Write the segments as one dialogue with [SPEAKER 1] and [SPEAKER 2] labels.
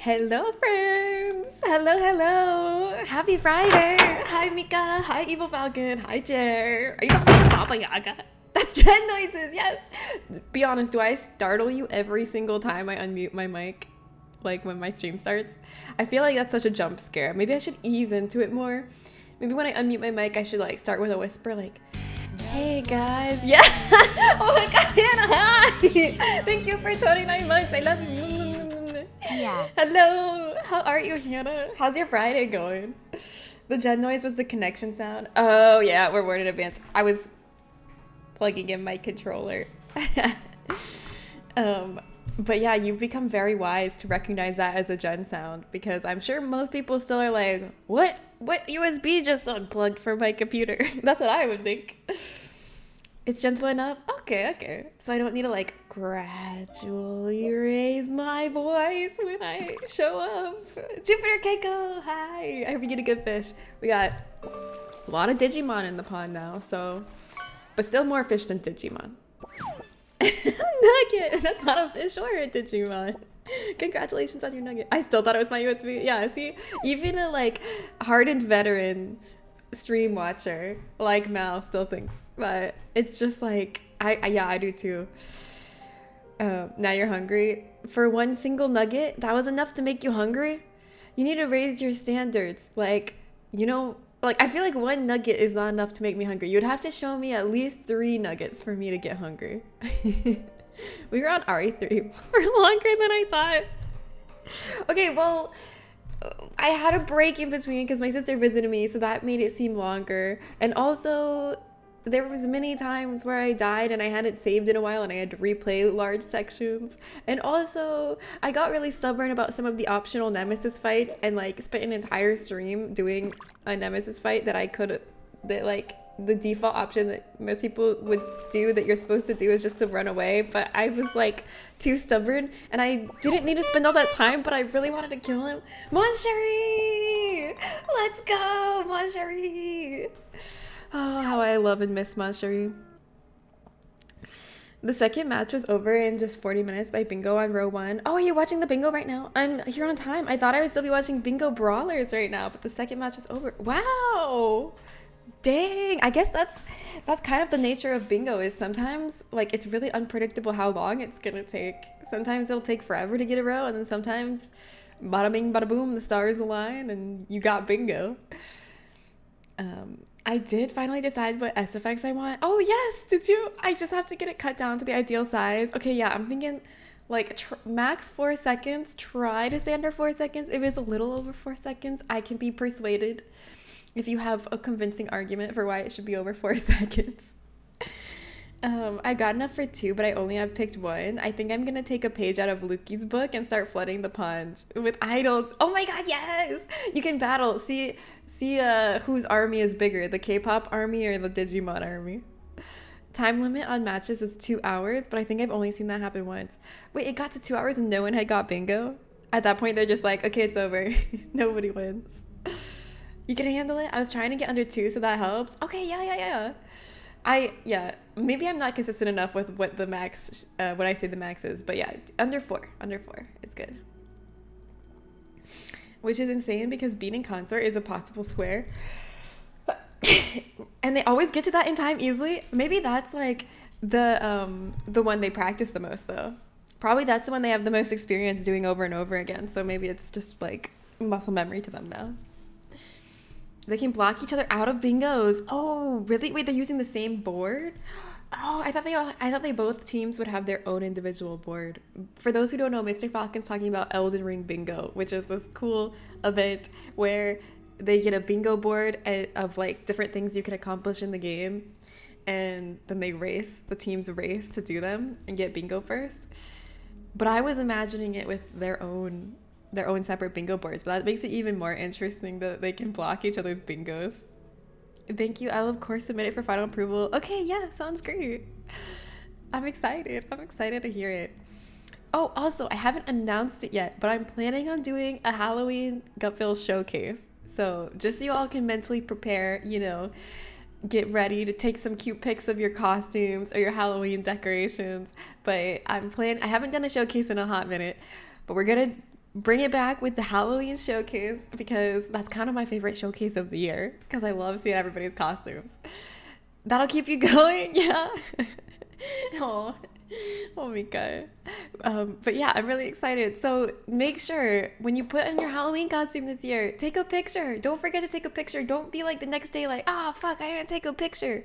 [SPEAKER 1] Hello, friends. Hello. Happy Friday. Hi, Mika. Hi, Evil Falcon. Hi, Jer. Are you calling me the Baba Yaga? That's Jen noises, yes. Be honest, do I startle you every single time I unmute my mic? Like when my stream starts? I feel like that's such a jump scare. Maybe I should ease into it more. Maybe when I unmute my mic, I should like start with a whisper like, hey guys. Yeah. Oh my god, Hannah, hi. Thank you for 29 months. I love you.
[SPEAKER 2] Yeah.
[SPEAKER 1] Hello. How are you, Hannah? How's your Friday going? The Jen noise was the connection sound. Oh yeah, we're word in advance. I was plugging in my controller. But yeah, you've become very wise to recognize that as a Jen sound, because I'm sure most people still are like, what USB just unplugged from my computer? That's what I would think. It's gentle enough? Okay. So I don't need to like gradually raise my voice when I show up. Jupiter Keiko, hi. I hope you get a good fish. We got a lot of Digimon in the pond now, so, but still more fish than Digimon. Nugget, that's not a fish or a Digimon. Congratulations on your nugget. I still thought it was my USB. Yeah, see, even a like hardened veteran stream watcher like Mal still thinks that it's just like I do too. Now you're hungry. For one single nugget, that was enough to make you hungry? You need to raise your standards. Like, you know, like I feel like one nugget is not enough to make me hungry. You'd have to show me at least 3 nuggets for me to get hungry. We were on RE3 for longer than I thought. Okay, well, I had a break in between because my sister visited me, so that made it seem longer. And also, there was many times where I died and I hadn't saved in a while and I had to replay large sections. And also, I got really stubborn about some of the optional nemesis fights and like spent an entire stream doing a nemesis fight that I could, that like the default option that most people would do that you're supposed to do is just to run away. But I was like too stubborn and I didn't need to spend all that time, but I really wanted to kill him. Moncherie! Let's go, Moncherie! Oh, how I love and miss Moncherie. The second match was over in just 40 minutes by Bingo on row 1. Oh, are you watching the Bingo right now? I'm here on time. I thought I would still be watching Bingo Brawlers right now, but the second match was over. Wow! Dang, I guess that's kind of the nature of Bingo, is sometimes like it's really unpredictable how long it's gonna take. Sometimes it'll take forever to get a row, and then sometimes bada bing bada boom, the stars align and you got Bingo. I did finally decide what SFX I want. Oh yes, did you? I just have to get it cut down to the ideal size. Okay, yeah, I'm thinking like max 4 seconds. Try to stay under 4 seconds. If it's a little over 4 seconds, I can be persuaded if you have a convincing argument for why it should be over 4 seconds. I got enough for 2, but I only have picked 1. I think I'm gonna take a page out of Luki's book and start flooding the pond with idols. Oh my god, yes! You can battle. See whose army is bigger, the K-pop army or the Digimon army. Time limit on matches is 2 hours, but I think I've only seen that happen once. Wait, it got to 2 hours and no one had got Bingo? At that point, they're just like, okay, it's over. Nobody wins. You can handle it? I was trying to get under 2, so that helps. Okay, yeah. Maybe I'm not consistent enough with what the max, what I say the max is, but yeah, under 4, it's good. Which is insane because beating Consort is a possible square. And they always get to that in time easily. Maybe that's like the one they practice the most though. Probably that's the one they have the most experience doing over and over again. So maybe it's just like muscle memory to them now. They can block each other out of bingos. Oh, really? Wait, they're using the same board? Oh, I thought they both teams would have their own individual board. For those who don't know, Mr. Falcon's talking about Elden Ring Bingo, which is this cool event where they get a bingo board of like different things you can accomplish in the game, and then the teams race to do them and get bingo first. But I was imagining it with their own separate bingo boards, but that makes it even more interesting that they can block each other's bingos. Thank you. I'll of course submit it for final approval. Okay, yeah, sounds great. I'm excited to hear it. Oh, also, I haven't announced it yet, but I'm planning on doing a Halloween Gutfill showcase. So just so you all can mentally prepare, you know, get ready to take some cute pics of your costumes or your Halloween decorations. But I haven't done a showcase in a hot minute, but we're gonna bring it back with the Halloween showcase, because that's kind of my favorite showcase of the year, because I love seeing everybody's costumes. That'll keep you going. Yeah. Oh, oh my god. But yeah, I'm really excited. So make sure when you put on your Halloween costume this year, take a picture. Don't forget to take a picture. Don't be like the next day like, ah, fuck, I didn't take a picture.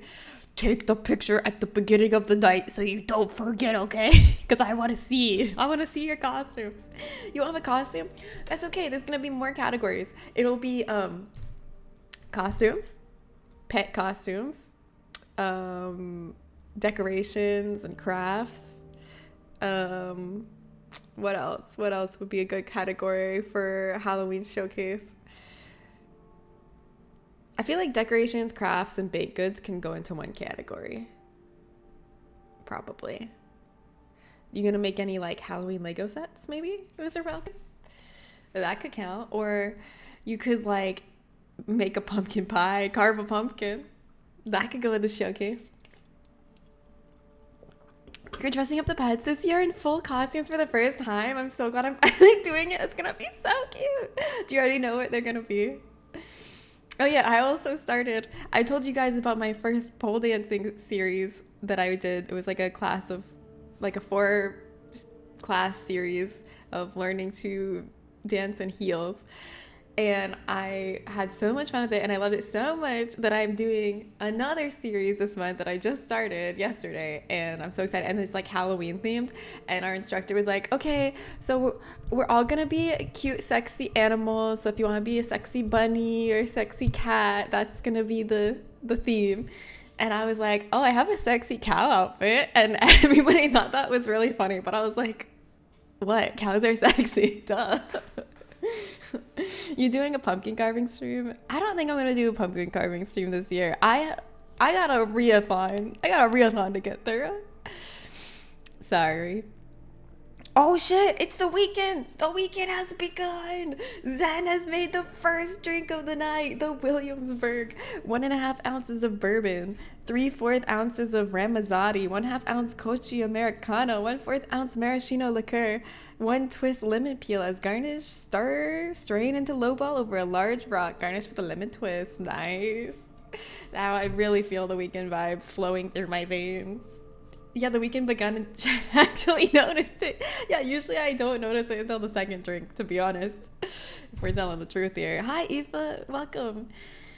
[SPEAKER 1] Take the picture at the beginning of the night so you don't forget, okay? Because I want to see your costumes. You don't have a costume? That's okay. There's gonna be more categories. It'll be costumes, pet costumes, decorations and crafts. What else would be a good category for Halloween showcase? I feel like decorations, crafts, and baked goods can go into one category. Probably. You gonna make any like Halloween Lego sets, maybe, Mr. Falcon? That could count. Or you could like make a pumpkin pie, carve a pumpkin. That could go in the showcase. You're dressing up the pets this year in full costumes for the first time. I'm so glad I'm finally doing it. It's gonna be so cute. Do you already know what they're gonna be? Oh yeah, I also started, I told you guys about my first pole dancing series that I did. It was like a 4-class series of learning to dance in heels. And I had so much fun with it, and I loved it so much that I'm doing another series this month that I just started yesterday, and I'm so excited. And it's like Halloween themed, and our instructor was like, okay, so we're all gonna be cute, sexy animals. So if you want to be a sexy bunny or a sexy cat, that's gonna be the theme. And I was like, oh, I have a sexy cow outfit, and everybody thought that was really funny. But I was like, what? Cows are sexy? Duh. You doing a pumpkin carving stream? I don't think I'm gonna do a pumpkin carving stream this year. I got a reathon to get through. Sorry. Oh shit, it's the weekend. The weekend has begun. Zen has made the first drink of the night, the Williamsburg. 1.5 ounces of bourbon, 3/4 ounces of Ramazzotti, 1/2 ounce Kochi Americano, 1/4 ounce maraschino liqueur, 1 twist lemon peel as garnish. Strain into low ball over a large rock. Garnish with a lemon twist. Nice. Now I really feel the weekend vibes flowing through my veins. Yeah, the weekend begun and Jen actually noticed it. Yeah, usually I don't notice it until the second drink, to be honest. If we're telling the truth here. Hi, Aoife. Welcome.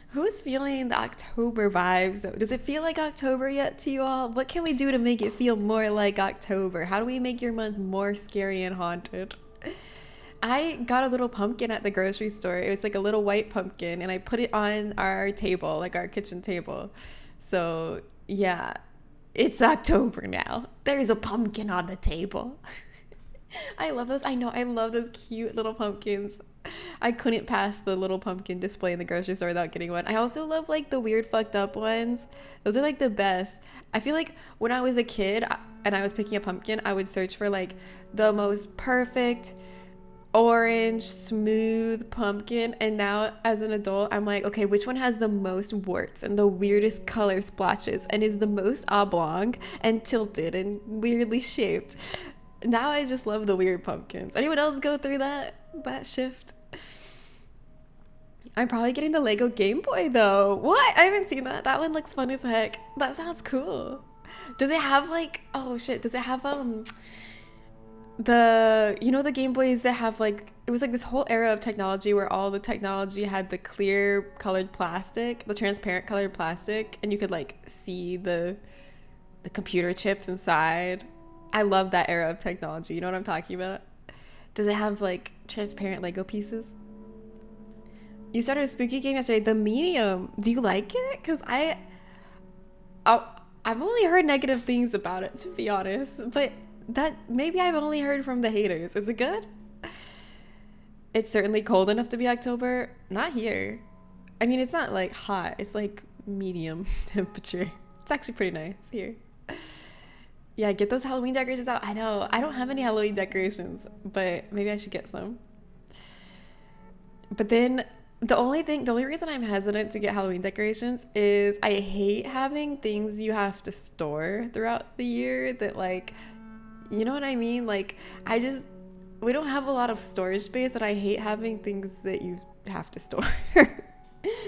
[SPEAKER 1] Who's feeling the October vibes, though? Does it feel like October yet to you all? What can we do to make it feel more like October? How do we make your month more scary and haunted? I got a little pumpkin at the grocery store. It was like a little white pumpkin, and I put it on our table, like our kitchen table. So, yeah. It's October now. There's a pumpkin on the table. I love those. I know. I love those cute little pumpkins. I couldn't pass the little pumpkin display in the grocery store without getting one. I also love like the weird fucked up ones. Those are like the best. I feel like when I was a kid and I was picking a pumpkin, I would search for like the most perfect orange smooth pumpkin, and now as an adult I'm like, okay, which one has the most warts and the weirdest color splotches and is the most oblong and tilted and weirdly shaped? Now I just love the weird pumpkins. Anyone else go through that shift? I'm probably getting the Lego Game Boy though. What? I haven't seen that. That one looks fun as heck. That sounds cool. Does it have like, oh shit, does it have the Game Boys that have like, it was like this whole era of technology where all the technology had the clear colored plastic, the transparent colored plastic, and you could like see the computer chips inside. I love that era of technology. You know what I'm talking about? Does it have like transparent Lego pieces? You started a spooky game yesterday, The Medium. Do you like it? Because I've only heard negative things about it, to be honest, but that maybe I've only heard from the haters. Is it good? It's certainly cold enough to be October. Not here. I mean, it's not like hot. It's like medium temperature. It's actually pretty nice here. Yeah, get those Halloween decorations out. I know. I don't have any Halloween decorations, but maybe I should get some. But then the only reason I'm hesitant to get Halloween decorations is I hate having things you have to store throughout the year that like, you know what I mean? Like, we don't have a lot of storage space, and I hate having things that you have to store.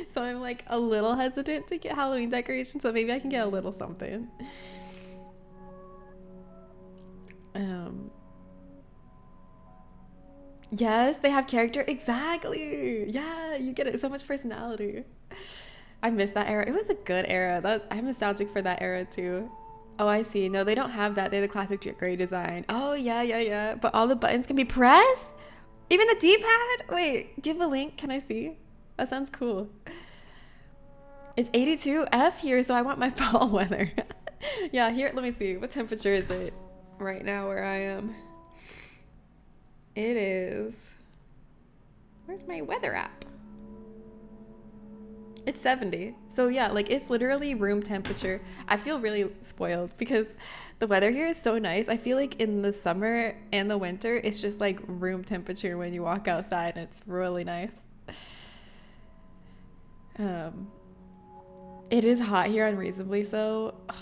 [SPEAKER 1] So I'm like a little hesitant to get Halloween decorations, so maybe I can get a little something. Yes, they have character. Exactly. Yeah, you get it. So much personality. I miss that era. It was a good era. I'm nostalgic for that era too. Oh, I see. No, they don't have that. They're the classic gray design. Oh, yeah. But all the buttons can be pressed? Even the D-pad? Wait, do you have a link? Can I see? That sounds cool. It's 82 F here, so I want my fall weather. Yeah, here, let me see. What temperature is it right now where I am? It is... Where's my weather app? It's 70. So yeah, like it's literally room temperature. I feel really spoiled because the weather here is so nice. I feel like in the summer and the winter, it's just like room temperature when you walk outside, and it's really nice. It is hot here, unreasonably so. Oh,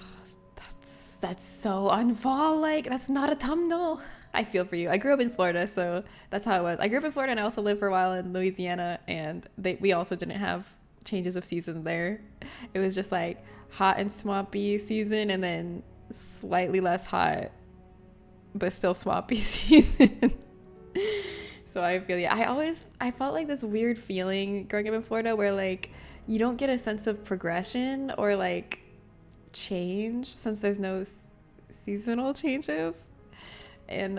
[SPEAKER 1] that's so unfall like. That's not a thumbnail. I feel for you. I grew up in Florida, so that's how it was. I grew up in Florida, and I also lived for a while in Louisiana, and we also didn't have changes of season there. It was just like hot and swampy season, and then slightly less hot but still swampy season. So I feel, yeah, I felt like this weird feeling growing up in Florida where like you don't get a sense of progression or like change since there's no seasonal changes. And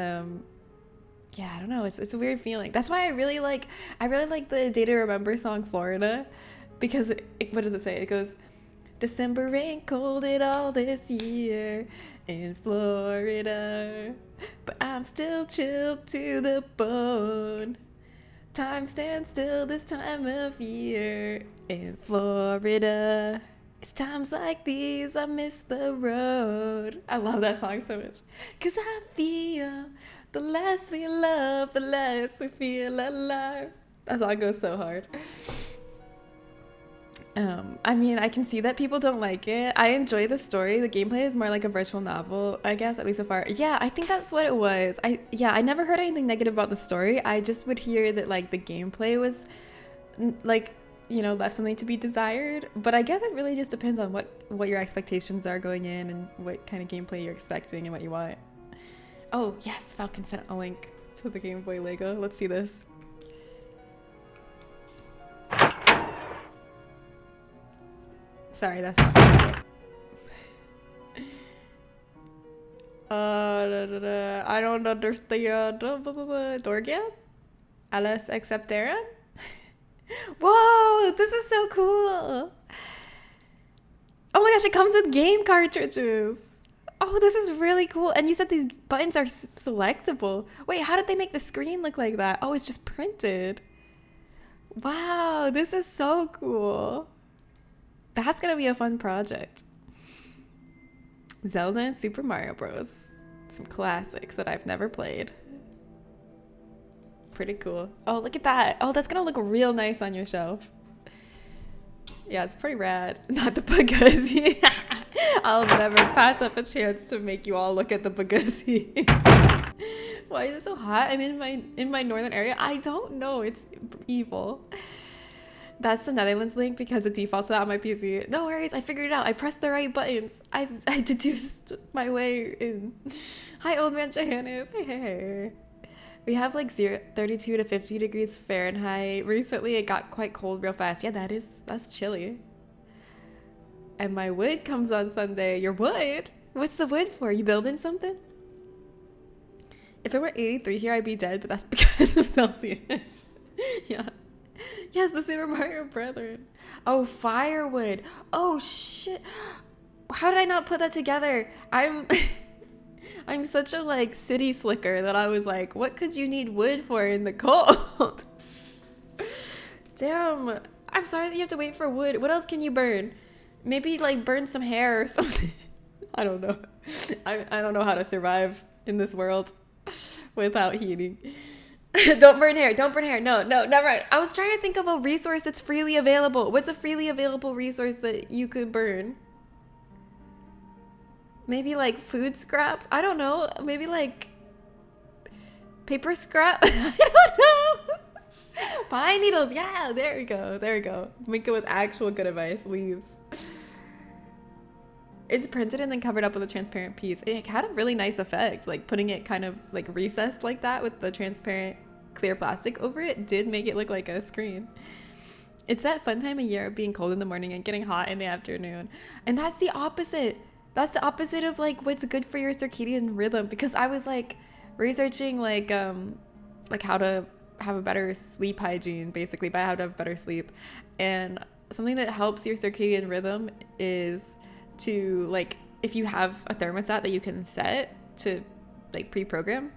[SPEAKER 1] yeah, I don't know, it's a weird feeling. That's why I really like the Day to Remember song Florida, because what does it say? It goes, December ain't cold at all this year in Florida, but I'm still chilled to the bone. Time stands still this time of year in Florida. It's times like these I miss the road. I love that song so much. 'Cause I feel the less we love, the less we feel alive. That song goes so hard. I mean, I can see that people don't like it. I enjoy the story. The gameplay is more like a virtual novel, I guess, at least so far. Yeah, I think that's what it was. I never heard anything negative about the story. I just would hear that like the gameplay was like, you know, left something to be desired. But I guess it really just depends on what your expectations are going in and what kind of gameplay you're expecting and what you want. Oh, yes, Falcon sent a link to the Game Boy Lego. Let's see this. Sorry, that's not right. I don't understand. Dorgan? Alice Acceptaran? Whoa, this is so cool. Oh my gosh, it comes with game cartridges. Oh, this is really cool. And you said these buttons are selectable. Wait, how did they make the screen look like that? Oh, it's just printed. Wow, this is so cool. That's gonna be a fun project. Zelda and Super Mario Bros. Some classics that I've never played. Pretty cool. Oh, look at that. Oh, that's gonna look real nice on your shelf. Yeah, it's pretty rad. Not the Buguzzi. I'll never pass up a chance to make you all look at the Buguzzi. Why is it so hot? I'm in my northern area. I don't know. It's evil. That's the Netherlands link because it defaults to that on my PC. No worries, I figured it out. I pressed the right buttons. I deduced my way in. Hi, old man Johannes. Hey. We have like 32 to 50 degrees Fahrenheit. Recently, it got quite cold real fast. Yeah, that's chilly. And my wood comes on Sunday. Your wood? What's the wood for? You building something? If it were 83 here, I'd be dead, but that's because of Celsius. Yeah. Yes, the Super Mario Brethren. Oh, firewood. Oh, shit. How did I not put that together? I'm such a, like, city slicker that I was like, what could you need wood for in the cold? Damn. I'm sorry that you have to wait for wood. What else can you burn? Maybe, like, burn some hair or something. I don't know. I don't know how to survive in this world without heating. Don't burn hair. Don't burn hair. No, never mind. I was trying to think of a resource that's freely available. What's a freely available resource that you could burn? Maybe like food scraps? I don't know. Maybe like Paper scrap? I don't know. Pine needles. Yeah, there we go. There we go. Make it with actual good advice. Leaves. It's printed and then covered up with a transparent piece. It had a really nice effect. Like putting it kind of like recessed like that with the transparent clear plastic over it did make it look like a screen. It's that fun time of year of being cold in the morning and getting hot in the afternoon. And that's the opposite. That's the opposite of like what's good for your circadian rhythm. Because I was like researching like how to have a better sleep hygiene, basically, by how to have better sleep. And something that helps your circadian rhythm is to like, if you have a thermostat that you can set to like pre-program,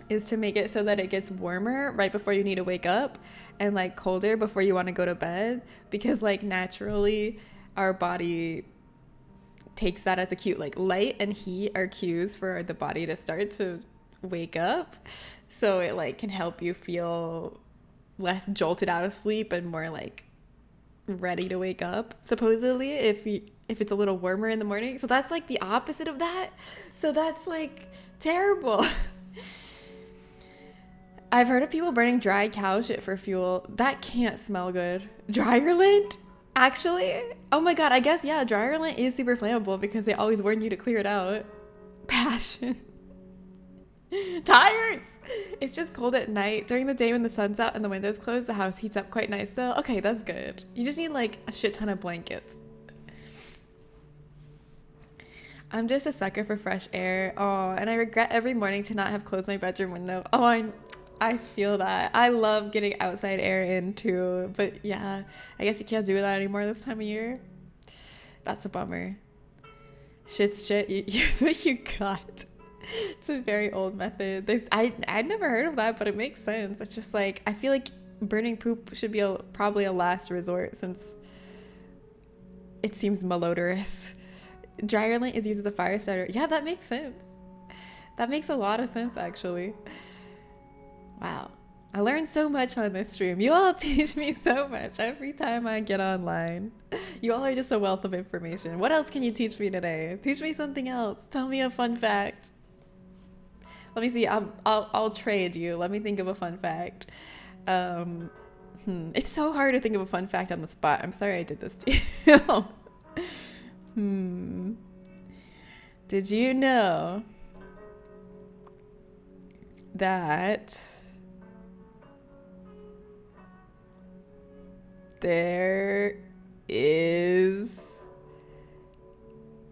[SPEAKER 1] is to make it so that it gets warmer right before you need to wake up and like colder before you want to go to bed, because like naturally our body takes that as a cue. Like light and heat are cues for the body to start to wake up, so it like can help you feel less jolted out of sleep and more like ready to wake up, supposedly, if it's a little warmer in the morning. So that's like the opposite of that. So that's like terrible. I've heard of people burning dried cow shit for fuel. That can't smell good. Dryer lint? Actually? Oh my god, I guess, yeah, dryer lint is super flammable because they always warn you to clear it out. Passion. Tires! It's just cold at night. During the day when the sun's out and the windows closed, the house heats up quite nice. So, okay, that's good. You just need like a shit ton of blankets. I'm just a sucker for fresh air. Oh, and I regret every morning to not have closed my bedroom window. Oh, I feel that. I love getting outside air in too. But yeah, I guess you can't do that anymore this time of year. That's a bummer. Shit's shit. You use what you got. It's a very old method. I'd never heard of that, but it makes sense. It's just like, I feel like burning poop should be probably a last resort, since it seems malodorous. Dryer lint is used as a fire starter. Yeah, that makes sense. That makes a lot of sense, actually. Wow. I learned so much on this stream. You all teach me so much every time I get online. You all are just a wealth of information. What else can you teach me today? Teach me something else. Tell me a fun fact. Let me see. I'll trade you. Let me think of a fun fact. It's so hard to think of a fun fact on the spot. I'm sorry I did this to you. Did you know that there is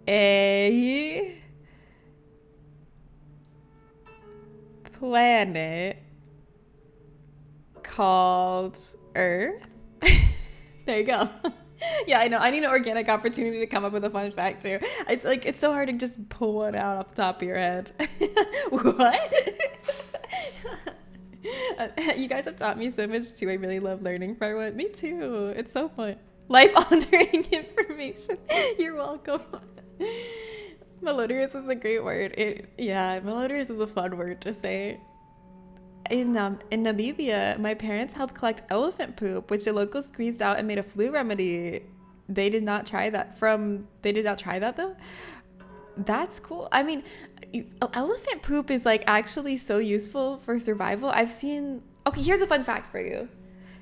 [SPEAKER 1] a planet called Earth? There you go. Yeah, I know. I need an organic opportunity to come up with a fun fact too. It's like, it's so hard to just pull one out off the top of your head. What? You guys have taught me so much too. I really love learning for one. Me too. It's so fun. Life-altering information. You're welcome. Malodorous is a great word. Malodorous is a fun word to say. In Namibia, my parents helped collect elephant poop, which the locals squeezed out and made a flu remedy. They did not try that though. That's cool. I mean, elephant poop is like actually so useful for survival. Okay, here's a fun fact for you.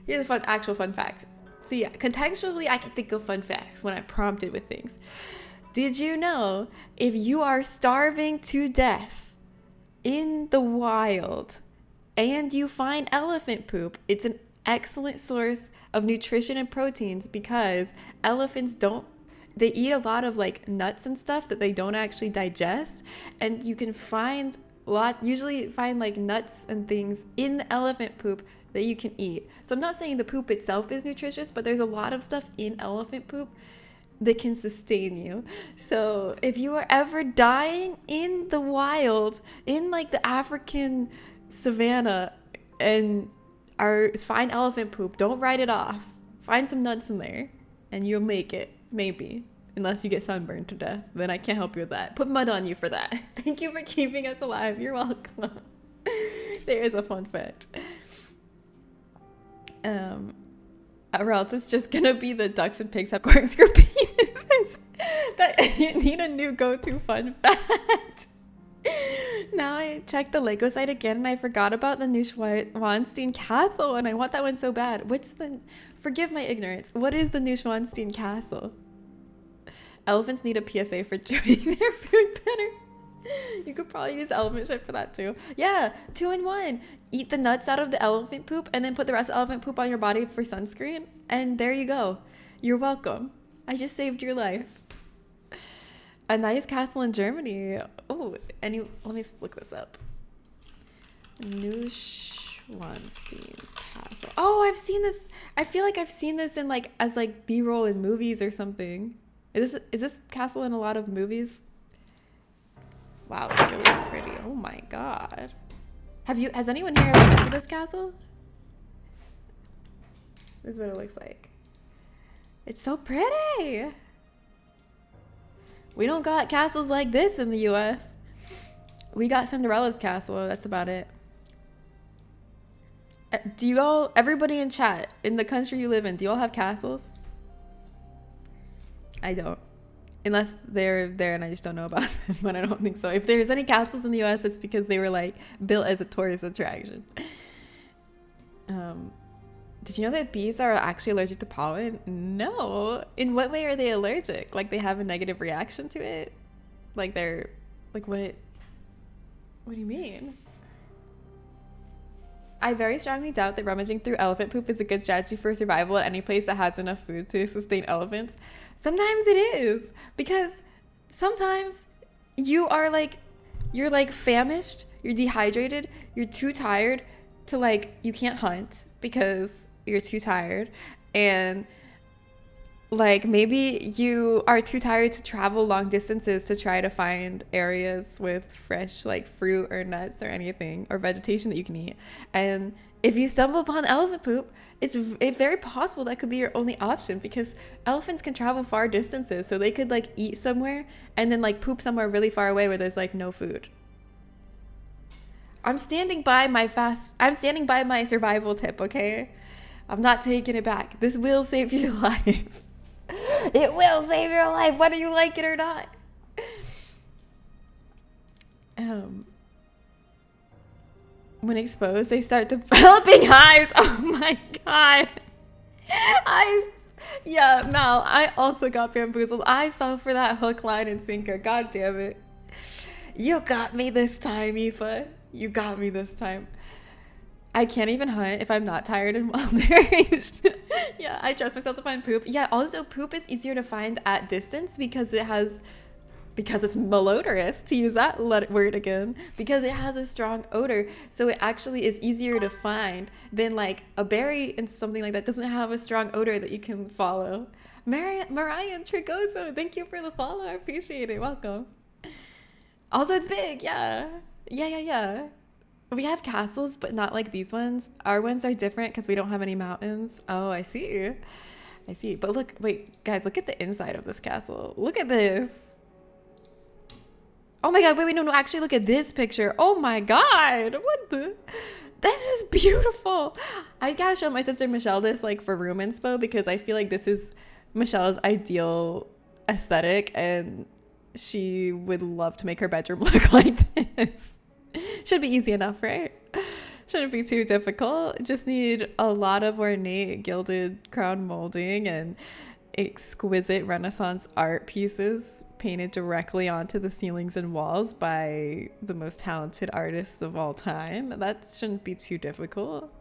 [SPEAKER 1] Here's a actual fun fact. So yeah, contextually, I can think of fun facts when I'm prompted with things. Did you know if you are starving to death in the wild and you find elephant poop, it's an excellent source of nutrition and proteins, because elephants they eat a lot of like nuts and stuff that they don't actually digest, and you can usually find like nuts and things in the elephant poop that you can eat. So I'm not saying the poop itself is nutritious, but there's a lot of stuff in elephant poop that can sustain you. So if you are ever dying in the wild, in like the African savannah, and find elephant poop, don't write it off. Find some nuts in there and you'll make it, maybe. Unless you get sunburned to death, then I can't help you with that. Put mud on you for that. Thank you for keeping us alive. You're welcome. There is a fun fact. Or else it's just gonna be the ducks and pigs have corkscrew penises. That you need a new go-to fun fact. Now I checked the Lego site again and I forgot about the Neuschwanstein Castle and I want that one so bad. Forgive my ignorance. What is the Neuschwanstein Castle? Elephants need a PSA for chewing their food better. You could probably use elephant shit for that too. Yeah, 2-in-1. Eat the nuts out of the elephant poop and then put the rest of elephant poop on your body for sunscreen. And there you go. You're welcome. I just saved your life. A nice castle in Germany. Oh, let me look this up. Neuschwanstein Castle. Oh, I've seen this. I feel like I've seen this in as B-roll in movies or something. Is this castle in a lot of movies? Wow, it's really pretty. Oh my god. Has anyone here ever been to this castle? This is what it looks like. It's so pretty. We don't got castles like this in the US. We got Cinderella's castle. That's about it. Everybody in chat, in the country you live in, do you all have castles? I don't. Unless they're there and I just don't know about them, but I don't think so. If there's any castles in the US, it's because they were built as a tourist attraction. Did you know that bees are actually allergic to pollen? No. In what way are they allergic? They have a negative reaction to it? What do you mean? I very strongly doubt that rummaging through elephant poop is a good strategy for survival at any place that has enough food to sustain elephants. Sometimes it is, because sometimes you're famished, you're dehydrated, you're too tired to you can't hunt because you're too tired, and maybe you are too tired to travel long distances to try to find areas with fresh fruit or nuts or anything or vegetation that you can eat. And if you stumble upon elephant poop, it's very possible that could be your only option, because elephants can travel far distances, so they could eat somewhere and then poop somewhere really far away where there's no food. I'm standing by my survival tip, okay? I'm not taking it back. This will save your life. It will save your life, whether you like it or not. When exposed, they start developing hives. Oh my god. Yeah, Mal, I also got bamboozled. I fell for that hook, line, and sinker. God damn it. You got me this time, Aoife. You got me this time. I can't even hunt if I'm not tired and well-nourished. Yeah, I trust myself to find poop. Yeah, also poop is easier to find at distance because it's malodorous, to use that word again, because it has a strong odor. So it actually is easier to find than a berry and something like that doesn't have a strong odor that you can follow. Mariah Trigoso, thank you for the follow. I appreciate it. Welcome. Also, it's big. Yeah. We have castles, but not like these ones. Our ones are different because we don't have any mountains. Oh, I see. But wait, guys, look at the inside of this castle. Look at this. Oh my god, wait, no, actually look at this picture. Oh my god, this is beautiful. I gotta show my sister Michelle this for room inspo, because I feel like this is Michelle's ideal aesthetic and she would love to make her bedroom look like this. Should be easy enough, right? Shouldn't be too difficult. Just need a lot of ornate gilded crown molding and exquisite Renaissance art pieces painted directly onto the ceilings and walls by the most talented artists of all time. That shouldn't be too difficult.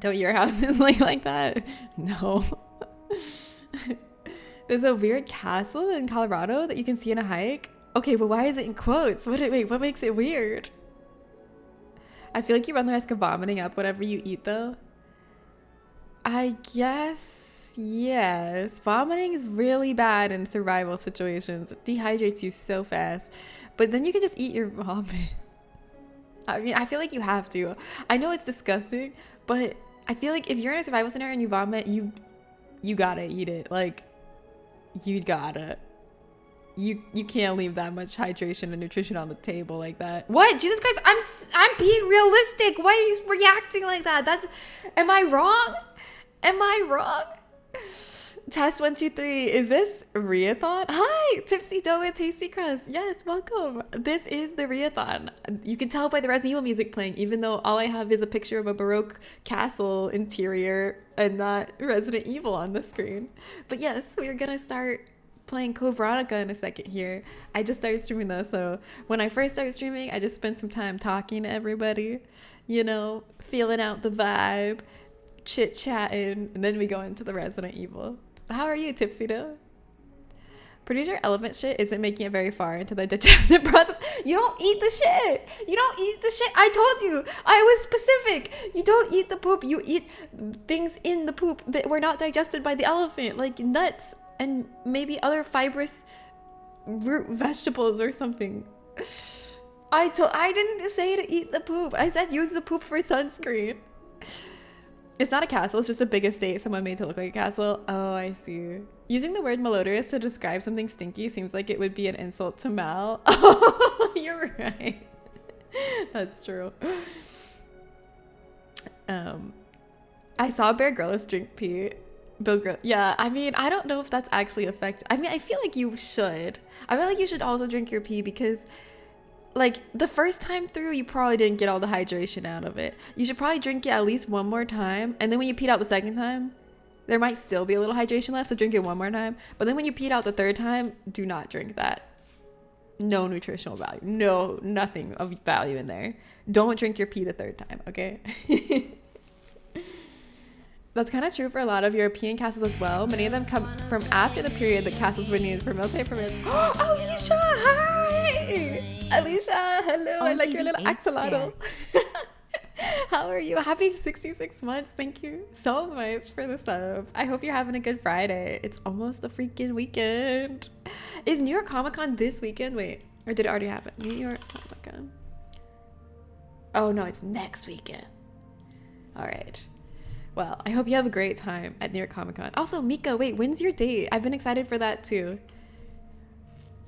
[SPEAKER 1] Don't your houses look like that? No. There's a weird castle in Colorado that you can see in a hike. Okay, but why is it in quotes? What makes it weird? I feel like you run the risk of vomiting up whatever you eat, though. I guess, yes. Vomiting is really bad in survival situations. It dehydrates you so fast. But then you can just eat your vomit. I mean, I feel like you have to. I know it's disgusting, but I feel like if you're in a survival scenario and you vomit, you gotta eat it. You gotta. You can't leave that much hydration and nutrition on the table like that. What? Jesus Christ, I'm being realistic. Why are you reacting like that? Am I wrong? Test 1 2 3. Is this Reathon? Hi, Tipsy Dough and Tasty Crust. Yes, welcome. This is the Reathon. You can tell by the Resident Evil music playing, even though all I have is a picture of a Baroque castle interior and not Resident Evil on the screen. But yes, we're gonna start playing Code Veronica in a second here. I just started streaming though, so when I first started streaming, I just spent some time talking to everybody, you know, feeling out the vibe, chit-chatting, and then we go into the Resident Evil. How are you, Tipsy Dough? Pretty sure elephant shit isn't making it very far into the digestive process. You don't eat the shit. You don't eat the shit. I told you. I was specific. You don't eat the poop. You eat things in the poop that were not digested by the elephant, like nuts and maybe other fibrous root vegetables or something. I didn't say to eat the poop. I said use the poop for sunscreen. It's not a castle, it's just a big estate someone made to look like a castle. Oh, I see. Using the word malodorous to describe something stinky seems like it would be an insult to Mal. Oh, you're right. That's true. I saw Bear Grylls drink pee. Bill Grill. Yeah, I mean, I don't know if that's actually effective. I mean, I feel like you should. I feel like you should also drink your pee because like the first time through you probably didn't get all the hydration out of it. You should probably drink it at least one more time, and then when you peed out the second time there might still be a little hydration left, so drink it one more time. But then when you peed out the third time, do not drink that. No nutritional value, no, nothing of value in there. Don't drink your pee the third time, okay? That's kind of true for a lot of European castles as well. Many of them come from after the period that castles were needed for military purposes. Oh, Alicia, hi! Alicia, hello. I like your little axolotl. How are you? Happy 66 months. Thank you so much for the sub. I hope you're having a good Friday. It's almost the freaking weekend. Is New York Comic Con this weekend? Wait, or did it already happen? New York Comic Con. Oh no, it's next weekend. All right. Well, I hope you have a great time at New York Comic Con. Also, Mika, wait, when's your date? I've been excited for that too.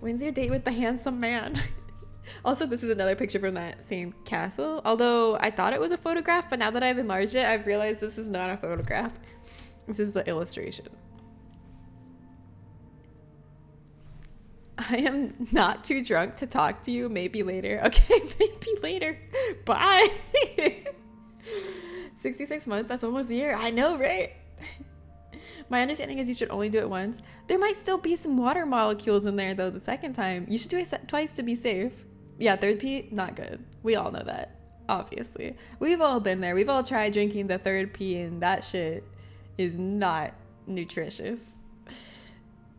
[SPEAKER 1] When's your date with the handsome man? Also, this is another picture from that same castle. Although I thought it was a photograph, but now that I've enlarged it, I've realized this is not a photograph. This is the illustration. I am not too drunk to talk to you. Maybe later. Okay, maybe later. Bye. 66 months, that's almost a year. I know, right? My understanding is you should only do it once. There might still be some water molecules in there though the second time. You should do it twice to be safe. Yeah, third pee, not good. We all know that, obviously. We've all been there. We've all tried drinking the third pee and that shit is not nutritious.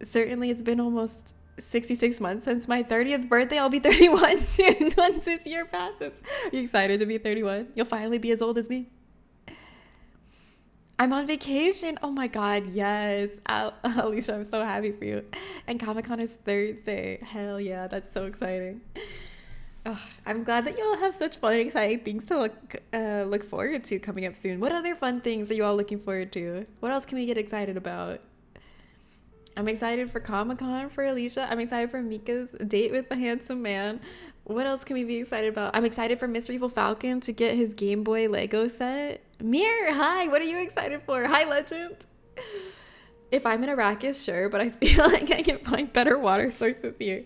[SPEAKER 1] Certainly it's been almost 66 months since my 30th birthday. I'll be 31 soon once this year passes. Are you excited to be 31? You'll finally be as old as me. I'm on vacation. Oh my god, yes. Alicia, I'm so happy for you. And Comic-Con is Thursday. Hell yeah, that's so exciting. Oh, I'm glad that you all have such fun and exciting things to look forward to coming up soon. What other fun things are you all looking forward to? What else can we get excited about? I'm excited for Comic-Con for Alicia. I'm excited for Mika's date with the handsome man. What else can we be excited about? I'm excited for Mr. Evil Falcon to get his Game Boy Lego set. Mir, hi, what are you excited for? Hi, Legend. If I'm in Arrakis, sure, but I feel like I can find better water sources here.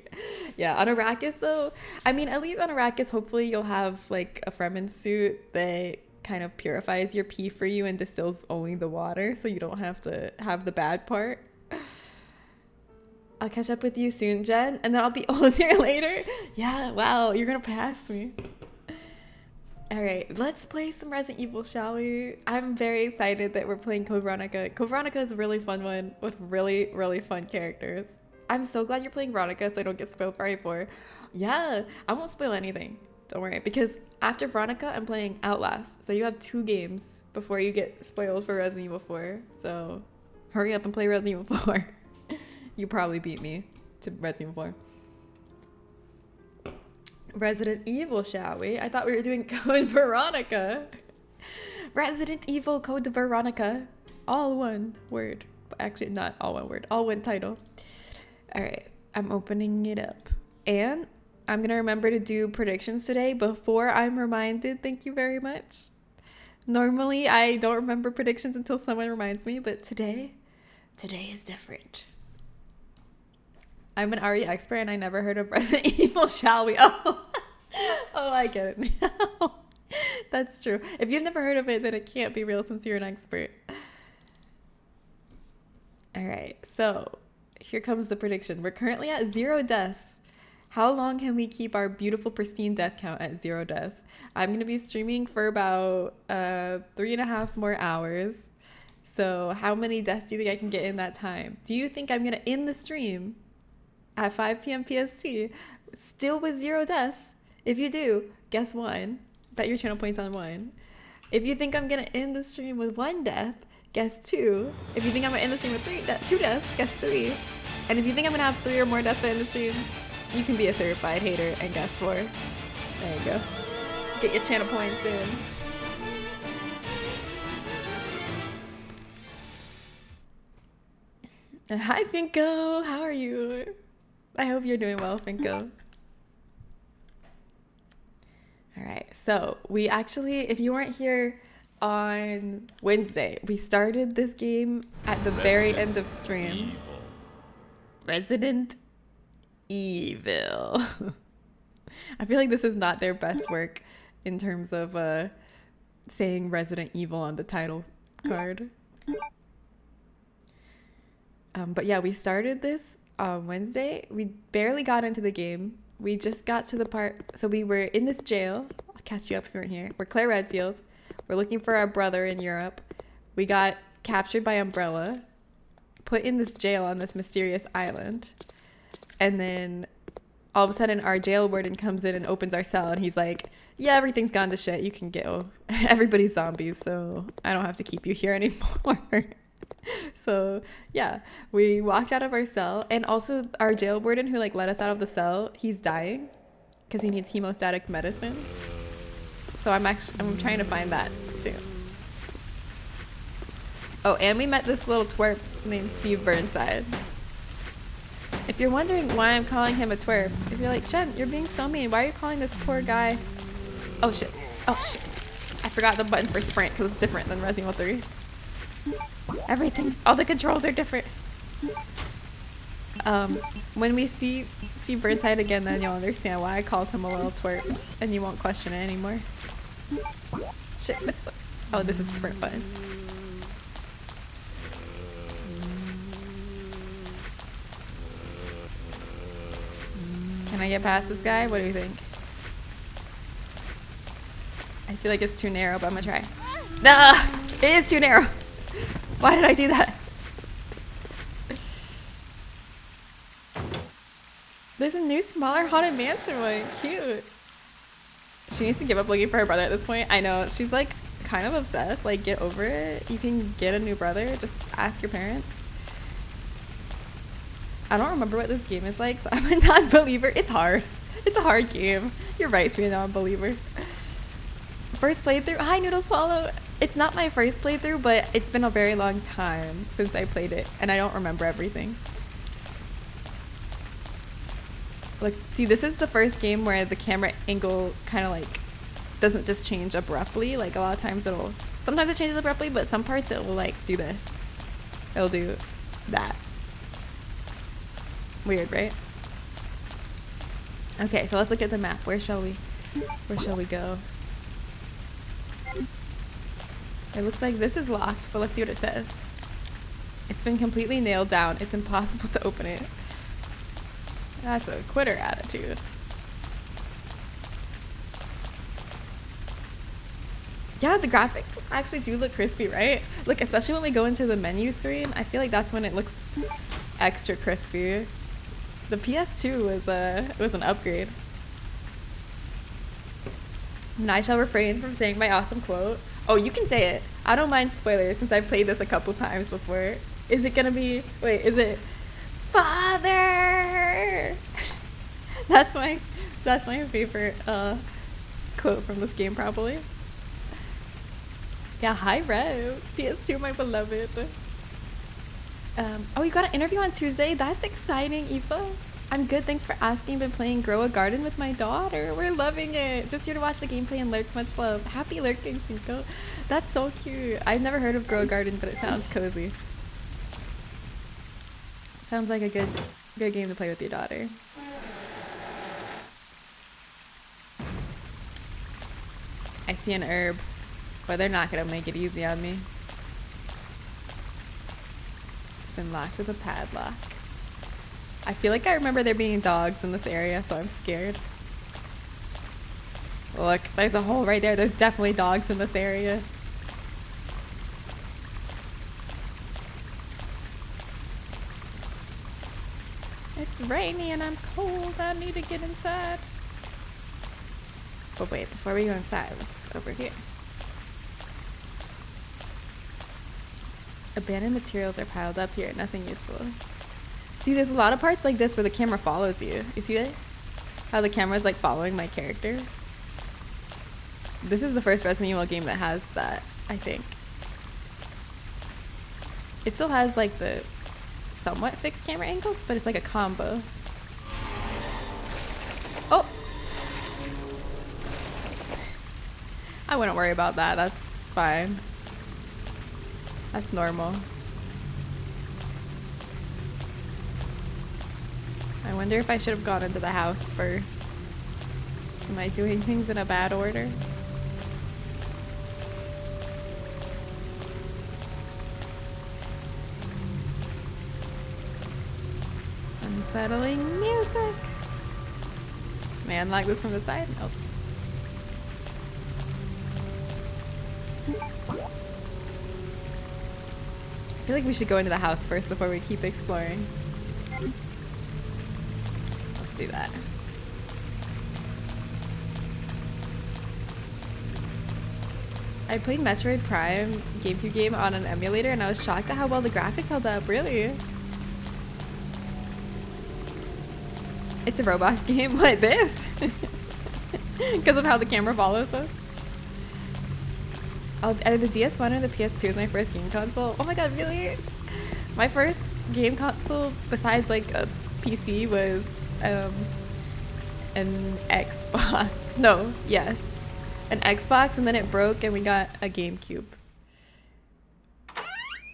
[SPEAKER 1] Yeah, on Arrakis though, I mean, at least on Arrakis, hopefully you'll have like a Fremen suit that kind of purifies your pee for you and distills only the water, so you don't have to have the bad part. I'll catch up with you soon, Jen, and then I'll be older later. Yeah, wow, you're gonna pass me. All right, let's play some Resident Evil, shall we? I'm very excited that we're playing Code Veronica. Code Veronica is a really fun one with really, really fun characters. I'm so glad you're playing Veronica so I don't get spoiled for RE4. Yeah, I won't spoil anything. Don't worry, because after Veronica, I'm playing Outlast. So you have 2 games before you get spoiled for Resident Evil 4. So hurry up and play Resident Evil 4. You probably beat me to Resident Evil 4. Resident Evil, shall we? I thought we were doing Code Veronica. Resident Evil Code Veronica. All one word. Actually, not all one word. All one title. All right. I'm opening it up. And I'm going to remember to do predictions today before I'm reminded. Thank you very much. Normally, I don't remember predictions until someone reminds me. But today Today is different. I'm an RE expert and I never heard of Resident Evil, shall we? Oh, oh, I get it now. That's true. If you've never heard of it, then it can't be real since you're an expert. All right, so here comes the prediction. We're currently at 0 deaths. How long can we keep our beautiful, pristine death count at 0 deaths? I'm going to be streaming for about 3.5 more hours. So how many deaths do you think I can get in that time? Do you think I'm going to end the stream at 5 p.m. PST still with 0 deaths? If you do, guess 1. Bet your channel points on 1. If you think I'm going to end the stream with 1 death, guess 2. If you think I'm going to end the stream with 2 deaths, guess 3. And if you think I'm going to have 3 or more deaths to end the stream, you can be a certified hater and guess 4. There you go. Get your channel points in. Hi, Finko. How are you? I hope you're doing well, Finko. All right. So we actually, if you weren't here on Wednesday, we started this game at the very end of stream. Resident Evil. I feel like this is not their best work in terms of saying Resident Evil on the title card. But yeah, we started this on Wednesday. We barely got into the game. We just got to the part, so we were in this jail. I'll catch you up if you weren't here. We're Claire Redfield. We're looking for our brother in Europe. We got captured by Umbrella, put in this jail on this mysterious island. And then all of a sudden our jail warden comes in and opens our cell and he's like, yeah, everything's gone to shit. You can go. Everybody's zombies, so I don't have to keep you here anymore. So yeah, we walked out of our cell, and also our jail warden who like let us out of the cell, he's dying because he needs hemostatic medicine. So I'm trying to find that too. Oh, and we met this little twerp named Steve Burnside. If you're wondering why I'm calling him a twerp, if you're like, Jen, you're being so mean, why are you calling this poor guy? Oh shit, oh shit. I forgot the button for sprint because it's different than Resident Evil 3. All the controls are different. When we see Burnside again, then you'll understand why I called him a little twerp, and you won't question it anymore. Shit, oh, this is the sprint button. Can I get past this guy? What do you think? I feel like it's too narrow, but I'm gonna try. Ah! It is too narrow! Why did I do that? There's a new, smaller haunted mansion one. Cute. She needs to give up looking for her brother at this point. I know. She's like kind of obsessed. Like, get over it. You can get a new brother. Just ask your parents. I don't remember what this game is like, so I'm a non-believer. It's hard. It's a hard game. You're right to be a non-believer. First playthrough. Hi, Noodle Swallow. It's not my first playthrough, but it's been a very long time since I played it, and I don't remember everything. Look, see, this is the first game where the camera angle kind of like doesn't just change abruptly. Like a lot of times sometimes it changes abruptly, but some parts it will like do this. It'll do that. Weird, right? Okay, so let's look at the map. Where shall we go? It looks like this is locked, but let's see what it says. It's been completely nailed down. It's impossible to open it. That's a quitter attitude. Yeah, the graphics actually do look crispy, right? Look, especially when we go into the menu screen, I feel like that's when it looks extra crispy. The PS2 was an upgrade. And I shall refrain from saying my awesome quote. Oh, you can say it. I don't mind spoilers since I've played this a couple times before. Is it gonna be, wait, is it Father? That's my favorite quote from this game, probably. Yeah, hi Rev. PS2, my beloved. Oh, you got an interview on Tuesday? That's exciting, Eva. I'm good, thanks for asking. Been playing Grow a Garden with my daughter. We're loving it. Just here to watch the gameplay and lurk. Much love. Happy lurking, Cinco. That's so cute. I've never heard of Grow a Garden, but it sounds cozy. Sounds like a good game to play with your daughter. I see an herb, but they're not gonna make it easy on me. It's been locked with a padlock. I feel like I remember there being dogs in this area, so I'm scared. Look, there's a hole right there. There's definitely dogs in this area. It's rainy and I'm cold. I need to get inside. But wait, before we go inside, let's over here. Abandoned materials are piled up here. Nothing useful. See, there's a lot of parts like this where the camera follows you. You see that? How the camera's like following my character. This is the first Resident Evil game that has that, I think. It still has like the somewhat fixed camera angles, but it's like a combo. Oh! I wouldn't worry about that. That's fine. That's normal. I wonder if I should have gone into the house first. Am I doing things in a bad order? Unsettling music. Can I unlock this from the side? Nope. I feel like we should go into the house first before we keep exploring. Let's do that. I played Metroid Prime GameCube game on an emulator and I was shocked at how well the graphics held up, really. It's a Roblox game like this? Because of how the camera follows us? Either the DS1 or the PS2 is my first game console. Oh my god, really? My first game console, besides like a PC, was an Xbox. No, yes. An Xbox, and then it broke and we got a GameCube.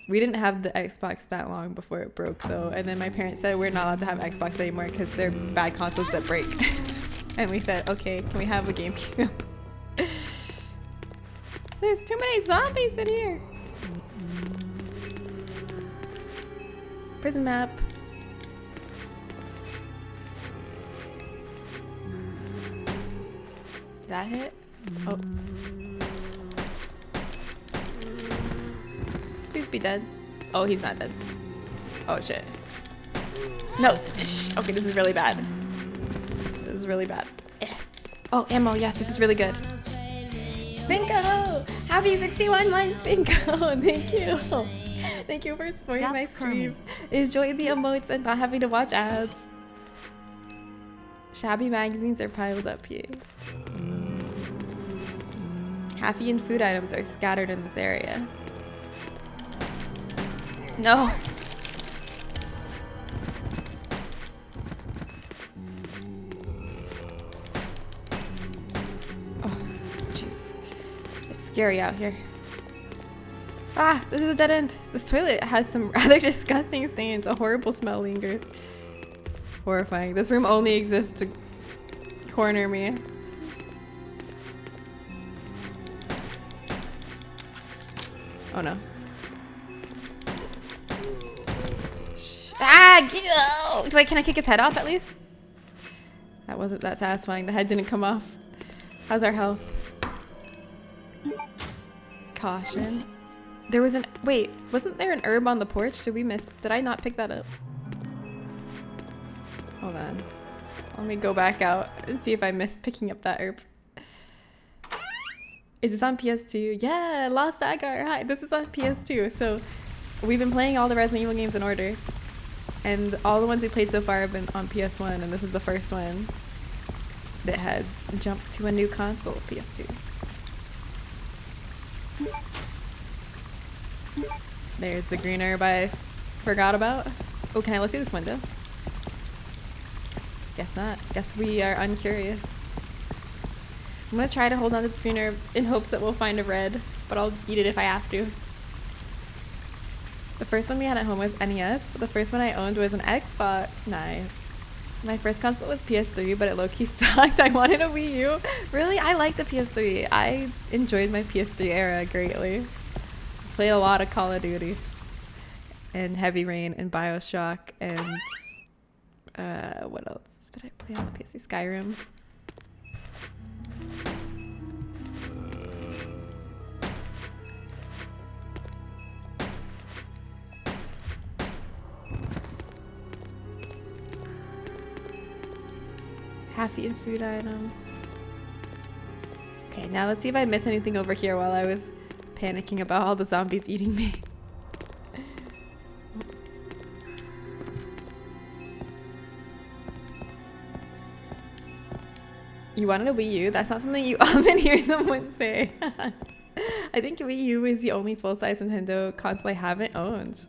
[SPEAKER 1] We didn't have the Xbox that long before it broke though, and then my parents said we're not allowed to have Xbox anymore because they're bad consoles that break. And we said, okay, can we have a GameCube? There's too many zombies in here. Prison map. Did that hit? Oh. Please be dead. Oh, he's not dead. Oh, shit. No. Shh. Okay, this is really bad. This is really bad. Oh, ammo. Yes, this is really good. Finko! Happy 61 months, Finko! Thank you! Thank you for supporting my stream. Enjoy the emotes and not having to watch ads. Shabby magazines are piled up here. Half-eaten food items are scattered in this area. No! Scary out here. Ah, this is a dead end. This toilet has some rather disgusting stains. A horrible smell lingers. Horrifying. This room only exists to corner me. Oh no. Ah, get out! Wait, can I kick his head off at least? That wasn't that satisfying. The head didn't come off. How's our health? Caution. There was an... Wait, wasn't there an herb on the porch? Did I not pick that up? Hold on. Let me go back out and see if I missed picking up that herb. Is this on PS2? Yeah, Lost Agar. Hi, this is on PS2. So we've been playing all the Resident Evil games in order. And all the ones we played so far have been on PS1. And this is the first one that has jumped to a new console, PS2. There's the green herb I forgot about. Oh, can I look through this window? Guess not. Guess we are uncurious. I'm gonna try to hold on to this green herb in hopes that we'll find a red, but I'll eat it if I have to. The first one we had at home was NES, but the first one I owned was an Xbox. Nice. My first console was PS3, but it low-key sucked. I wanted a Wii U. Really? I like the PS3. I enjoyed my PS3 era greatly. Played a lot of Call of Duty and Heavy Rain and BioShock and what else did I play on the PS3? Skyrim. Half-eaten food items. Okay, now let's see if I miss anything over here while I was panicking about all the zombies eating me. You wanted a Wii U? That's not something you often hear someone say. I think Wii U is the only full-size Nintendo console I haven't owned.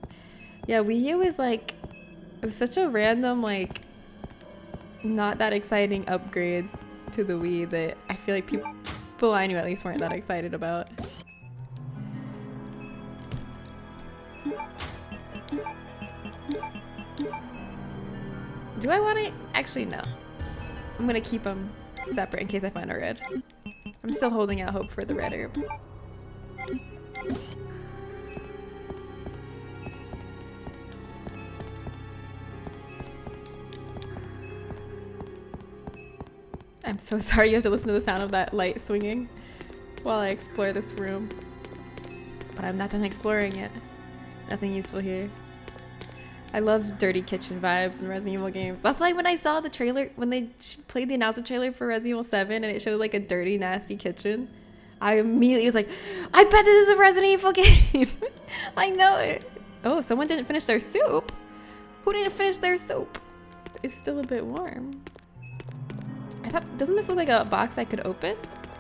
[SPEAKER 1] Yeah, Wii U is like, it was such a random, like, not that exciting upgrade to the Wii that I feel like people I knew at least weren't that excited about. Do I want to? Actually, no. I'm gonna keep them separate in case I find a red. I'm still holding out hope for the red herb. I'm so sorry you have to listen to the sound of that light swinging while I explore this room. But I'm not done exploring it. Nothing useful here. I love dirty kitchen vibes in Resident Evil games. That's why when I saw the trailer, when they played the announcement trailer for Resident Evil 7 and it showed like a dirty, nasty kitchen, I immediately was like, I bet this is a Resident Evil game. I know it. Oh, someone didn't finish their soup. Who didn't finish their soup? It's still a bit warm. I thought, doesn't this look like a box I could open?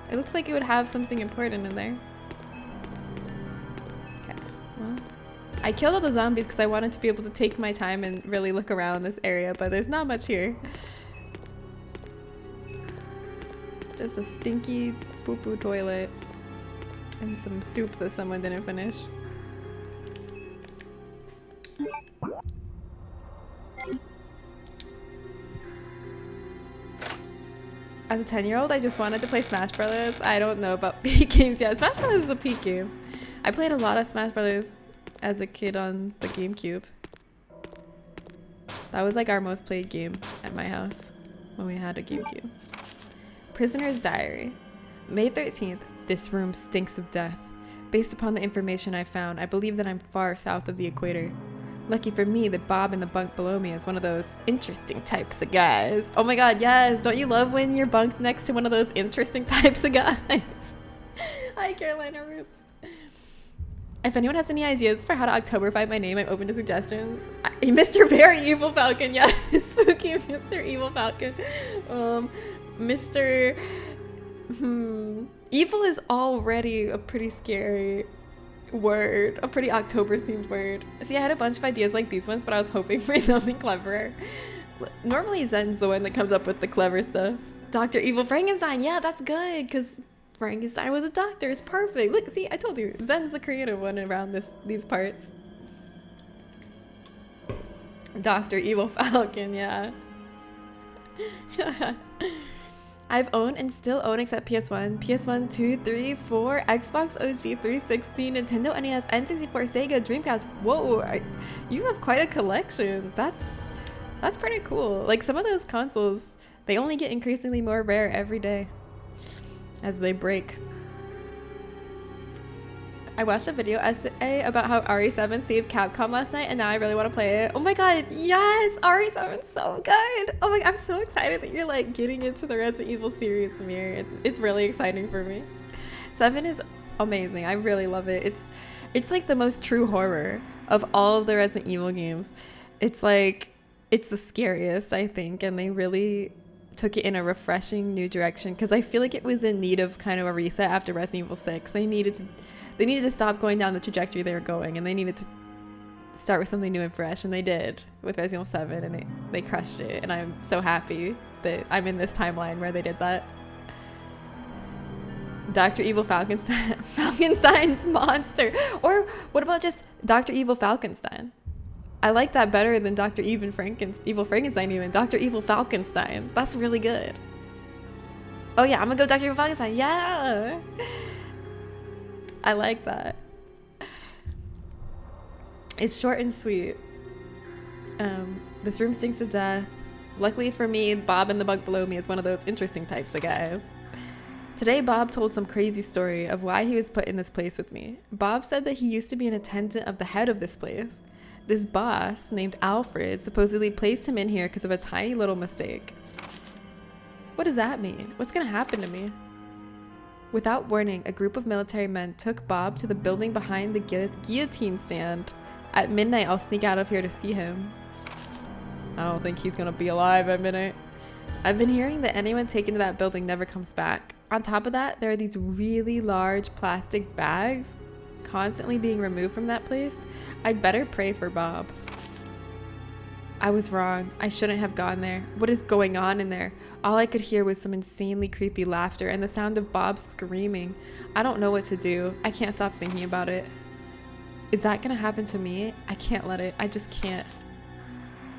[SPEAKER 1] It looks like it would have something important in there. Okay, well, I killed all the zombies because I wanted to be able to take my time and really look around this area, but there's not much here. Just a stinky poo-poo toilet and some soup that someone didn't finish. As a 10-year-old, I just wanted to play Smash Brothers. I don't know about peak games. Yeah, Smash Brothers is a peak game. I played a lot of Smash Brothers as a kid on the GameCube. That was like our most played game at my house when we had a GameCube. Prisoner's Diary. May 13th. This room stinks of death. Based upon the information I found, I believe that I'm far south of the equator. Lucky for me that Bob in the bunk below me is one of those interesting types of guys. Oh my god, yes! Don't you love when you're bunked next to one of those interesting types of guys? Hi, Carolina Roots. If anyone has any ideas for how to Oktoberfy my name, I'm open to suggestions. Mr. Very Evil Falcon, yes! Spooky Mr. Evil Falcon. Mr. Evil is already a pretty scary word, a pretty October themed word. See, I had a bunch of ideas like these ones, but I was hoping for something cleverer. Normally Zen's the one that comes up with the clever stuff. Dr. Evil Frankenstein, yeah, that's good, because Frankenstein was a doctor. It's perfect. Look, see, I told you, Zen's the creative one around these parts. Dr. Evil Falcon, yeah. I've owned and still own except PS1, PS1, 2, 3, 4, Xbox OG, 360, Nintendo NES, N64, Sega, Dreamcast. Whoa, you have quite a collection. That's pretty cool. Like some of those consoles, they only get increasingly more rare every day as they break. I watched a video essay about how RE7 saved Capcom last night, and now I really want to play it. Oh my god, yes! RE7's so good! Oh my, I'm so excited that you're like getting into the Resident Evil series, Samir. It's really exciting for me. 7 is amazing. I really love it. It's like the most true horror of all of the Resident Evil games. It's like, it's the scariest, I think, and they really took it in a refreshing new direction because I feel like it was in need of kind of a reset after Resident Evil 6. They needed to stop going down the trajectory they were going, and they needed to start with something new and fresh, and they did with Resident Evil 7, and they crushed it, and I'm so happy that I'm in this timeline where they did that. Dr. Evil Falkenstein, Falkenstein's monster. Or what about just Dr. Evil Falkenstein? I like that better than Dr. Evil Frankenstein even. Dr. Evil Falkenstein. That's really good. Oh yeah, I'm gonna go Dr. Evil Falkenstein. Yeah. I like that. It's short and sweet. This room stinks to death. Luckily for me, Bob and the bug below me is one of those interesting types of guys. Today, Bob told some crazy story of why he was put in this place with me. Bob said that he used to be an attendant of the head of this place. This boss, named Alfred, supposedly placed him in here because of a tiny little mistake. What does that mean? What's gonna happen to me? Without warning, a group of military men took Bob to the building behind the guillotine stand. At midnight, I'll sneak out of here to see him. I don't think he's gonna be alive at midnight. I've been hearing that anyone taken to that building never comes back. On top of that, there are these really large plastic bags constantly being removed from that place. I'd better pray for Bob. I was wrong. I shouldn't have gone there. What is going on in there? All I could hear was some insanely creepy laughter and the sound of Bob screaming. I don't know what to do. I can't stop thinking about it. Is that gonna happen to me? I can't let it. I just can't.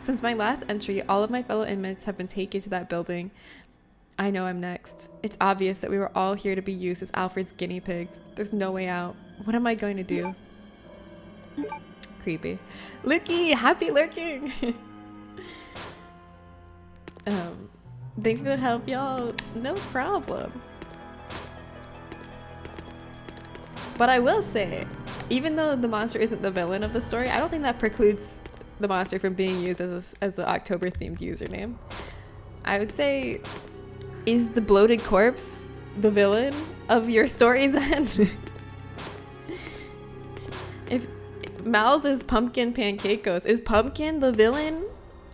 [SPEAKER 1] Since my last entry, all of my fellow inmates have been taken to that building. I know I'm next. It's obvious that we were all here to be used as Alfred's guinea pigs. There's no way out. What am I going to do? Creepy. Lurky! Happy lurking! Thanks for the help, y'all. No problem. But I will say, even though the monster isn't the villain of the story, I don't think that precludes the monster from being used as an October themed username. I would say, is the bloated corpse the villain of your story's end? If Mal's is Pumpkin Pancakeos, is Pumpkin the villain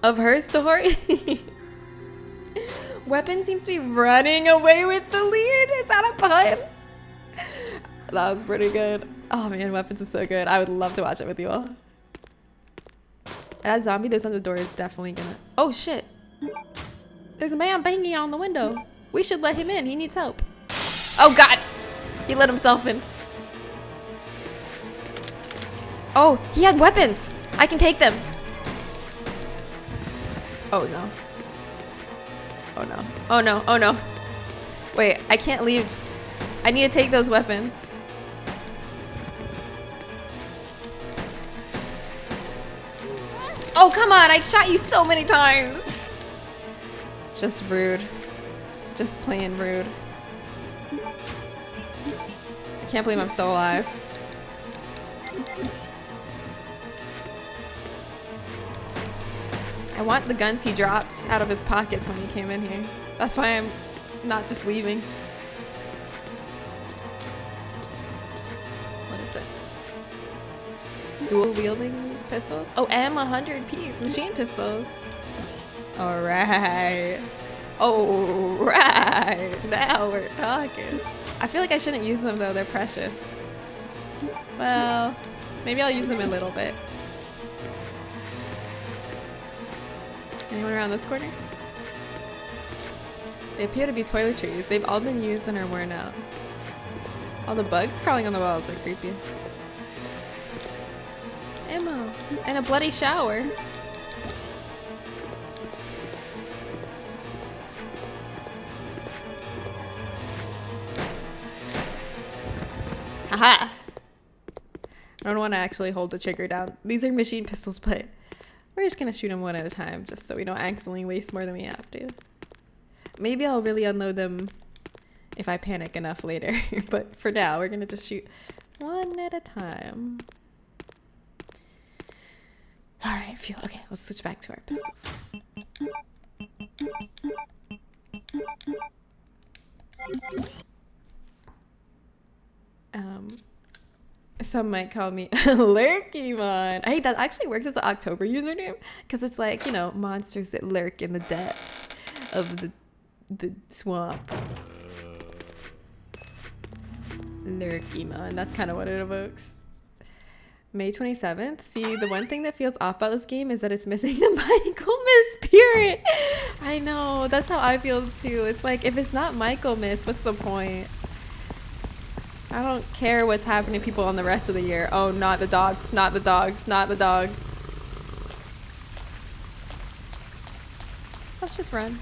[SPEAKER 1] of her story? Weapon seems to be running away with the lead. Is that a pun? That was pretty good. Oh man, Weapons is so good. I would love to watch it with you all. That zombie that's on the door is definitely gonna... Oh shit. There's a man banging on the window. We should let him in. He needs help. Oh god. He let himself in. Oh, he had weapons. I can take them. Oh no. Oh no. Oh no. Oh no. Wait, I can't leave. I need to take those weapons. Oh, come on. I shot you so many times. It's just rude. Just plain rude. I can't believe I'm still alive. I want the guns he dropped out of his pockets when he came in here. That's why I'm not just leaving. What is this? Dual wielding pistols? Oh, M100 piece machine pistols. Alright. Alright. Now we're talking. I feel like I shouldn't use them though, they're precious. Well, maybe I'll use them a little bit. Anyone around this corner? They appear to be toiletries. They've all been used and are worn out. All the bugs crawling on the walls are creepy. Ammo. And a bloody shower. Aha! I don't want to actually hold the trigger down. These are machine pistols, but we're just gonna shoot them one at a time just so we don't accidentally waste more than we have to. Maybe I'll really unload them if I panic enough later, but for now we're gonna just shoot one at a time. Alright, phew. Okay, let's switch back to our pistols. Some might call me Lurkymon. Hey, that actually works as an October username because it's like, you know, monsters that lurk in the depths of the swamp. Lurkymon. That's kind of what it evokes. May 27th. See, the one thing that feels off about this game is that it's missing the Michael Miss spirit. I know. That's how I feel too. It's like, if it's not Michael Miss, what's the point? I don't care what's happening to people on the rest of the year. Oh, not the dogs, not the dogs, not the dogs. Let's just run.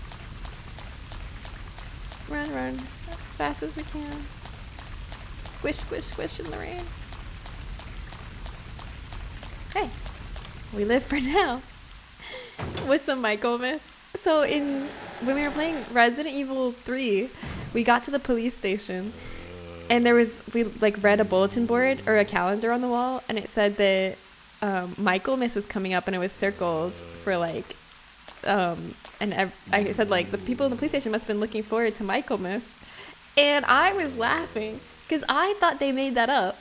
[SPEAKER 1] Run, run. As fast as we can. Squish, squish, squish in the rain. Hey, we live for now. What's a Michael miss? So when we were playing Resident Evil 3, we got to the police station and we like read a bulletin board or a calendar on the wall, and it said that Michael miss was coming up, and it was circled for like I said like the people in the police station must have been looking forward to Michael miss, and I was laughing because I thought they made that up.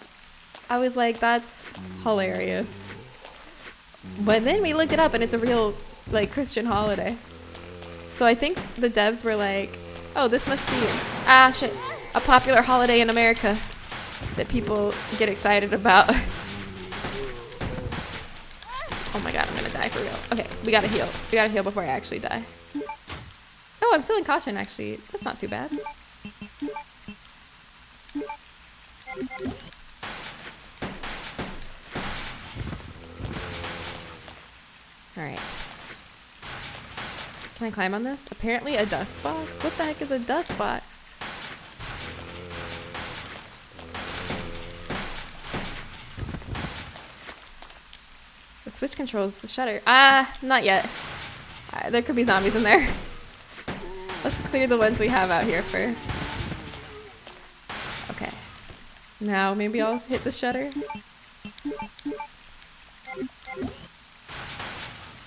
[SPEAKER 1] I was like, that's hilarious. But then we looked it up, and it's a real like Christian holiday. So I think the devs were like, oh, this must be a popular holiday in America that people get excited about. Oh my god, I'm gonna die for real. Okay, we gotta heal. We gotta heal before I actually die. Oh, I'm still in caution, actually. That's not too bad. Alright. Can I climb on this? Apparently a dust box? What the heck is a dust box? The switch controls the shutter. Not yet. There could be zombies in there. Let's clear the ones we have out here first. Okay. Now maybe I'll hit the shutter.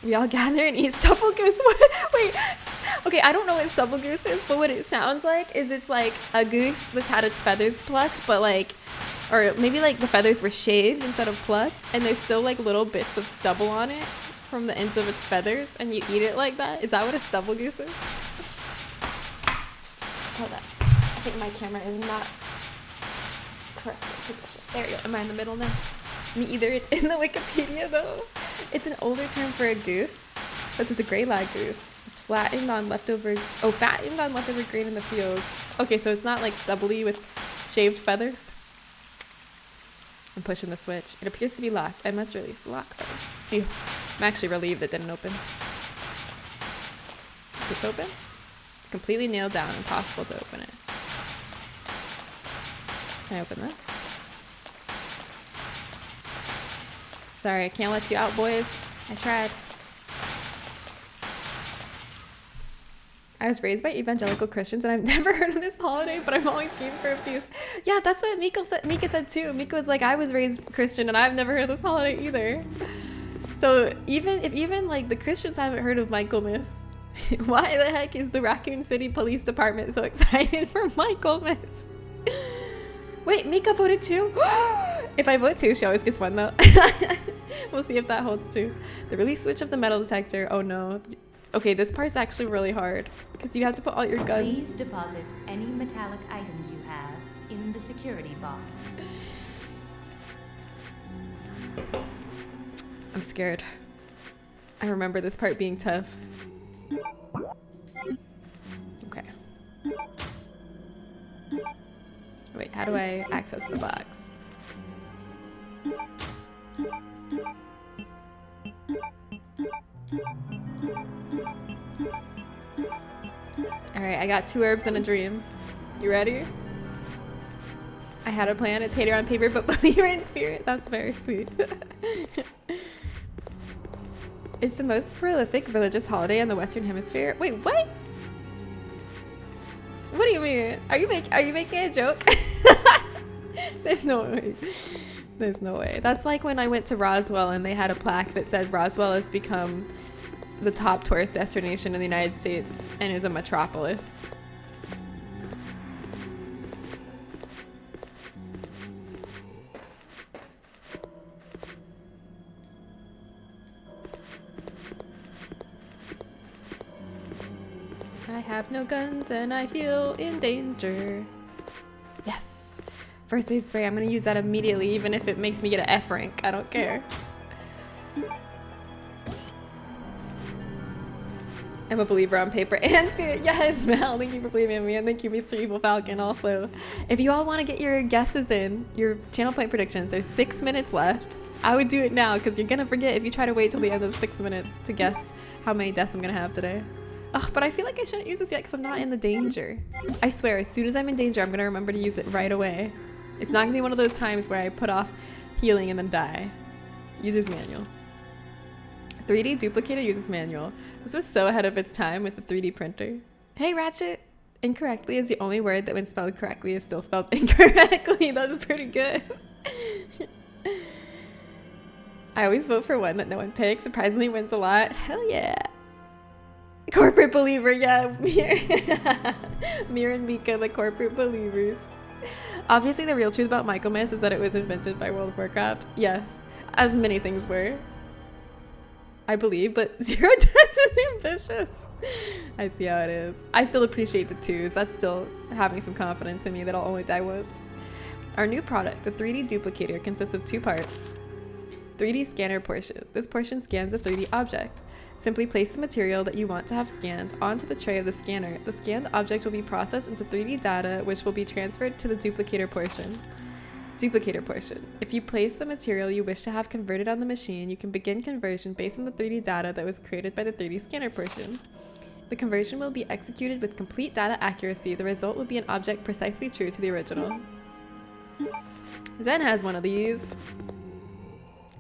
[SPEAKER 1] We all gather and eat stubble goose. Wait. Okay, I don't know what stubble goose is, but what it sounds like is it's like a goose that's had its feathers plucked, but like, or maybe like the feathers were shaved instead of plucked, and there's still like little bits of stubble on it from the ends of its feathers, and you eat it like that. Is that what a stubble goose is? Hold on. I think my camera is not correct position. There you go. Am I in the middle now? Me either. It's in the Wikipedia though. It's an older term for a goose, such as a gray lag goose. It's fattened on leftover grain in the fields. Okay, so it's not like stubbly with shaved feathers. I'm pushing the switch. It appears to be locked. I must release the lock first. Phew. I'm actually relieved it didn't open. Is this open? It's completely nailed down. Impossible to open it. Can I open this? Sorry, I can't let you out, boys. I tried. I was raised by evangelical Christians, and I've never heard of this holiday, but I'm always game for a feast. Yeah, that's what Mika said too. Mika was like, I was raised Christian, and I've never heard of this holiday either. So even like the Christians haven't heard of Michaelmas, why the heck is the Raccoon City Police Department so excited for Michaelmas? Wait, Mika voted too? If I vote too, she always gets one though. We'll see if that holds too. The release switch of the metal detector. Oh no. Okay, this part's actually really hard because you have to put all your guns.
[SPEAKER 2] Please deposit any metallic items you have in the security box.
[SPEAKER 1] I'm scared. I remember this part being tough. Okay. Wait, how do I access the box? Alright, I got 2 herbs and a dream. You ready? I had a plan. It's hater on paper, but believer in spirit. That's very sweet. It's the most prolific religious holiday in the Western Hemisphere. Wait, what? What do you mean? Are you making a joke? There's no way. There's no way. That's like when I went to Roswell and they had a plaque that said Roswell has become the top tourist destination in the United States and is a metropolis. I have no guns and I feel in danger. Yes. First aid spray. I'm gonna use that immediately, even if it makes me get an F rank. I don't care. I'm a believer on paper and spirit. Yes, Mel, thank you for believing in me, and thank you, Mr. Evil Falcon, also. If you all want to get your guesses in, your channel point predictions, there's 6 minutes left. I would do it now, because you're going to forget if you try to wait till the end of 6 minutes to guess how many deaths I'm going to have today. Ugh, but I feel like I shouldn't use this yet, because I'm not in the danger. I swear, as soon as I'm in danger, I'm going to remember to use it right away. It's not going to be one of those times where I put off healing and then die. User's manual. 3D duplicator uses manual. This was so ahead of its time with the 3D printer. Hey, Ratchet! Incorrectly is the only word that when spelled correctly is still spelled incorrectly. That's pretty good. I always vote for one that no one picks. Surprisingly wins a lot. Hell yeah. Corporate believer, yeah. Mir and Mika, the corporate believers. Obviously, the real truth about Michael Myth is that it was invented by World of Warcraft. Yes, as many things were. I believe, but 0 deaths is ambitious. I see how it is. I still appreciate the 2s. That's still having some confidence in me that I'll only die once. Our new product, the 3D duplicator, consists of 2 parts. 3D scanner portion. This portion scans a 3D object. Simply place the material that you want to have scanned onto the tray of the scanner. The scanned object will be processed into 3D data, which will be transferred to the duplicator portion. Duplicator portion. If you place the material you wish to have converted on the machine, you can begin conversion based on the 3D data that was created by the 3D scanner portion. The conversion will be executed with complete data accuracy. The result will be an object precisely true to the original. Zen has one of these.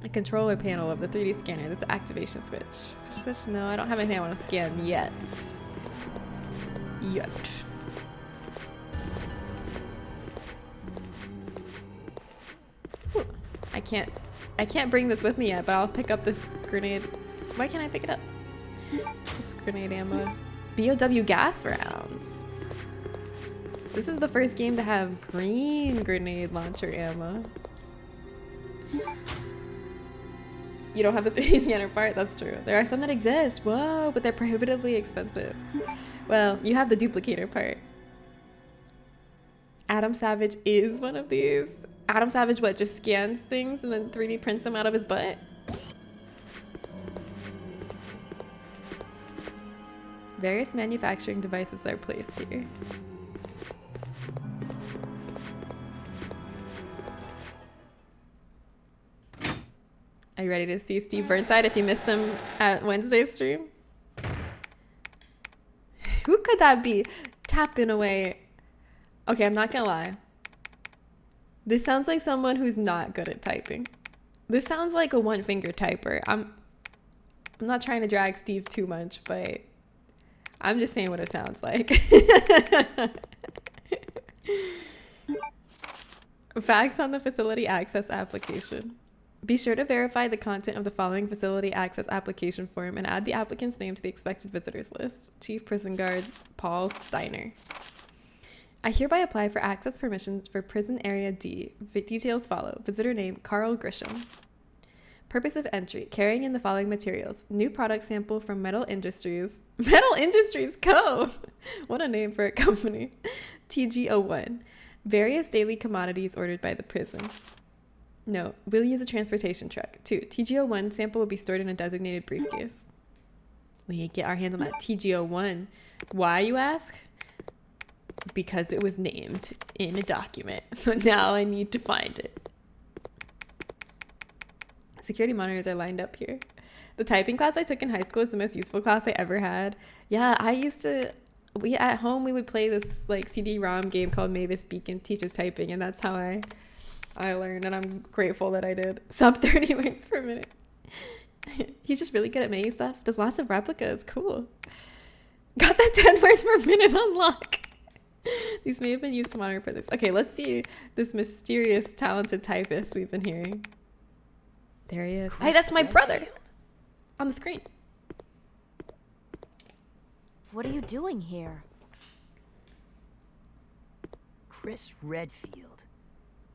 [SPEAKER 1] A controller panel of the 3D scanner. This is activation switch. Switch? No, I don't have anything I want to scan yet. Ooh, I can't bring this with me yet, but I'll pick up this grenade. Why can't I pick it up? This grenade ammo. BOW gas rounds. This is the first game to have green grenade launcher ammo. You don't have the 3D scanner part? That's true. There are some that exist. Whoa, but they're prohibitively expensive. Well, you have the duplicator part. Adam Savage is one of these. Adam Savage, what, just scans things and then 3D prints them out of his butt? Various manufacturing devices are placed here. Are you ready to see Steve Burnside if you missed him at Wednesday's stream? Who could that be? Tapping away. Okay, I'm not gonna lie. This sounds like someone who's not good at typing. This sounds like a one-finger typer. I'm not trying to drag Steve too much, but I'm just saying what it sounds like. Facts on the facility access application. Be sure to verify the content of the following facility access application form and add the applicant's name to the expected visitors list. Chief Prison Guard Paul Steiner. I hereby apply for access permissions for Prison Area D. Details follow. Visitor name Carl Grisham. Purpose of entry, carrying in the following materials. New product sample from Metal Industries. Metal Industries Co. What a name for a company. TG01. Various daily commodities ordered by the prison. No, we'll use a transportation truck. 2. TG01 sample will be stored in a designated briefcase. We get our hands on that TG01. Why, you ask? Because it was named in a document. So now I need to find it. Security monitors are lined up here. The typing class I took in high school is the most useful class I ever had. Yeah, I used to... at home, we would play this like CD-ROM game called Mavis Beacon Teaches Typing, and that's how I learned, and I'm grateful that I did. Sub 30 words per minute. He's just really good at making stuff. Does lots of replicas. Cool. Got that 10 words per minute on lock. These may have been used to monitor prisons. Okay, let's see this mysterious, talented typist we've been hearing. There he is. Hey, that's my brother. On the screen.
[SPEAKER 3] What are you doing here? Chris Redfield.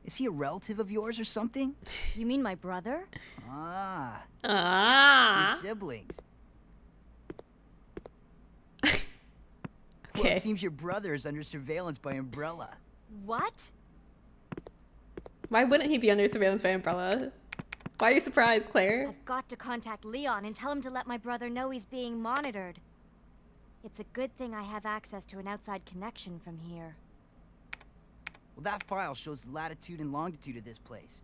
[SPEAKER 3] Is he a relative of yours or something?
[SPEAKER 4] You mean my brother?
[SPEAKER 3] Ah.
[SPEAKER 1] Ah.
[SPEAKER 3] Your siblings.
[SPEAKER 1] Okay.
[SPEAKER 3] Well, it seems your brother is under surveillance by Umbrella.
[SPEAKER 4] What?
[SPEAKER 1] Why wouldn't he be under surveillance by Umbrella? Why are you surprised, Claire?
[SPEAKER 4] I've got to contact Leon and tell him to let my brother know he's being monitored. It's a good thing I have access to an outside connection from here.
[SPEAKER 3] Well, that file shows the latitude and longitude of this place.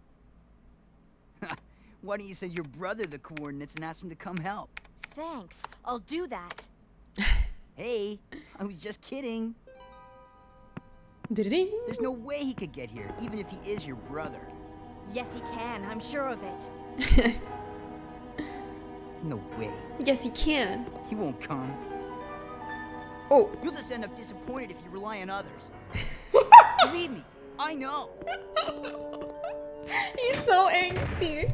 [SPEAKER 3] Why don't you send your brother the coordinates and ask him to come help?
[SPEAKER 4] Thanks. I'll do that.
[SPEAKER 3] Hey, I was just kidding.
[SPEAKER 1] Ding.
[SPEAKER 3] There's no way he could get here, even if he is your brother.
[SPEAKER 4] Yes, he can. I'm sure of it.
[SPEAKER 3] No way.
[SPEAKER 1] Yes, he can.
[SPEAKER 3] He won't come.
[SPEAKER 1] Oh.
[SPEAKER 3] You'll just end up disappointed if you rely on others. Believe me, I know.
[SPEAKER 1] He's so angsty.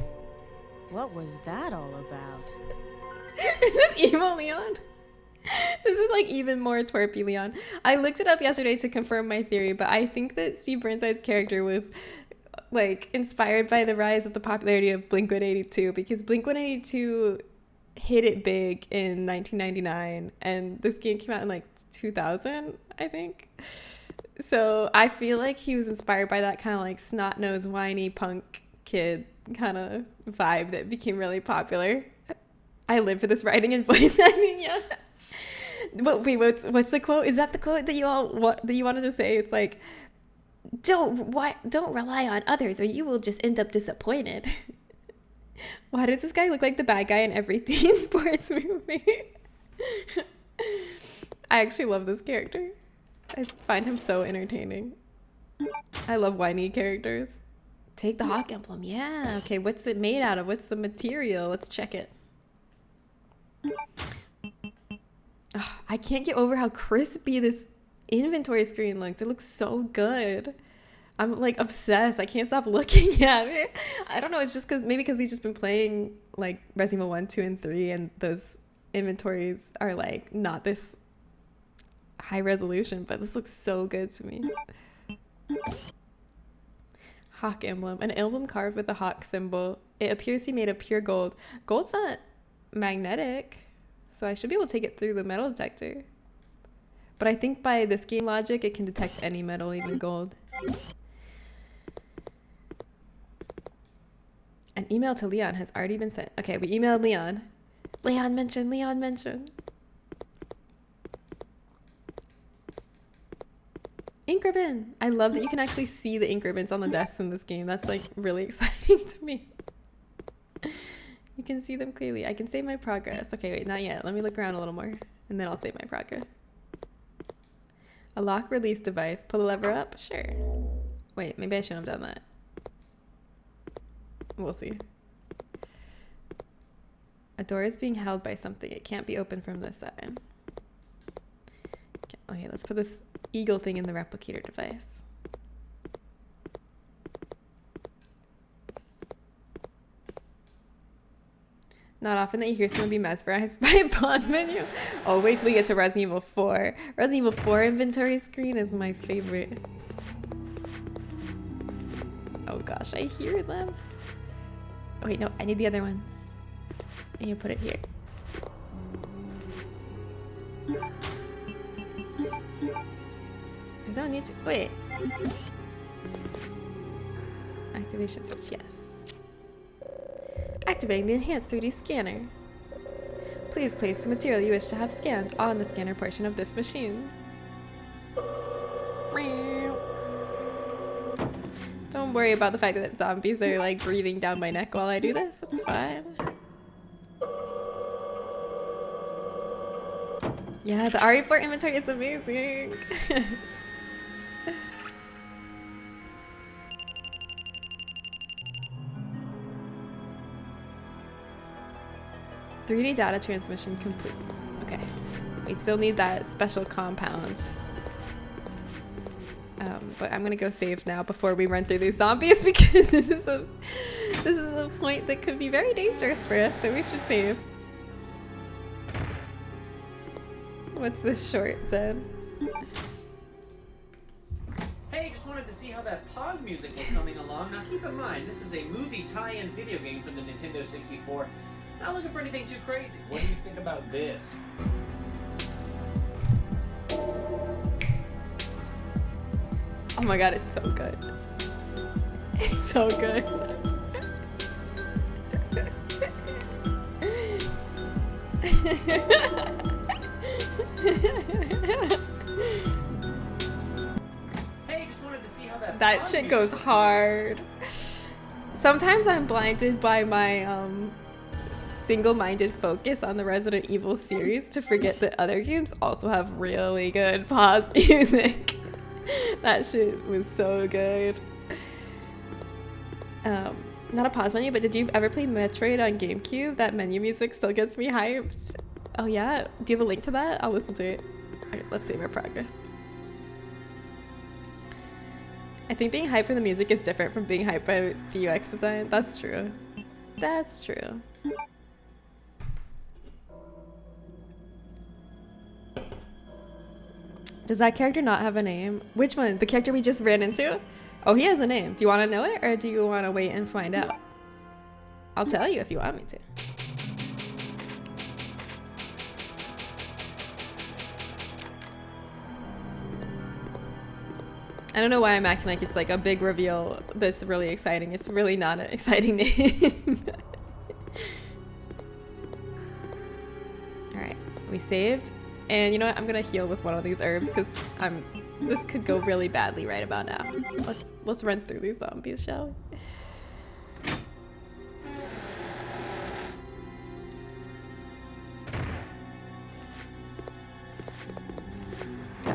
[SPEAKER 4] What was that all about?
[SPEAKER 1] Is this emo Leon? This is like even more twerpy Leon. I looked it up yesterday to confirm my theory, but I think that Steve Burnside's character was like inspired by the rise of the popularity of Blink-182, because Blink-182 hit it big in 1999 and this game came out in like 2000, I think. So I feel like he was inspired by that kind of like snot-nosed whiny punk kid kind of vibe that became really popular. I live for this writing and voice acting. Yeah. But wait, what's the quote? Is that the quote that you wanted to say? It's like, don't rely on others or you will just end up disappointed. Why does this guy look like the bad guy in every teen sports movie? I actually love this character. I find him so entertaining. I love whiny characters. Take the hawk emblem. Yeah. Okay, what's it made out of? What's the material? Let's check it. Oh, I can't get over how crispy this inventory screen looks. It looks so good. I'm like obsessed. I can't stop looking at it. I don't know. It's just because we've just been playing like Resident Evil 1, 2, and 3, and those inventories are like not this high resolution, but this looks so good to me. Hawk emblem. An emblem carved with the hawk symbol. It appears to be made of pure gold. Gold's not magnetic, so I should be able to take it through the metal detector. But I think by this game logic, it can detect any metal, even gold. An email to Leon has already been sent. Okay, we emailed Leon. Leon mentioned. Ink ribbon. I love that you can actually see the ink ribbons on the desks in this game. That's like really exciting to me. You can see them clearly. I can save my progress. Okay, wait, not yet. Let me look around a little more and then I'll save my progress. A lock release device. Pull the lever up? Sure. Wait, maybe I shouldn't have done that. We'll see. A door is being held by something. It can't be opened from this side. Okay, let's put this eagle thing in the replicator device. Not often that you hear someone be mesmerized by a pause menu. Oh, wait till we get to Resident Evil 4. Resident Evil 4 inventory screen is my favorite. Oh gosh, I hear them. Oh, wait, no, I need the other one. And you put it here. I don't need to, wait. Activation switch, yes. Activating the enhanced 3D scanner. Please place the material you wish to have scanned on the scanner portion of this machine. Don't worry about the fact that zombies are like breathing down my neck while I do this. It's fine. Yeah, the RE4 inventory is amazing. 3D data transmission complete. Okay. We still need that special compound. But I'm gonna go save now before we run through these zombies because this is a point that could be very dangerous for us, so we should save. What's this short, Zed?
[SPEAKER 5] Hey, just wanted to see how that pause music was coming along. Now keep in mind, this is a movie tie-in video game for the Nintendo 64. Not looking for anything too crazy. What do you think about this?
[SPEAKER 1] Oh my god, it's so good. It's so good. That shit goes hard. Sometimes I'm blinded by my single-minded focus on the Resident Evil series to forget that other games also have really good pause music. That shit was so good. Not a pause menu, but did you ever play Metroid on GameCube? That menu music still gets me hyped. Oh yeah? Do you have a link to that? I'll listen to it. Okay, let's save our progress. I think being hyped for the music is different from being hyped by the UX design. That's true. That's true. Does that character not have a name? Which one? The character we just ran into? Oh, he has a name. Do you want to know it or do you want to wait and find out? I'll tell you if you want me to. I don't know why I'm acting like it's like a big reveal that's really exciting. It's really not an exciting name. Alright, we saved. And you know what? I'm gonna heal with one of these herbs because this could go really badly right about now. Let's run through these zombies, shall we?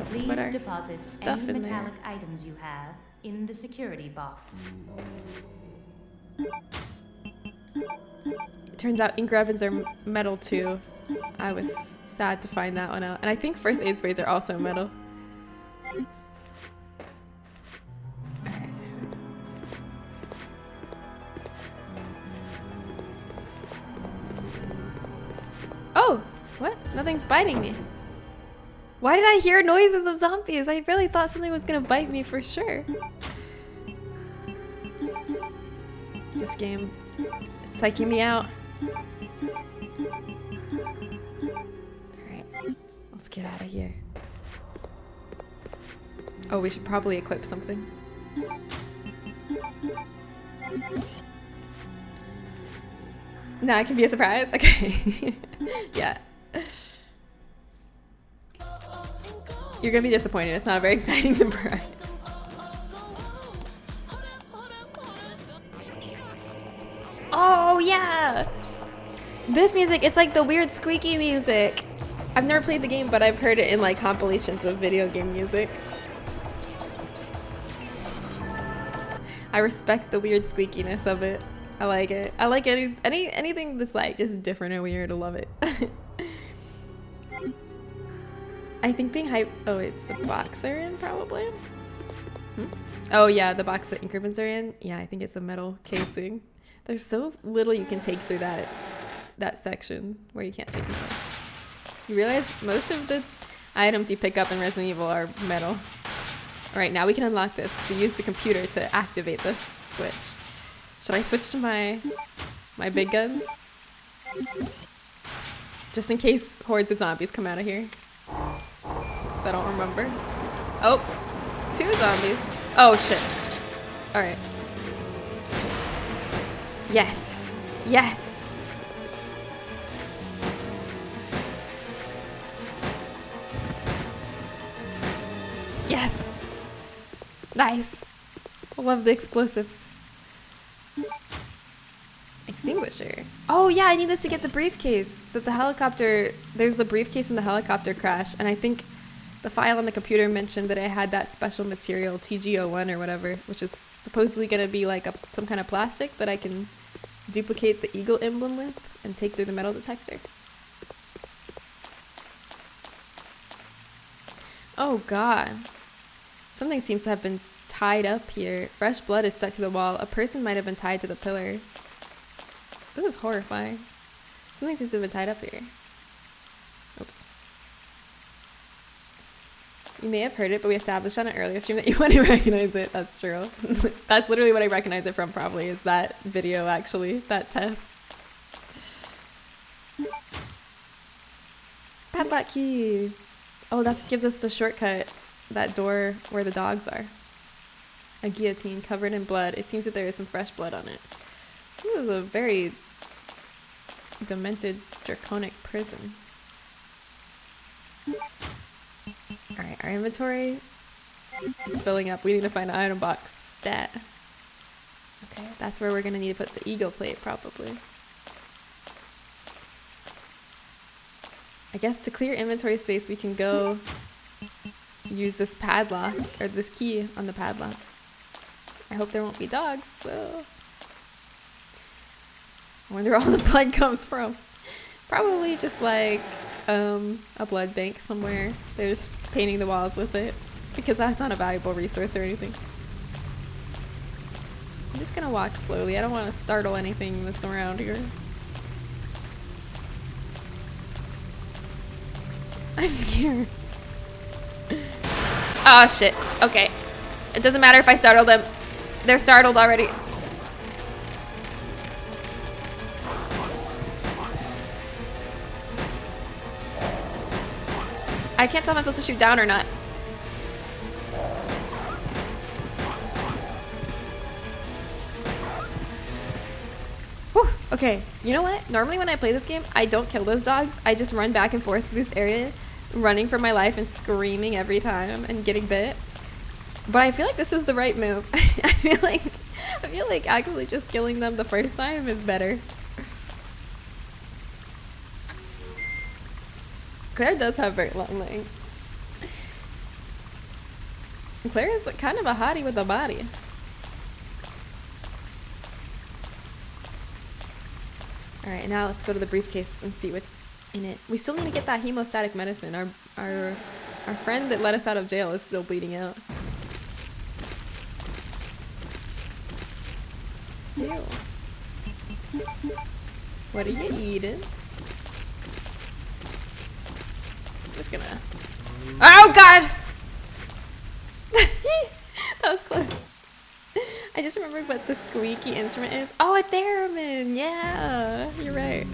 [SPEAKER 2] Please deposit any metallic items you have in the security box.
[SPEAKER 1] Turns out ink ribbons are metal too. I was sad to find that one out. And I think first aid sprays are also metal. Oh! What? Nothing's biting me. Why did I hear noises of zombies? I really thought something was gonna bite me for sure. This game, it's psyching me out. Alright, let's get out of here. Oh, we should probably equip something. Now it can be a surprise? Okay. Yeah. You're gonna be disappointed. It's not a very exciting surprise. Oh, yeah! This music, it's like the weird squeaky music. I've never played the game, but I've heard it in like compilations of video game music. I respect the weird squeakiness of it. I like it. I like anything that's like just different and weird. I love it. I think being hyped. Oh, it's the box they're in, probably. Oh yeah, the box that ink ribbons are in. Yeah, I think it's a metal casing. There's so little you can take through that section where you can't take them. You realize most of the items you pick up in Resident Evil are metal. All right, now we can unlock this. We use the computer to activate this switch. Should I switch to my big guns? Just in case hordes of zombies come out of here. I don't remember. Oh, 2 zombies. Oh shit. All right. Yes. Yes. Yes. Nice. I love the explosives. Extinguisher. Oh yeah, I need this to get the briefcase. The helicopter, there's a briefcase in the helicopter crash, and I think the file on the computer mentioned that I had that special material, TG01 or whatever, which is supposedly going to be like some kind of plastic that I can duplicate the eagle emblem with and take through the metal detector. Oh god. Something seems to have been tied up here. Fresh blood is stuck to the wall. A person might have been tied to the pillar. This is horrifying. Something seems to have been tied up here. Oops. You may have heard it, but we established on an earlier stream that you wouldn't recognize it. That's true. That's literally what I recognize it from, probably, is that video, actually. That test. Padlock key. Oh, that gives us the shortcut. That door where the dogs are. A guillotine covered in blood. It seems that there is some fresh blood on it. This is a very demented, draconic prison. Alright, our inventory is filling up. We need to find an item box. that. Okay, that's where we're gonna need to put the ego plate, probably. I guess to clear inventory space, we can go use this padlock, or this key on the padlock. I hope there won't be dogs, so... I wonder where all the blood comes from. Probably just like a blood bank somewhere. They're just painting the walls with it, because that's not a valuable resource or anything. I'm just gonna walk slowly. I don't want to startle anything that's around here. I'm scared. Oh shit. Okay. It doesn't matter if I startle them. They're startled already. I can't tell if I'm supposed to shoot down or not. Whew, okay, you know what? Normally when I play this game, I don't kill those dogs. I just run back and forth through this area, running for my life and screaming every time and getting bit. But I feel like this was the right move. I feel like actually just killing them the first time is better. Claire does have very long legs. Claire is kind of a hottie with a body. Alright, now let's go to the briefcase and see what's in it. We still need to get that hemostatic medicine. Our friend that let us out of jail is still bleeding out. Ew. What are you eating? I'm just gonna... Oh god! That was close. I just remembered what the squeaky instrument is. Oh, a theremin! Yeah, you're right.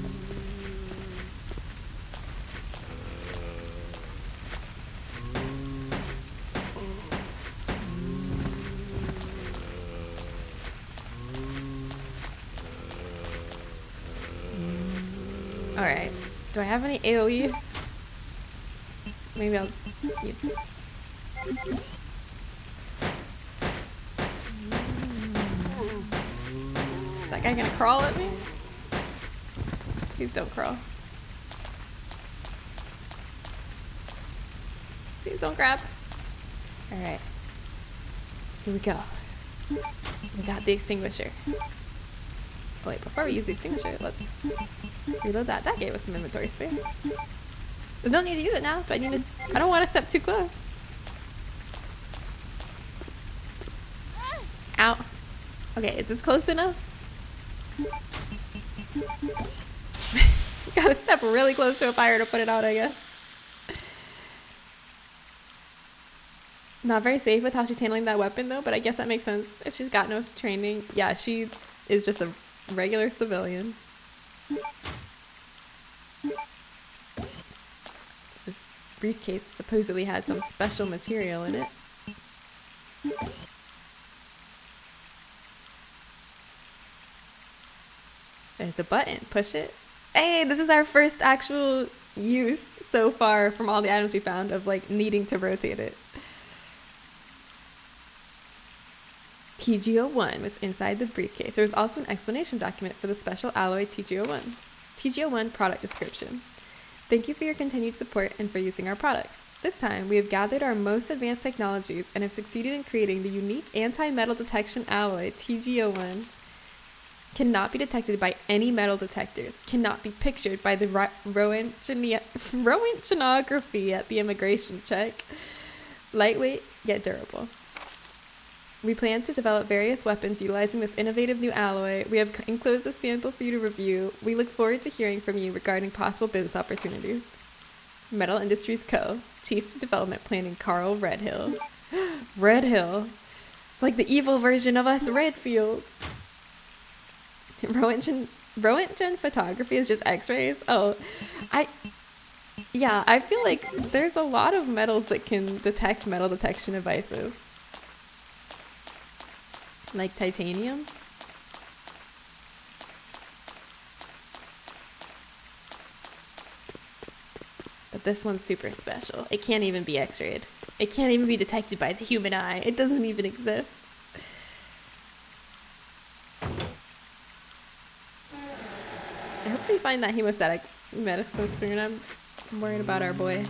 [SPEAKER 1] Alright. Do I have any AoE? Maybe I'll use this. Is that guy gonna crawl at me? Please don't crawl. Please don't grab. Alright. Here we go. We got the extinguisher. Oh wait, before we use the extinguisher, let's reload that. That gave us some inventory space. We don't need to use it now, but I don't want to step too close. Ow. Okay, is this close enough? Gotta step really close to a fire to put it out, I guess. Not very safe with how she's handling that weapon though, but I guess that makes sense if she's got no training. Yeah, she is just a regular civilian. This briefcase supposedly has some special material in it. There's a button. Push it. Hey, this is our first actual use so far from all the items we found of like needing to rotate it. TG01 was inside the briefcase. There was also an explanation document for the special alloy TG01. TG01 product description. Thank you for your continued support and for using our products. This time, we have gathered our most advanced technologies and have succeeded in creating the unique anti-metal detection alloy TG01. Cannot be detected by any metal detectors. Cannot be pictured by the Roentgenography at the immigration check. Lightweight, yet durable. We plan to develop various weapons utilizing this innovative new alloy. We have enclosed a sample for you to review. We look forward to hearing from you regarding possible business opportunities. Metal Industries Co. Chief Development Planning Carl Redhill. Redhill. It's like the evil version of us Redfields. Roentgen photography is just x-rays? Oh, I feel like there's a lot of metals that can detect metal detection devices. Like titanium? But this one's super special. It can't even be x-rayed. It can't even be detected by the human eye. It doesn't even exist. find that hemostatic medicine soon. I'm worried about our boy.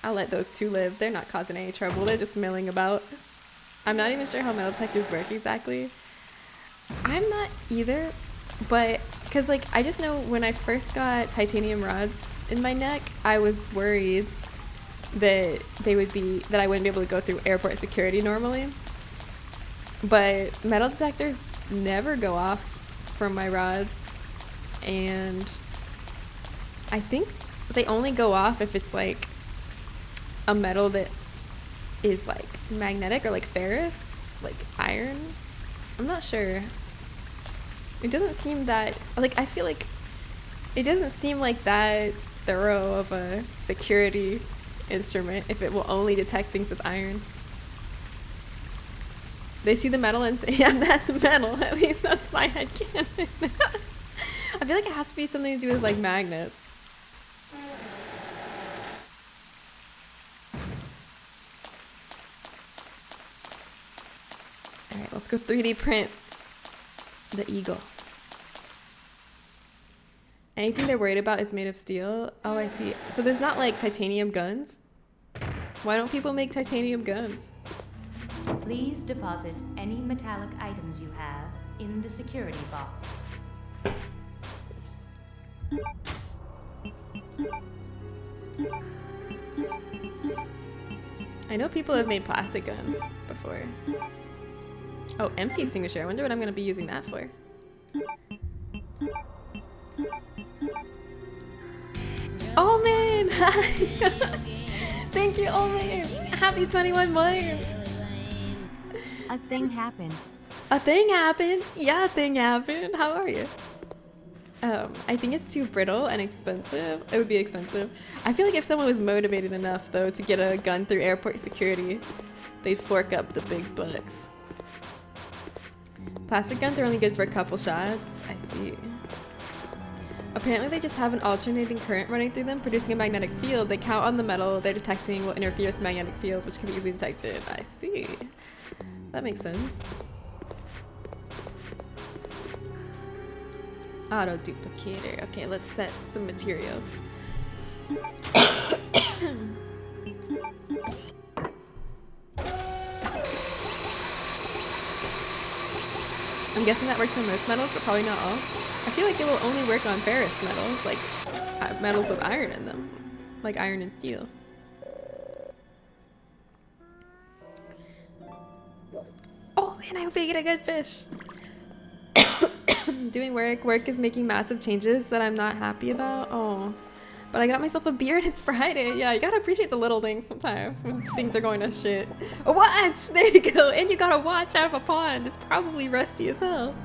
[SPEAKER 1] I'll let those two live. They're not causing any trouble. They're just milling about. I'm not even sure how metal detectors work exactly. I'm not either, but because like I just know when I first got titanium rods in my neck, I was worried that I wouldn't be able to go through airport security normally. But metal detectors never go off from my rods, and I think they only go off if it's like a metal that is like magnetic or like ferrous, like iron. I'm not sure. It doesn't seem that, like, I feel like it doesn't seem like that thorough of a security instrument if it will only detect things with iron. They see the metal and say, yeah, that's metal. At least that's my headcanon. I feel like it has to be something to do with like magnets. Alright, let's go 3D print the eagle. Anything they're worried about is made of steel. Oh, I see. So there's not like titanium guns? Why don't people make titanium guns?
[SPEAKER 2] Please deposit any metallic items you have in the security box.
[SPEAKER 1] I know people have made plastic guns before. Oh, empty extinguisher. I wonder what I'm going to be using that for. Oh man! Hi! Thank you, oh man! Happy 21 months!
[SPEAKER 6] A thing happened.
[SPEAKER 1] A thing happened? Yeah, a thing happened. How are you? I think it's too brittle and expensive. It would be expensive. I feel like if someone was motivated enough, though, to get a gun through airport security, they'd fork up the big bucks. Plastic guns are only good for a couple shots. I see. Apparently they just have an alternating current running through them, producing a magnetic field. They count on the metal they're detecting will interfere with the magnetic field, which can be easily detected. I see. That makes sense. Auto duplicator. Okay, let's set some materials. I'm guessing that works on most metals, but probably not all. I feel like it will only work on ferrous metals, like metals with iron in them, like iron and steel. Oh man, I hope I get a good fish. Doing work. Work is making massive changes that I'm not happy about. Oh, but I got myself a beer and it's Friday. Yeah, you gotta appreciate the little things sometimes when things are going to shit. A watch! There you go. And you got a watch out of a pond. It's probably rusty as hell.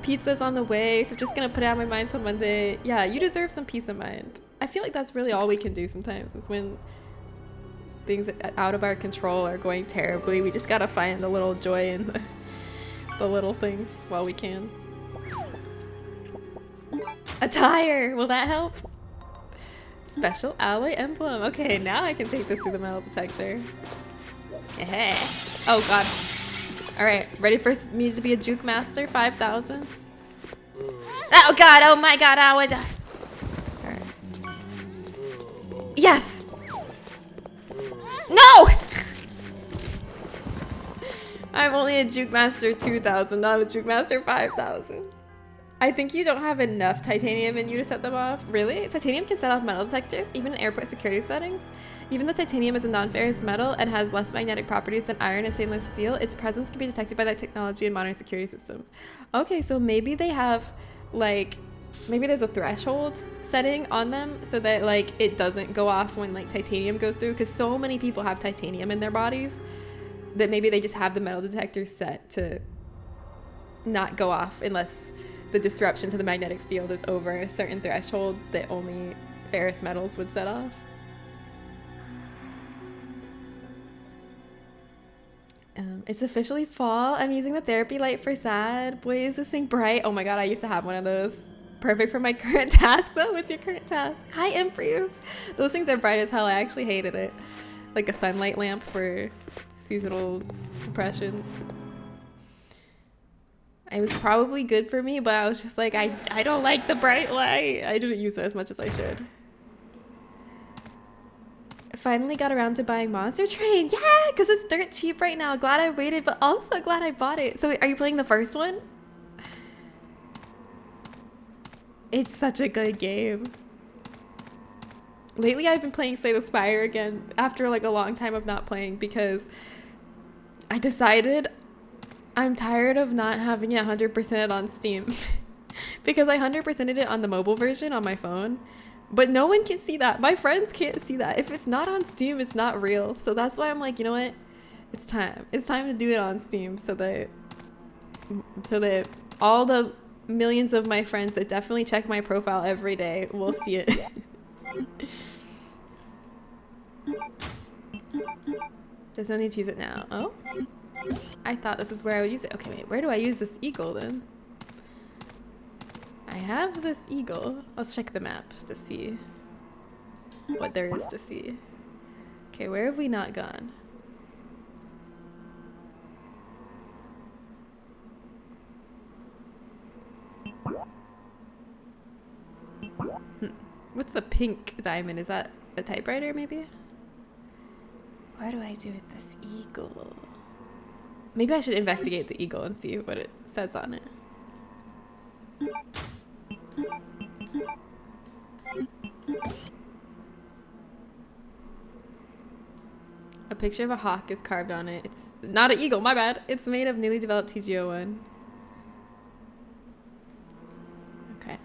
[SPEAKER 1] Pizza's on the way, so just gonna put it out of my mind till Monday. Yeah, you deserve some peace of mind. I feel like that's really all we can do sometimes is when things out of our control are going terribly. We just gotta find a little joy in the little things while we can. A tire! Will that help? Special alloy emblem. Okay, now I can take this through the metal detector. Yeah. Oh god. Alright, ready for me to be a juke master? 5,000. Oh god, oh my god, I would. Alright. Yes! No! I'm only a juke master 2,000, not a juke master 5,000. I think you don't have enough titanium in you to set them off. Really? Titanium can set off metal detectors, even in airport security settings. Even though titanium is a non-ferrous metal and has less magnetic properties than iron and stainless steel, its presence can be detected by that technology in modern security systems. Okay, so maybe they have, like, maybe there's a threshold setting on them so that, like, it doesn't go off when, like, titanium goes through, because so many people have titanium in their bodies that maybe they just have the metal detector set to not go off unless the disruption to the magnetic field is over a certain threshold that only ferrous metals would set off. It's officially fall. I'm using the therapy light for sad. Boy, is this thing bright. Oh my god, I used to have one of those. Perfect for my current task though. What's your current task? Hi, Empress. Those things are bright as hell. I actually hated it. Like a sunlight lamp for seasonal depression. It was probably good for me, but I was just like, I don't like the bright light. I didn't use it as much as I should. Finally got around to buying Monster Train. Yeah, because it's dirt cheap right now. Glad I waited, but also glad I bought it. So are you playing the first one? It's such a good game. Lately, I've been playing Slay the Spire again after like a long time of not playing because I decided I'm tired of not having it 100% on Steam because I 100%ed it on the mobile version on my phone, but no one can see that. My friends can't see that. If it's not on Steam, it's not real. So that's why I'm like, you know what? It's time. It's time to do it on Steam so that all the millions of my friends that definitely check my profile every day will see it. There's no need to use it now. Oh, I thought this is where I would use it. Okay, wait, where do I use this eagle then? I have this eagle. Let's check the map to see what there is to see. Okay, where have we not gone? What's the pink diamond? Is that a typewriter maybe? What do I do with this eagle? Maybe I should investigate the eagle and see what it says on it. A picture of a hawk is carved on it. It's not an eagle, my bad. It's made of newly developed TGO1. Okay.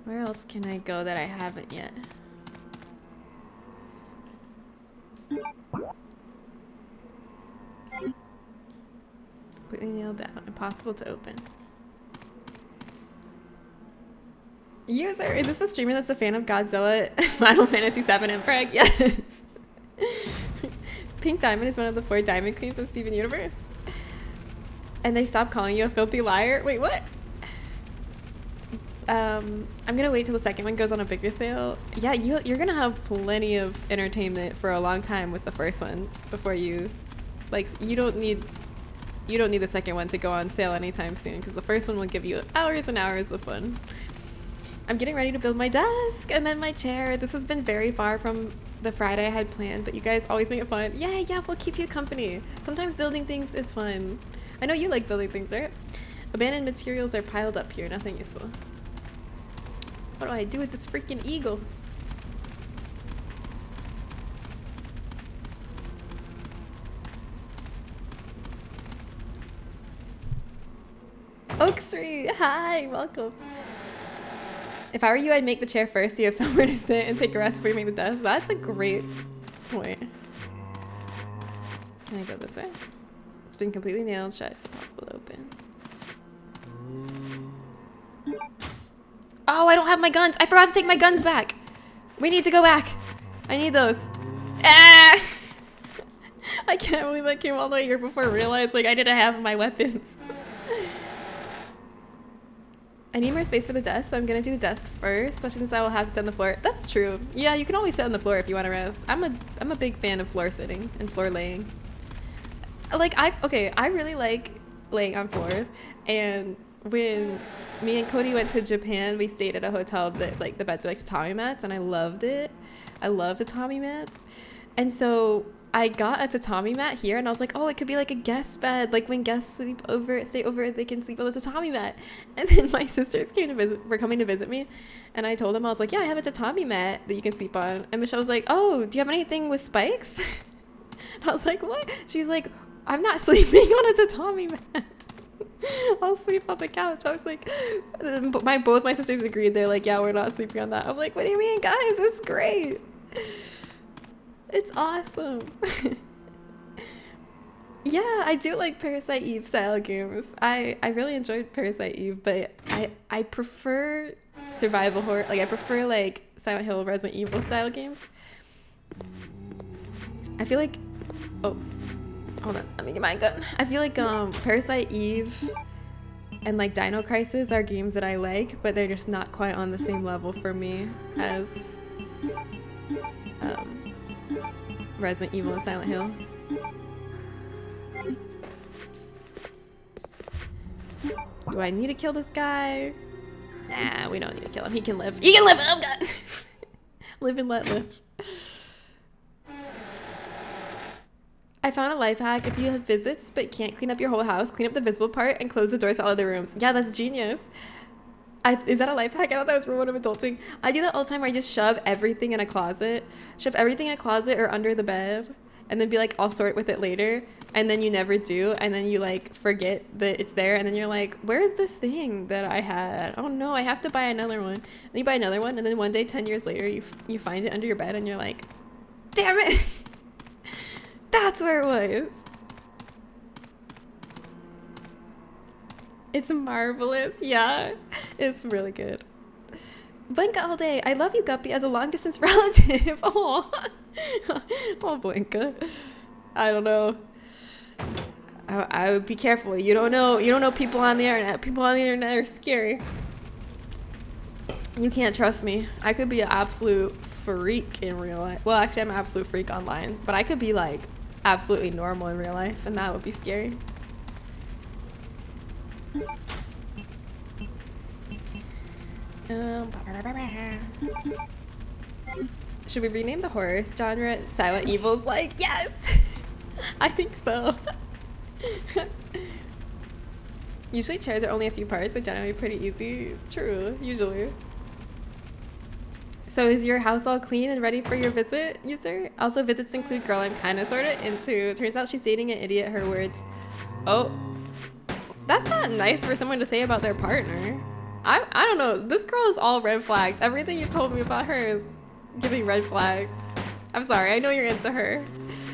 [SPEAKER 1] Where else can I go that I haven't yet? Completely nailed down. Impossible to open. User, is this a streamer that's a fan of Godzilla, Final Fantasy VII, and Preg? Yes. Pink Diamond is one of the 4 diamond queens of Steven Universe. And they stopped calling you a filthy liar? Wait, what? I'm gonna wait till the second one goes on a bigger sale. Yeah, you're gonna have plenty of entertainment for a long time with the first one before you, like, you don't need the second one to go on sale anytime soon because the first one will give you hours and hours of fun. I'm getting ready to build my desk and then my chair. This has been very far from the Friday I had planned, but you guys always make it fun. Yeah, we'll keep you company. Sometimes building things is fun. I know you like building things, right? Abandoned materials are piled up here, nothing useful. What do I do with this freaking eagle? Oakstreet, hi, welcome. If I were you, I'd make the chair first so you have somewhere to sit and take a rest before you make the desk. That's a great point. Can I go this way? It's been completely nailed shut. It's impossible to open. Oh, I don't have my guns. I forgot to take my guns back. We need to go back. I need those. Ah! I can't believe I came all the way here before I realized like I didn't have my weapons. I need more space for the desk, so I'm gonna do the desk first, especially since I will have to sit on the floor. That's true. Yeah, you can always sit on the floor if you want to rest. I'm a big fan of floor sitting and floor laying. Like I really like laying on floors, and when me and Cody went to Japan, we stayed at a hotel that like the beds were like tatami mats, and I loved it. I love tatami mats, and so I got a tatami mat here, and I was like, oh, it could be like a guest bed. Like when guests stay over, they can sleep on the tatami mat. And then my sisters were coming to visit me, and I told them, I was like, yeah, I have a tatami mat that you can sleep on. And Michelle was like, oh, do you have anything with spikes? And I was like, what? She's like, I'm not sleeping on a tatami mat. I'll sleep on the couch. I was like, both my sisters agreed. They're like, yeah, we're not sleeping on that. I'm like, what do you mean, guys? It's great. It's awesome. Yeah, I do like Parasite Eve style games. I really enjoyed Parasite Eve, but I prefer survival horror. Like I prefer like Silent Hill, Resident Evil style games. I feel like, oh, hold on, let me get my gun. I feel like Parasite Eve and like Dino Crisis are games that I like, but they're just not quite on the same level for me as Resident Evil and Silent Hill. Do I need to kill this guy? Nah, we don't need to kill him. He can live. He can live! Oh god! Live and let live. I found a life hack. If you have visits but can't clean up your whole house, clean up the visible part and close the doors to all other rooms. Yeah, that's genius. Is that a life hack? I thought that was for when I'm adulting. I do that all the time where I just shove everything in a closet. Shove everything in a closet or under the bed. And then be like, I'll sort with it later. And then you never do. And then you like forget that it's there. And then you're like, where is this thing that I had? Oh no, I have to buy another one. And you buy another one. And then one day, 10 years later, you find it under your bed. And you're like, damn it. That's where it was. It's marvelous. Yeah, it's really good. Blanca all day. I love you, Guppy, as a long distance relative. Oh, oh, Blanca. I don't know. I would be careful. You don't know people on the internet. People on the internet are scary. You can't trust me. I could be an absolute freak in real life. Well, actually, I'm an absolute freak online, but I could be like absolutely normal in real life, and that would be scary. Should we rename the horror genre Silent Evil's? Like, yes! I think so. Usually chairs are only a few parts, they're generally pretty easy. True, usually. So is your house all clean and ready for your visit, user? Also, visits include girl I'm kinda sorta into. Turns out she's dating an idiot, her words. Oh. That's not nice for someone to say about their partner. I don't know. This girl is all red flags. Everything you've told me about her is giving red flags. I'm sorry. I know you're into her.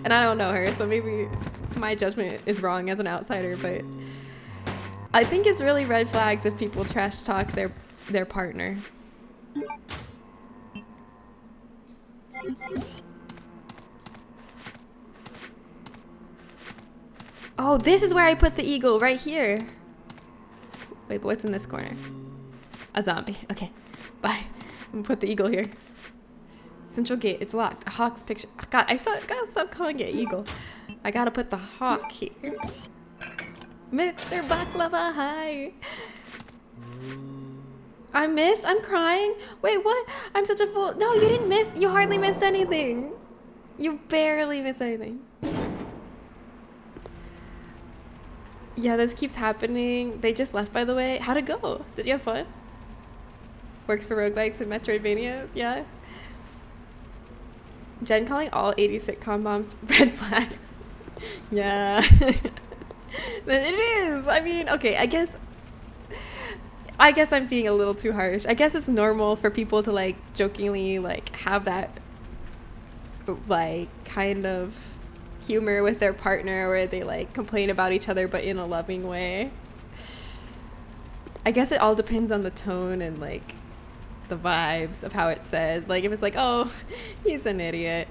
[SPEAKER 1] And I don't know her, so maybe my judgment is wrong as an outsider, but I think it's really red flags if people trash talk their partner. Oh, this is where I put the eagle, right here. Wait, but what's in this corner? A zombie. Okay, bye. I'm gonna put the eagle here. Central gate, it's locked. A hawk's picture. Oh, God, gotta stop calling it eagle. I gotta put the hawk here. Mr. Baklava, hi. I missed? I'm crying? Wait, what? I'm such a fool. No, you didn't miss. You hardly missed anything. You barely missed anything. Yeah, this keeps happening. They just left, by the way. How'd it go? Did you have fun? Works for roguelikes and Metroidvanias, yeah. Jen calling all 80 sitcom moms red flags. Yeah. It is. I mean, okay, I guess I'm being a little too harsh. I guess it's normal for people to like jokingly like have that like kind of humor with their partner where they like complain about each other but in a loving way. I guess it all depends on the tone and like the vibes of how it's said. Like if it's like, oh, he's an idiot,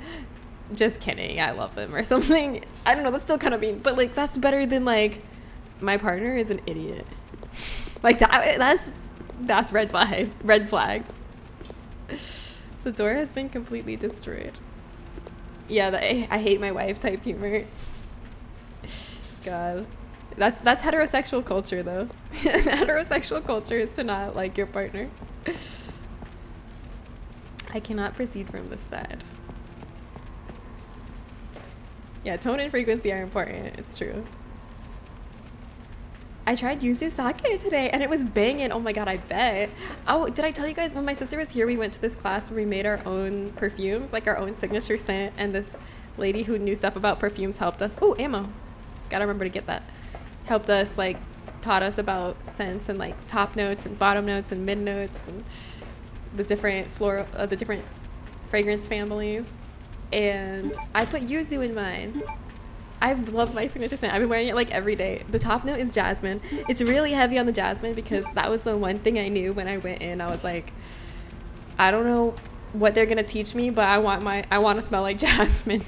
[SPEAKER 1] just kidding, I love him or something. I don't know, that's still kind of mean, but like that's better than like my partner is an idiot. Like that's red flags. The door has been completely destroyed. Yeah, I hate my wife type humor. God, that's heterosexual culture though. Heterosexual culture is to not like your partner. I cannot proceed from this side. Yeah, tone and frequency are important. It's true. I tried yuzu sake today and it was banging. Oh my god, I bet. Oh, did I tell you guys when my sister was here, we went to this class where we made our own perfumes, like our own signature scent, and this lady who knew stuff about perfumes helped us. Oh, ammo. Gotta remember to get that. Helped us, like, taught us about scents and like top notes and bottom notes and mid notes and the different the different fragrance families. And I put yuzu in mine. I love my signature scent. I've been wearing it like every day. The top note is jasmine. It's really heavy on the jasmine because that was the one thing I knew when I went in. I was like, I don't know what they're gonna teach me, but I want to smell like jasmine.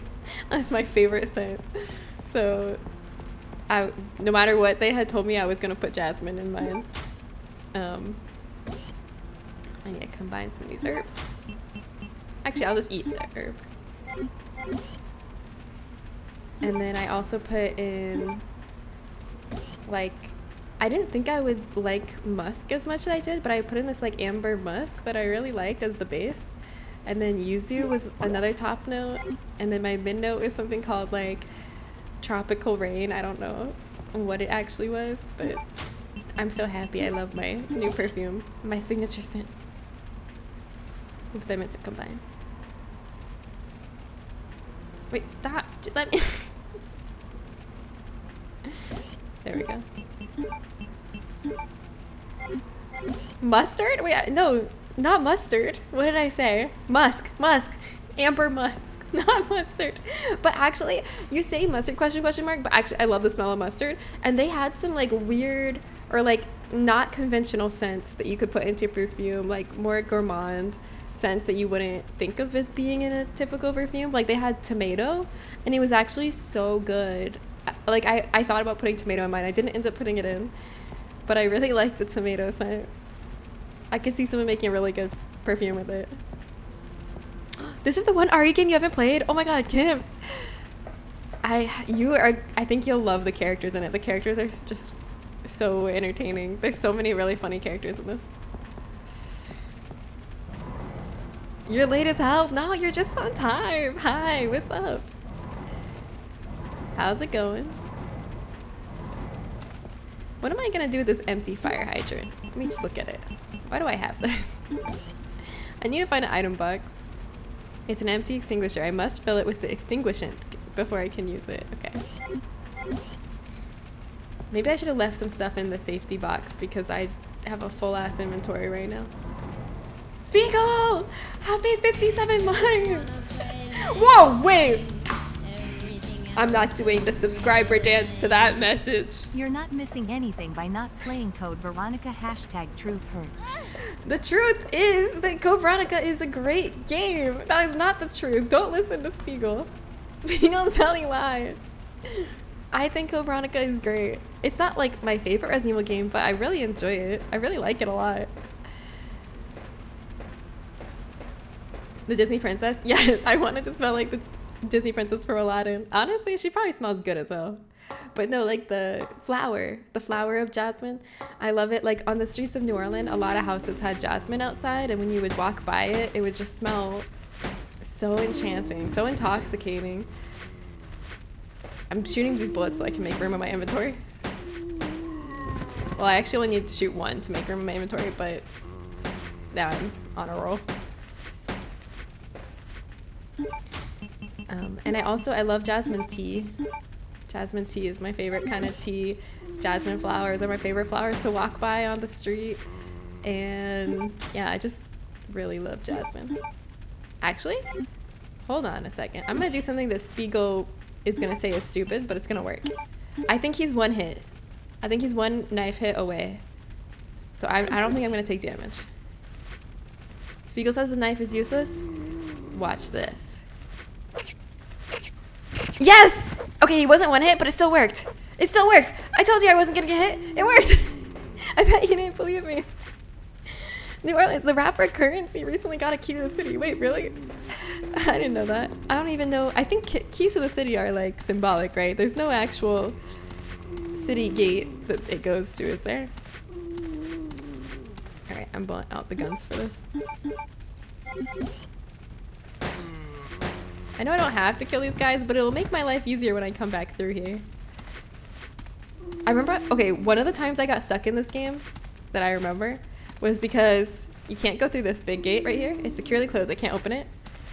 [SPEAKER 1] That's my favorite scent. So no matter what they had told me, I was gonna put jasmine in mine. I need to combine some of these herbs. Actually, I'll just eat the herb. And then I also put in like I didn't think I would like musk as much as I did, but I put in this like amber musk that I really liked as the base. And then yuzu was another top note. And then my mid note is something called like tropical rain. I don't know what it actually was, but I'm so happy. I love my new perfume, my signature scent. Oops, I meant to combine. Wait, stop. Let me. There we go. Mustard? Wait, no, not mustard. What did I say? Musk. Amber musk. Not mustard. But actually, you say mustard question mark, but actually I love the smell of mustard. And they had some like weird or like not conventional scents that you could put into perfume, like more gourmand scents that you wouldn't think of as being in a typical perfume. Like they had tomato, and it was actually so good. Like I thought about putting tomato in mine. I didn't end up putting it in, but I really liked the tomato scent. I could see someone making a really good perfume with it. This is the one RE game you haven't played? Oh my god, Kim. I think you'll love the characters in it. The characters are just so entertaining. There's so many really funny characters in this. You're late as hell? No, you're just on time. Hi, what's up? How's it going? What am I gonna do with this empty fire hydrant? Let me just look at it. Why do I have this? I need to find an item box. It's an empty extinguisher. I must fill it with the extinguishant before I can use it. Okay. Maybe I should have left some stuff in the safety box because I have a full ass inventory right now. Spiegel! Happy 57 months! Whoa, wait! I'm not doing the subscriber dance to that message.
[SPEAKER 6] You're not missing anything by not playing Code Veronica #TruthHurt.
[SPEAKER 1] The truth is that Code Veronica is a great game. That is not the truth. Don't listen to Spiegel. Spiegel's telling lies. I think Code Veronica is great. It's not like my favorite Resident Evil game, but I really enjoy it. I really like it a lot. The Disney princess? Yes, I wanted to smell like the Disney princess for Aladdin. Honestly, she probably smells good as hell. But no, like the flower of jasmine. I love it. Like on the streets of New Orleans, a lot of houses had jasmine outside, and when you would walk by it, it would just smell so enchanting, so intoxicating. I'm shooting these bullets so I can make room in my inventory. Well, I actually only need to shoot one to make room in my inventory, but now I'm on a roll. And I love jasmine tea. Jasmine tea is my favorite kind of tea. Jasmine flowers are my favorite flowers to walk by on the street. And yeah, I just really love jasmine. Actually, hold on a second. I'm gonna do something that Spiegel is gonna say is stupid, but it's gonna work. I think he's one hit. I think he's one knife hit away. So I don't think I'm gonna take damage. Spiegel says the knife is useless. Watch this. Yes! Okay, he wasn't one hit, but it still worked. It still worked. I told you I wasn't gonna get hit. It worked. I bet you didn't believe me. New Orleans, the rapper Currency recently got a key to the city. Wait, really? I didn't know that. I don't even know. I think keys to the city are like symbolic, right? There's no actual city gate that it goes to, is there? Alright, I'm blowing out the guns for this. I know I don't have to kill these guys, but it'll make my life easier when I come back through here. I remember, okay, one of the times I got stuck in this game that I remember was because you can't go through this big gate right here. It's securely closed. I can't open it.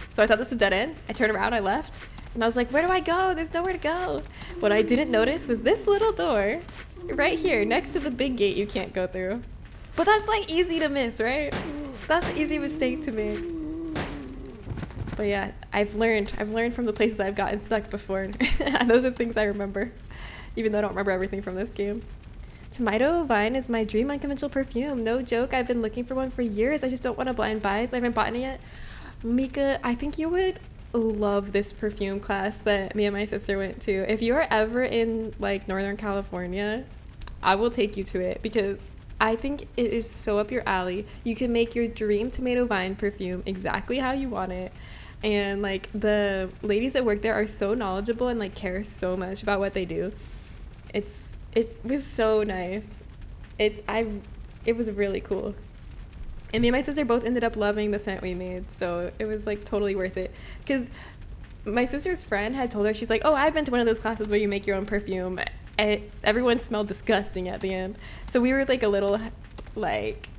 [SPEAKER 1] So I thought this was a dead end. I turned around, I left, and I was like, where do I go? There's nowhere to go. What I didn't notice was this little door right here next to the big gate you can't go through. But that's like easy to miss, right? That's an easy mistake to make. But yeah, I've learned from the places I've gotten stuck before. Those are things I remember, even though I don't remember everything from this game. Tomato Vine is my dream unconventional perfume. No joke, I've been looking for one for years. I just don't want to blind buy, so I haven't bought any yet. Mika, I think you would love this perfume class that me and my sister went to. If you are ever in like Northern California, I will take you to it because I think it is so up your alley. You can make your dream Tomato Vine perfume exactly how you want it. And like the ladies that work there are so knowledgeable and like care so much about what they do. It was so nice. It was really cool. And me and my sister both ended up loving the scent we made, so it was like totally worth it. Because my sister's friend had told her, she's like, oh, I've been to one of those classes where you make your own perfume. Everyone smelled disgusting at the end. So we were like a little, like,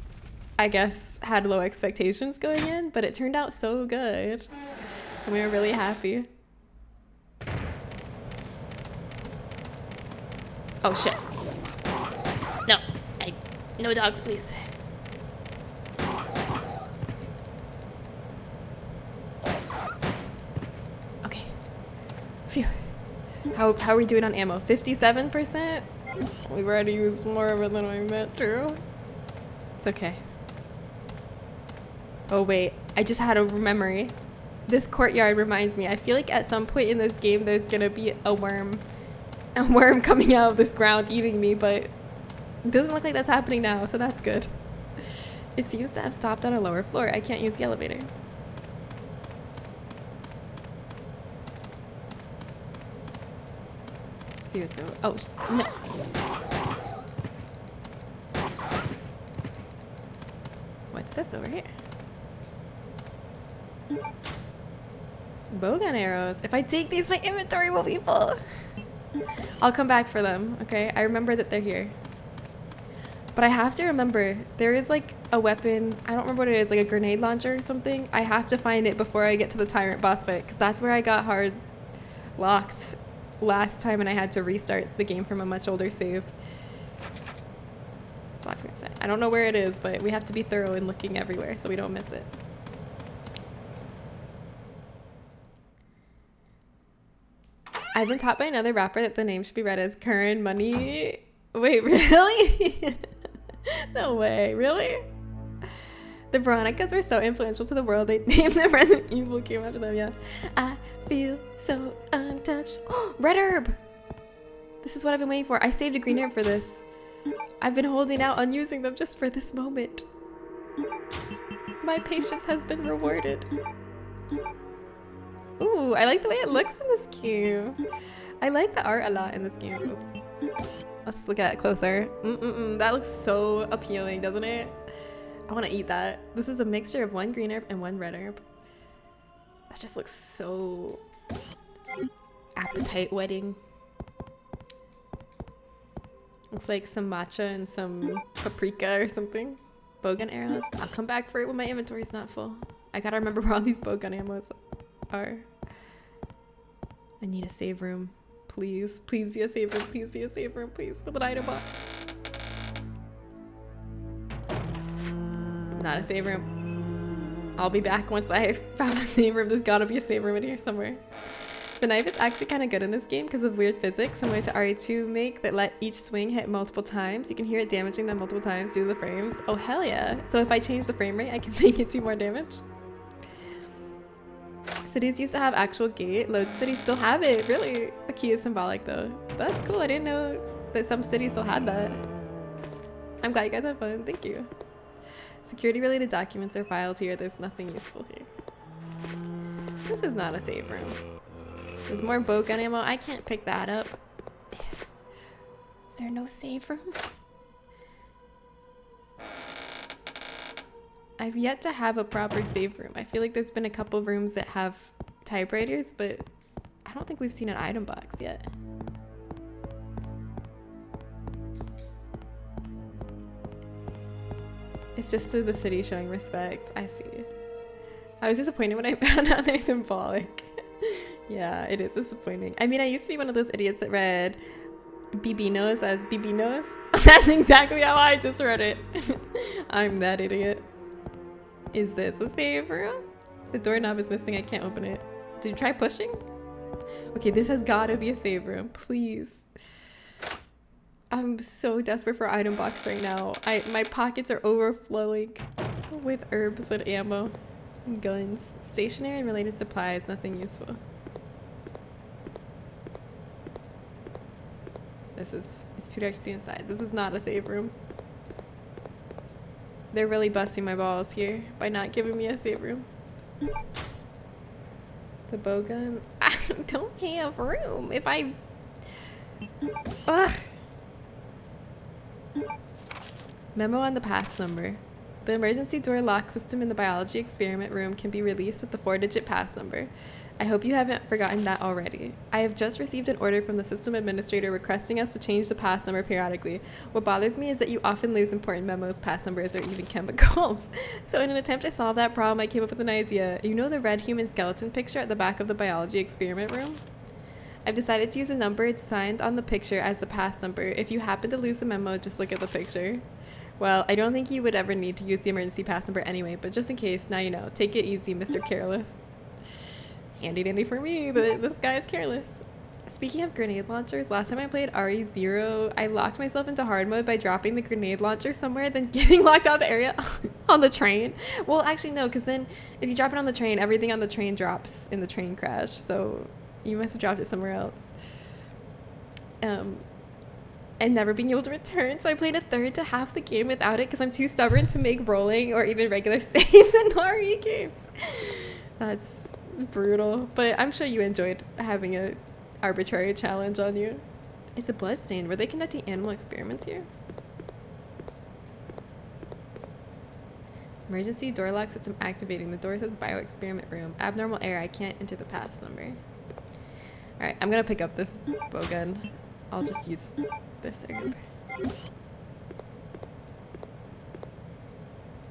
[SPEAKER 1] I guess, had low expectations going in, but it turned out so good. And we were really happy. Oh, shit. No dogs, please. Okay. Phew. How are we doing on ammo? 57%? We've already used more of it than we meant to. It's okay. Oh wait, I just had a memory. This courtyard reminds me. I feel like at some point in this game there's gonna be a worm coming out of this ground eating me, but it doesn't look like that's happening now, so that's good. It seems to have stopped on a lower floor. I can't use the elevator. Seriously. Oh, no. What's this over here? Bowgun arrows. If I take these, my inventory will be full. I'll come back for them, okay? I remember that they're here. But I have to remember, there is like a weapon, I don't remember what it is, like a grenade launcher or something. I have to find it before I get to the Tyrant boss fight, because that's where I got hard locked last time and I had to restart the game from a much older save. I don't know where it is, but we have to be thorough in looking everywhere so we don't miss it. I've been taught by another rapper that the name should be read as Current Money. Wait, really? No way, really? The Veronicas were so influential to the world, they named them Resident Evil came after them, yeah. I feel so untouched. Oh, red herb! This is what I've been waiting for. I saved a green herb for this. I've been holding out on using them just for this moment. My patience has been rewarded. Ooh, I like the way it looks in this game. I like the art a lot in this game. Oops. Let's look at it closer. That looks so appealing, doesn't it? I want to eat that. This is a mixture of one green herb and one red herb. That just looks so appetite whetting. Looks like some matcha and some paprika or something. Bowgun arrows. I'll come back for it when my inventory's not full. I gotta remember where all these bowgun ammos are. I need a save room. Please. Please be a save room. Please be a save room. Please. With an item box. Not a save room. I'll be back once I found a save room. There's gotta be a save room in here somewhere. The knife is actually kind of good in this game because of weird physics similar to RE2 make that let each swing hit multiple times. You can hear it damaging them multiple times due to the frames. Oh, hell yeah. So if I change the frame rate, I can make it do more damage. Cities used to have actual gate. Loads of cities still have it. Really? The key is symbolic though. That's cool. I didn't know that some cities still had that. I'm glad you guys had fun. Thank you. Security related documents are filed here. There's nothing useful here. This is not a save room. There's more bowgun ammo. I can't pick that up. Is there no save room? I've yet to have a proper save room. I feel like there's been a couple rooms that have typewriters, but I don't think we've seen an item box yet. It's just to the city showing respect. I see. I was disappointed when I found out they're symbolic. Yeah, it is disappointing. I mean, I used to be one of those idiots that read Bibinos as Bibinos. That's exactly how I just read it. I'm that idiot. Is this a save room? The doorknob is missing. I can't open it. Did you try pushing? Okay, this has got to be a save room. Please. I'm so desperate for item box right now. My pockets are overflowing with herbs and ammo and guns. Stationary and related supplies. Nothing useful. It's too dark to see inside. This is not a save room. They're really busting my balls here by not giving me a save room. The bowgun. I don't have room. If I... Ugh. Memo on the pass number. The emergency door lock system in the biology experiment room can be released with the 4-digit pass number. I hope you haven't forgotten that already. I have just received an order from the system administrator requesting us to change the pass number periodically. What bothers me is that you often lose important memos, pass numbers, or even chemicals. So in an attempt to solve that problem, I came up with an idea. You know the red human skeleton picture at the back of the biology experiment room? I've decided to use a number signed on the picture as the pass number. If you happen to lose the memo, just look at the picture. Well, I don't think you would ever need to use the emergency pass number anyway, but just in case, now you know. Take it easy, Mr. Careless. Handy dandy for me, but this guy is careless. Speaking of grenade launchers, last time I played RE0, I locked myself into hard mode by dropping the grenade launcher somewhere, then getting locked out of the area on the train. Well, actually no, because then if you drop it on the train, everything on the train drops in the train crash, so you must have dropped it somewhere else. And never being able to return, so I played a third to half the game without it because I'm too stubborn to make rolling or even regular saves in RE games. That's brutal, but I'm sure you enjoyed having a arbitrary challenge on you. It's a bloodstain. Were they conducting animal experiments here? Emergency door lock system activating. The door says bio experiment room. Abnormal error. I can't enter the pass number. Alright, I'm gonna pick up this bow gun. I'll just use this herb.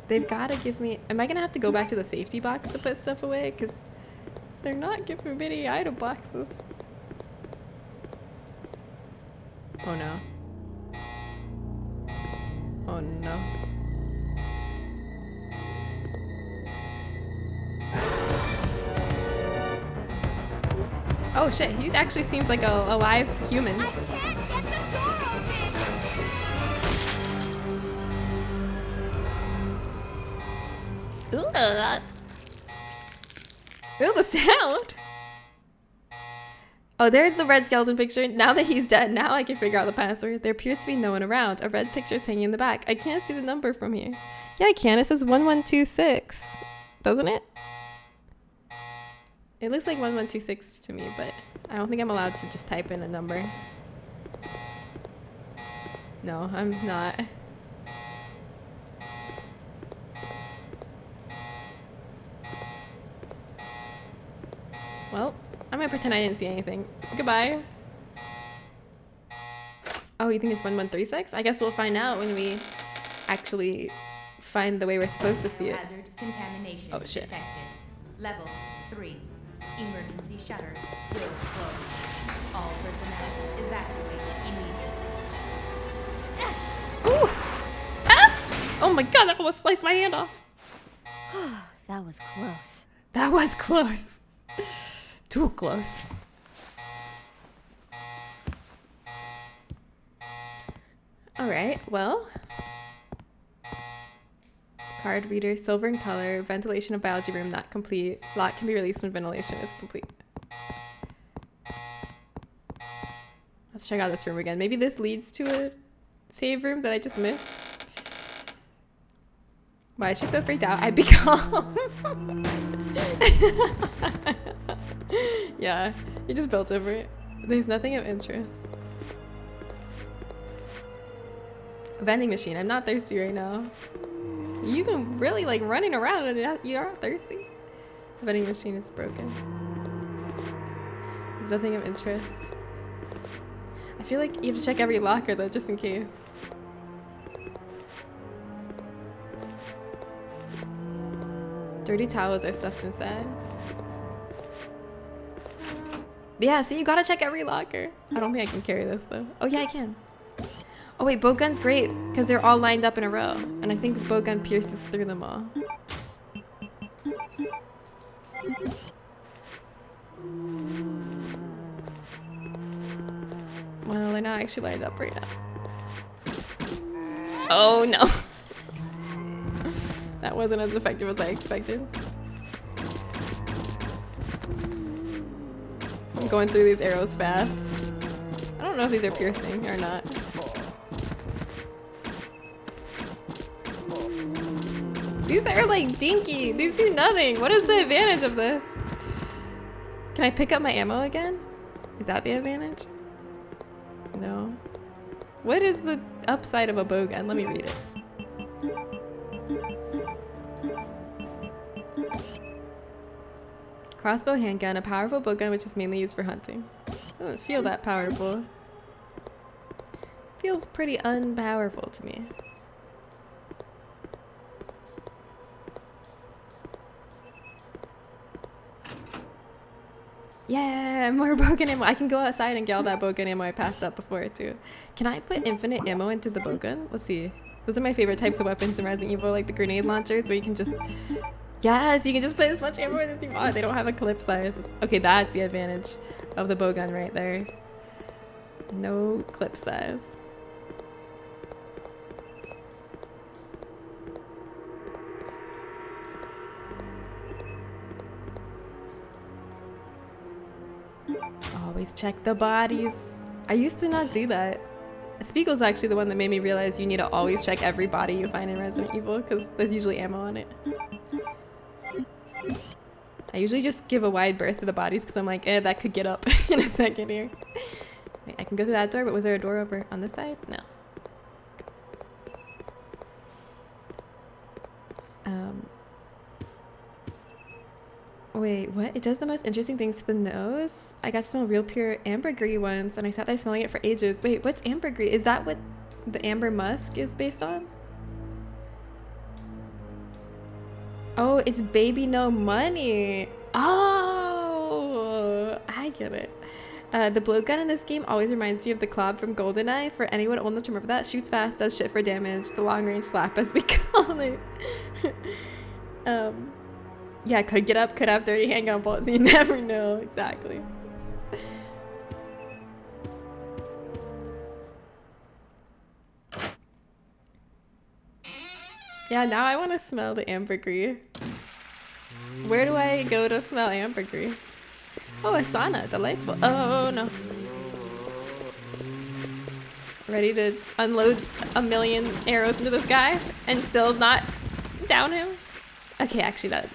[SPEAKER 1] They've gotta give me... Am I gonna have to go back to the safety box to put stuff away? Because they're not giving me any item boxes. Oh no. Oh no. Oh shit, he actually seems like a live human.
[SPEAKER 4] I can't get the door open!
[SPEAKER 1] Ooh, the sound! Oh, there's the red skeleton picture. Now that he's dead, now I can figure out the password. There appears to be no one around. A red picture's hanging in the back. I can't see the number from here. Yeah, I can. It says 1126. Doesn't it? It looks like 1126 to me, but I don't think I'm allowed to just type in a number. No, I'm not. Well, I'm gonna pretend I didn't see anything. Goodbye. Oh, you think it's 1136? I guess we'll find out when we actually find the way we're supposed to see it.
[SPEAKER 2] Hazard contamination
[SPEAKER 1] shit.
[SPEAKER 2] detected. Level 3. Emergency shutters will close. All personnel evacuate immediately.
[SPEAKER 1] Ooh! Ah! Oh my god, that almost sliced my hand off.
[SPEAKER 4] That was close.
[SPEAKER 1] That was close. Too close. Alright, well. Card reader, silver in color, ventilation of biology room not complete. Lock can be released when ventilation is complete. Let's check out this room again. Maybe this leads to a save room that I just missed. Why is she so freaked out? I'd be calm. Yeah, you just built over it. There's nothing of interest. A vending machine. I'm not thirsty right now. You've been really like running around and you aren't thirsty. The vending machine is broken. There's nothing of interest. I feel like you have to check every locker though, just in case. Dirty towels are stuffed inside. Yeah, see, you gotta check every locker. I don't think I can carry this though. Oh yeah, I can. Oh wait, bow gun's great because they're all lined up in a row, and I think the bow gun pierces through them all. Well, they're not actually lined up right now. Oh no. That wasn't as effective as I expected. I'm going through these arrows fast. I don't know if these are piercing or not. These are like dinky. These do nothing. What is the advantage of this? Can I pick up my ammo again? Is that the advantage? No. What is the upside of a bow gun? Let me read it. crossbow handgun, a powerful bowgun which is mainly used for hunting. Doesn't feel that powerful. Feels pretty unpowerful to me. Yeah, more bowgun ammo. I can go outside and get all that bowgun ammo I passed up before too. Can I put infinite ammo into the bowgun? Let's see. Those are my favorite types of weapons in Resident Evil, like the grenade launchers where you can just... Yes, you can just put as much ammo in as you want. They don't have a clip size. Okay, that's the advantage of the bowgun right there. No clip size. Always check the bodies. I used to not do that. Spiegel's actually the one that made me realize you need to always check every body you find in Resident Evil because there's usually ammo on it. I usually just give a wide berth to the bodies because I'm like, that could get up in a second here. Wait, I can go through that door, but was there a door over on this side? No. Wait, what? It does the most interesting things to the nose? I got to smell real pure ambergris once, and I sat there smelling it for ages. Wait, what's ambergris? Is that what the amber musk is based on? Oh, it's baby no money. Oh, I get it. The blowgun in this game always reminds me of the Clob from GoldenEye. For anyone old enough to remember that, shoots fast, does shit for damage. The long range slap, as we call it. Yeah, could get up, could have 30 handgun bullets. You never know exactly. Yeah, now I want to smell the ambergris. Where do I go to smell ambergris? Oh, a sauna, delightful. Oh no. Ready to unload a million arrows into this guy and still not down him? Okay, actually that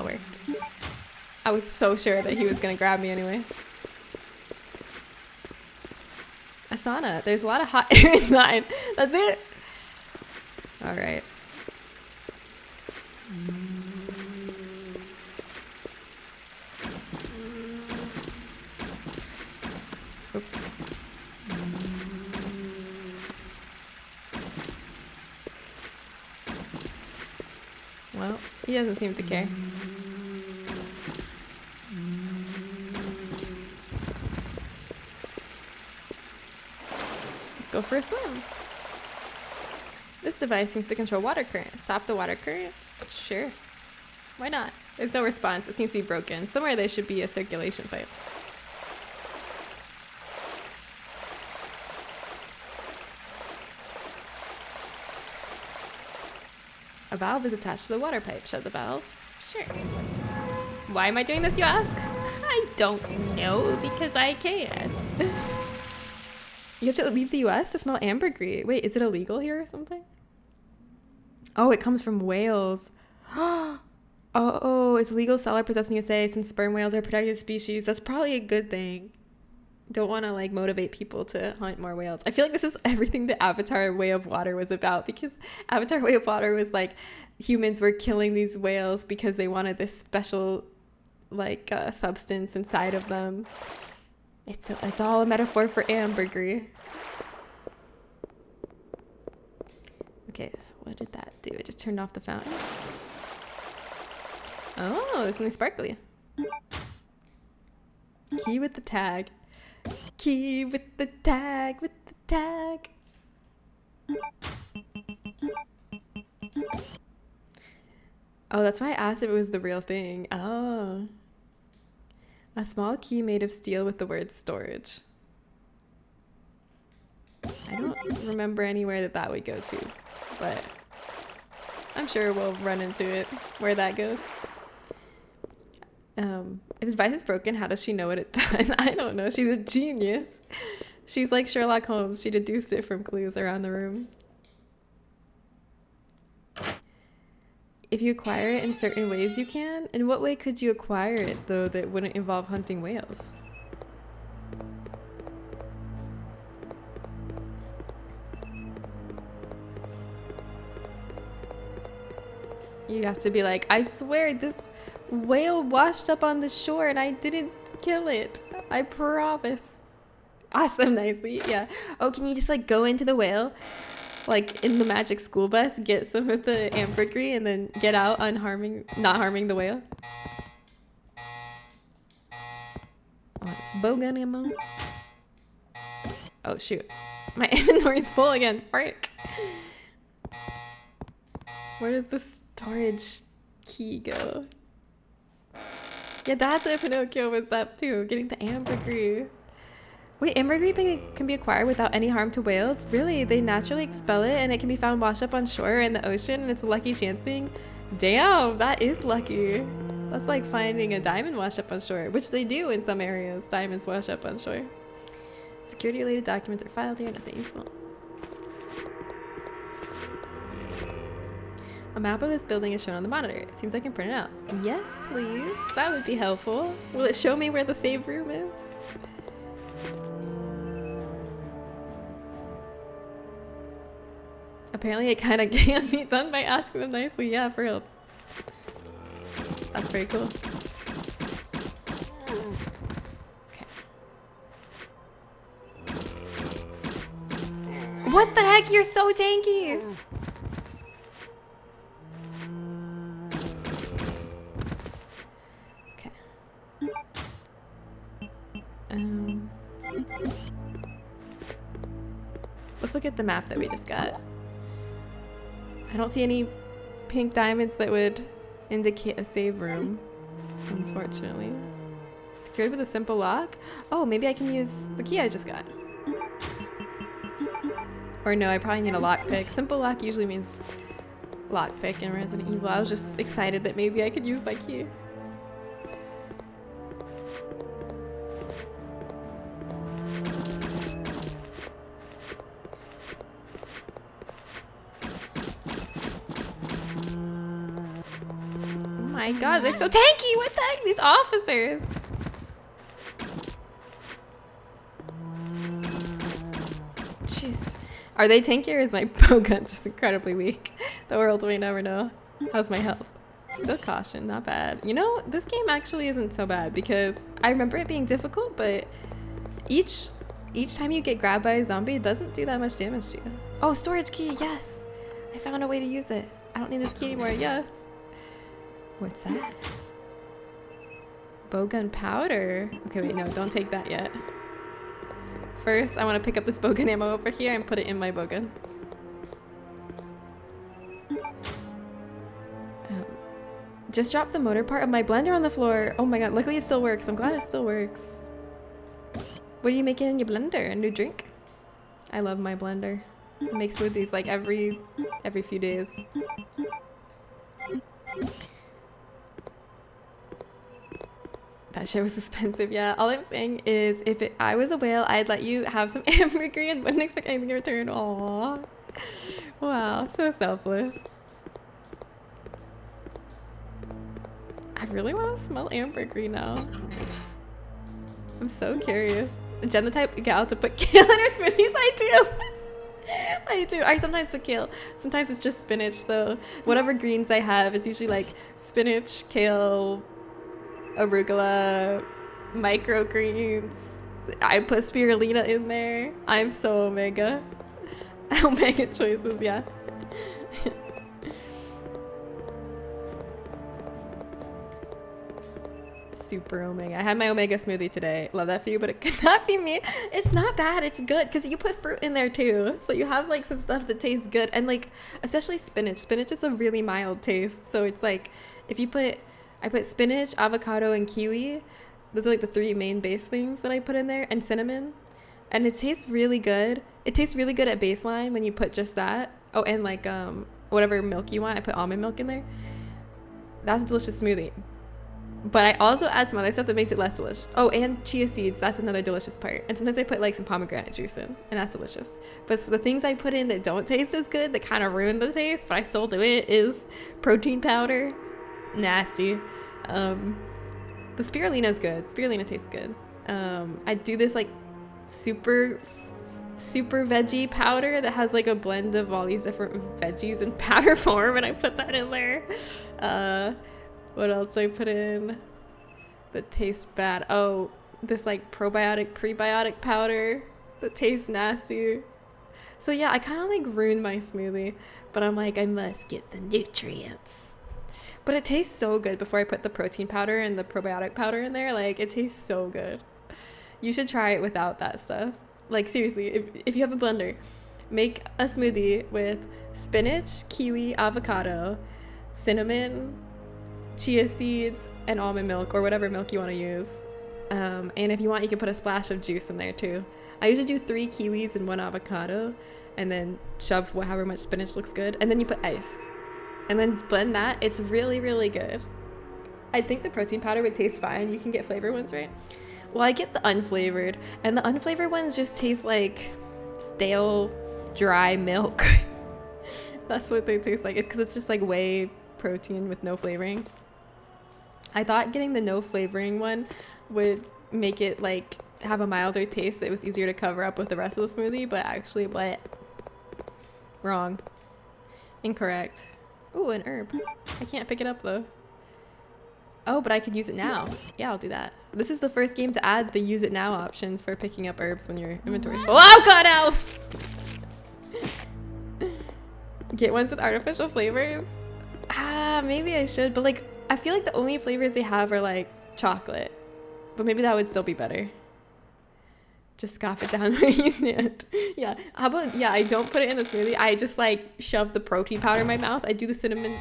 [SPEAKER 1] worked. I was so sure that he was gonna grab me anyway. A sauna. There's a lot of hot air inside. That's it. All right. Oops. Well, he doesn't seem to care. Let's go for a swim. This device seems to control water current. Stop the water current? Sure. Why not? There's no response. It seems to be broken. Somewhere there should be a circulation pipe. A valve is attached to the water pipe. Shut the valve. Sure. Why am I doing this, you ask? I don't know, because I can. You have to leave the US to smell ambergris. Wait, is it illegal here or something? Oh, it comes from whales. Oh, it's illegal to sell or possess in the USA since sperm whales are a protected species. That's probably a good thing. Don't want to like motivate people to hunt more whales. I feel like this is everything the Avatar Way of Water was about, because Avatar Way of Water was like humans were killing these whales because they wanted this special like substance inside of them. It's all a metaphor for ambergris. Okay, what did that do? It just turned off the fountain. Oh, there's something sparkly. Key with the tag. Key with the tag, with the tag. Oh, that's why I asked if it was the real thing. Oh. A small key made of steel with the word storage. I don't remember anywhere that would go to, but I'm sure we'll run into it where that goes. If the device is broken, how does she know what it does? I don't know. She's a genius. She's like Sherlock Holmes. She deduced it from clues around the room. If you acquire it in certain ways, you can. In what way could you acquire it, though, that wouldn't involve hunting whales? You have to be like, I swear this whale washed up on the shore and I didn't kill it. I promise. Awesome, nicely. Yeah. Oh, can you just like go into the whale, like in the magic school bus, get some of the ambergris, and then get out not harming the whale? Oh, it's bowgun ammo. Oh shoot, my inventory's full again. Frick. Where does the storage key go? Yeah, that's what Pinocchio was up to, getting the ambergris. Wait, ambergris can be acquired without any harm to whales? Really? They naturally expel it and it can be found washed up on shore or in the ocean, and it's a lucky chance thing? Damn, that is lucky. That's like finding a diamond washed up on shore, which they do in some areas. Diamonds wash up on shore. Security related documents are filed here, nothing useful. A map of this building is shown on the monitor. It seems I can print it out. Yes, please. That would be helpful. Will it show me where the save room is? Apparently it kind of can be done by asking them nicely. Yeah, for real. That's very cool. Okay. What the heck? You're so tanky! Okay. Let's look at the map that we just got. I don't see any pink diamonds that would indicate a save room, unfortunately. Secured with a simple lock? Oh, maybe I can use the key I just got. Or no, I probably need a lockpick. Simple lock usually means lockpick in Resident Evil. I was just excited that maybe I could use my key. My god, they're so tanky! What the heck? These officers! Jeez. Are they tanky or is my bow gun just incredibly weak? The world may never know. How's my health? Still caution, not bad. You know, this game actually isn't so bad because I remember it being difficult, but each time you get grabbed by a zombie, it doesn't do that much damage to you. Oh, storage key, yes! I found a way to use it. I don't need this key anymore, yes. What's that? Bowgun powder. Okay, wait, no, don't take that yet. First, I want to pick up this bowgun ammo over here and put it in my bowgun. Just dropped the motor part of my blender on the floor. Oh my god, luckily it still works. I'm glad it still works. What are you making in your blender? A new drink? I love my blender. I make smoothies like every few days. That shit was expensive, yeah. All I'm saying is if I was a whale, I'd let you have some ambergris and wouldn't expect anything in return. Aww. Wow, so selfless. I really want to smell ambergris now. I'm so curious. Jen the type of gal to put kale in her smoothies? I do. I do. I sometimes put kale. Sometimes it's just spinach though. Whatever greens I have, it's usually like spinach, kale, arugula, microgreens. I put spirulina in there. I'm so omega. Omega choices, yeah. Super omega. I had my omega smoothie today. Love that for you, but it could not be me. It's not bad. It's good because you put fruit in there too. So you have like some stuff that tastes good, and like especially spinach. Spinach is a really mild taste. So it's like if you put, I put spinach, avocado, and kiwi. Those are like the three main base things that I put in there, and cinnamon. And it tastes really good. It tastes really good at baseline when you put just that. Oh, and like whatever milk you want. I put almond milk in there. That's a delicious smoothie. But I also add some other stuff that makes it less delicious. Oh, and chia seeds. That's another delicious part. And sometimes I put like some pomegranate juice in, and that's delicious. But so the things I put in that don't taste as good, that kind of ruin the taste, but I still do it, is protein powder. Nasty. The spirulina is good. Spirulina tastes good. I do this like super veggie powder that has like a blend of all these different veggies in powder form, and I put that in there. What else do I put in that tastes bad? Oh, this like probiotic, prebiotic powder that tastes nasty. So yeah, I kind of like ruined my smoothie, but I'm like, I must get the nutrients. But it tastes so good before I put the protein powder and the probiotic powder in there. Like, it tastes so good. You should try it without that stuff. Like, seriously, if you have a blender, make a smoothie with spinach, kiwi, avocado, cinnamon, chia seeds, and almond milk, or whatever milk you want to use. And if you want, you can put a splash of juice in there too. I usually do 3 kiwis and 1 avocado, and then shove however much spinach looks good. And then you put ice. And then blend that. It's really, really good. I think the protein powder would taste fine. You can get flavored ones, right? Well, I get the unflavored. And the unflavored ones just taste like stale, dry milk. That's what they taste like. It's because it's just like whey protein with no flavoring. I thought getting the no flavoring one would make it like have a milder taste. It was easier to cover up with the rest of the smoothie, but actually, what? Wrong. Incorrect. Ooh, an herb. I can't pick it up though. Oh, but I could use it now. Yeah, I'll do that. This is the first game to add the use it now option for picking up herbs when your inventory's full. Oh god, ow! Get ones with artificial flavors? Ah, maybe I should, but like, I feel like the only flavors they have are like chocolate. But maybe that would still be better. Just scoff it down where you see it. Yeah. How about, yeah, I don't put it in the smoothie. I just like shove the protein powder in my mouth. I do the cinnamon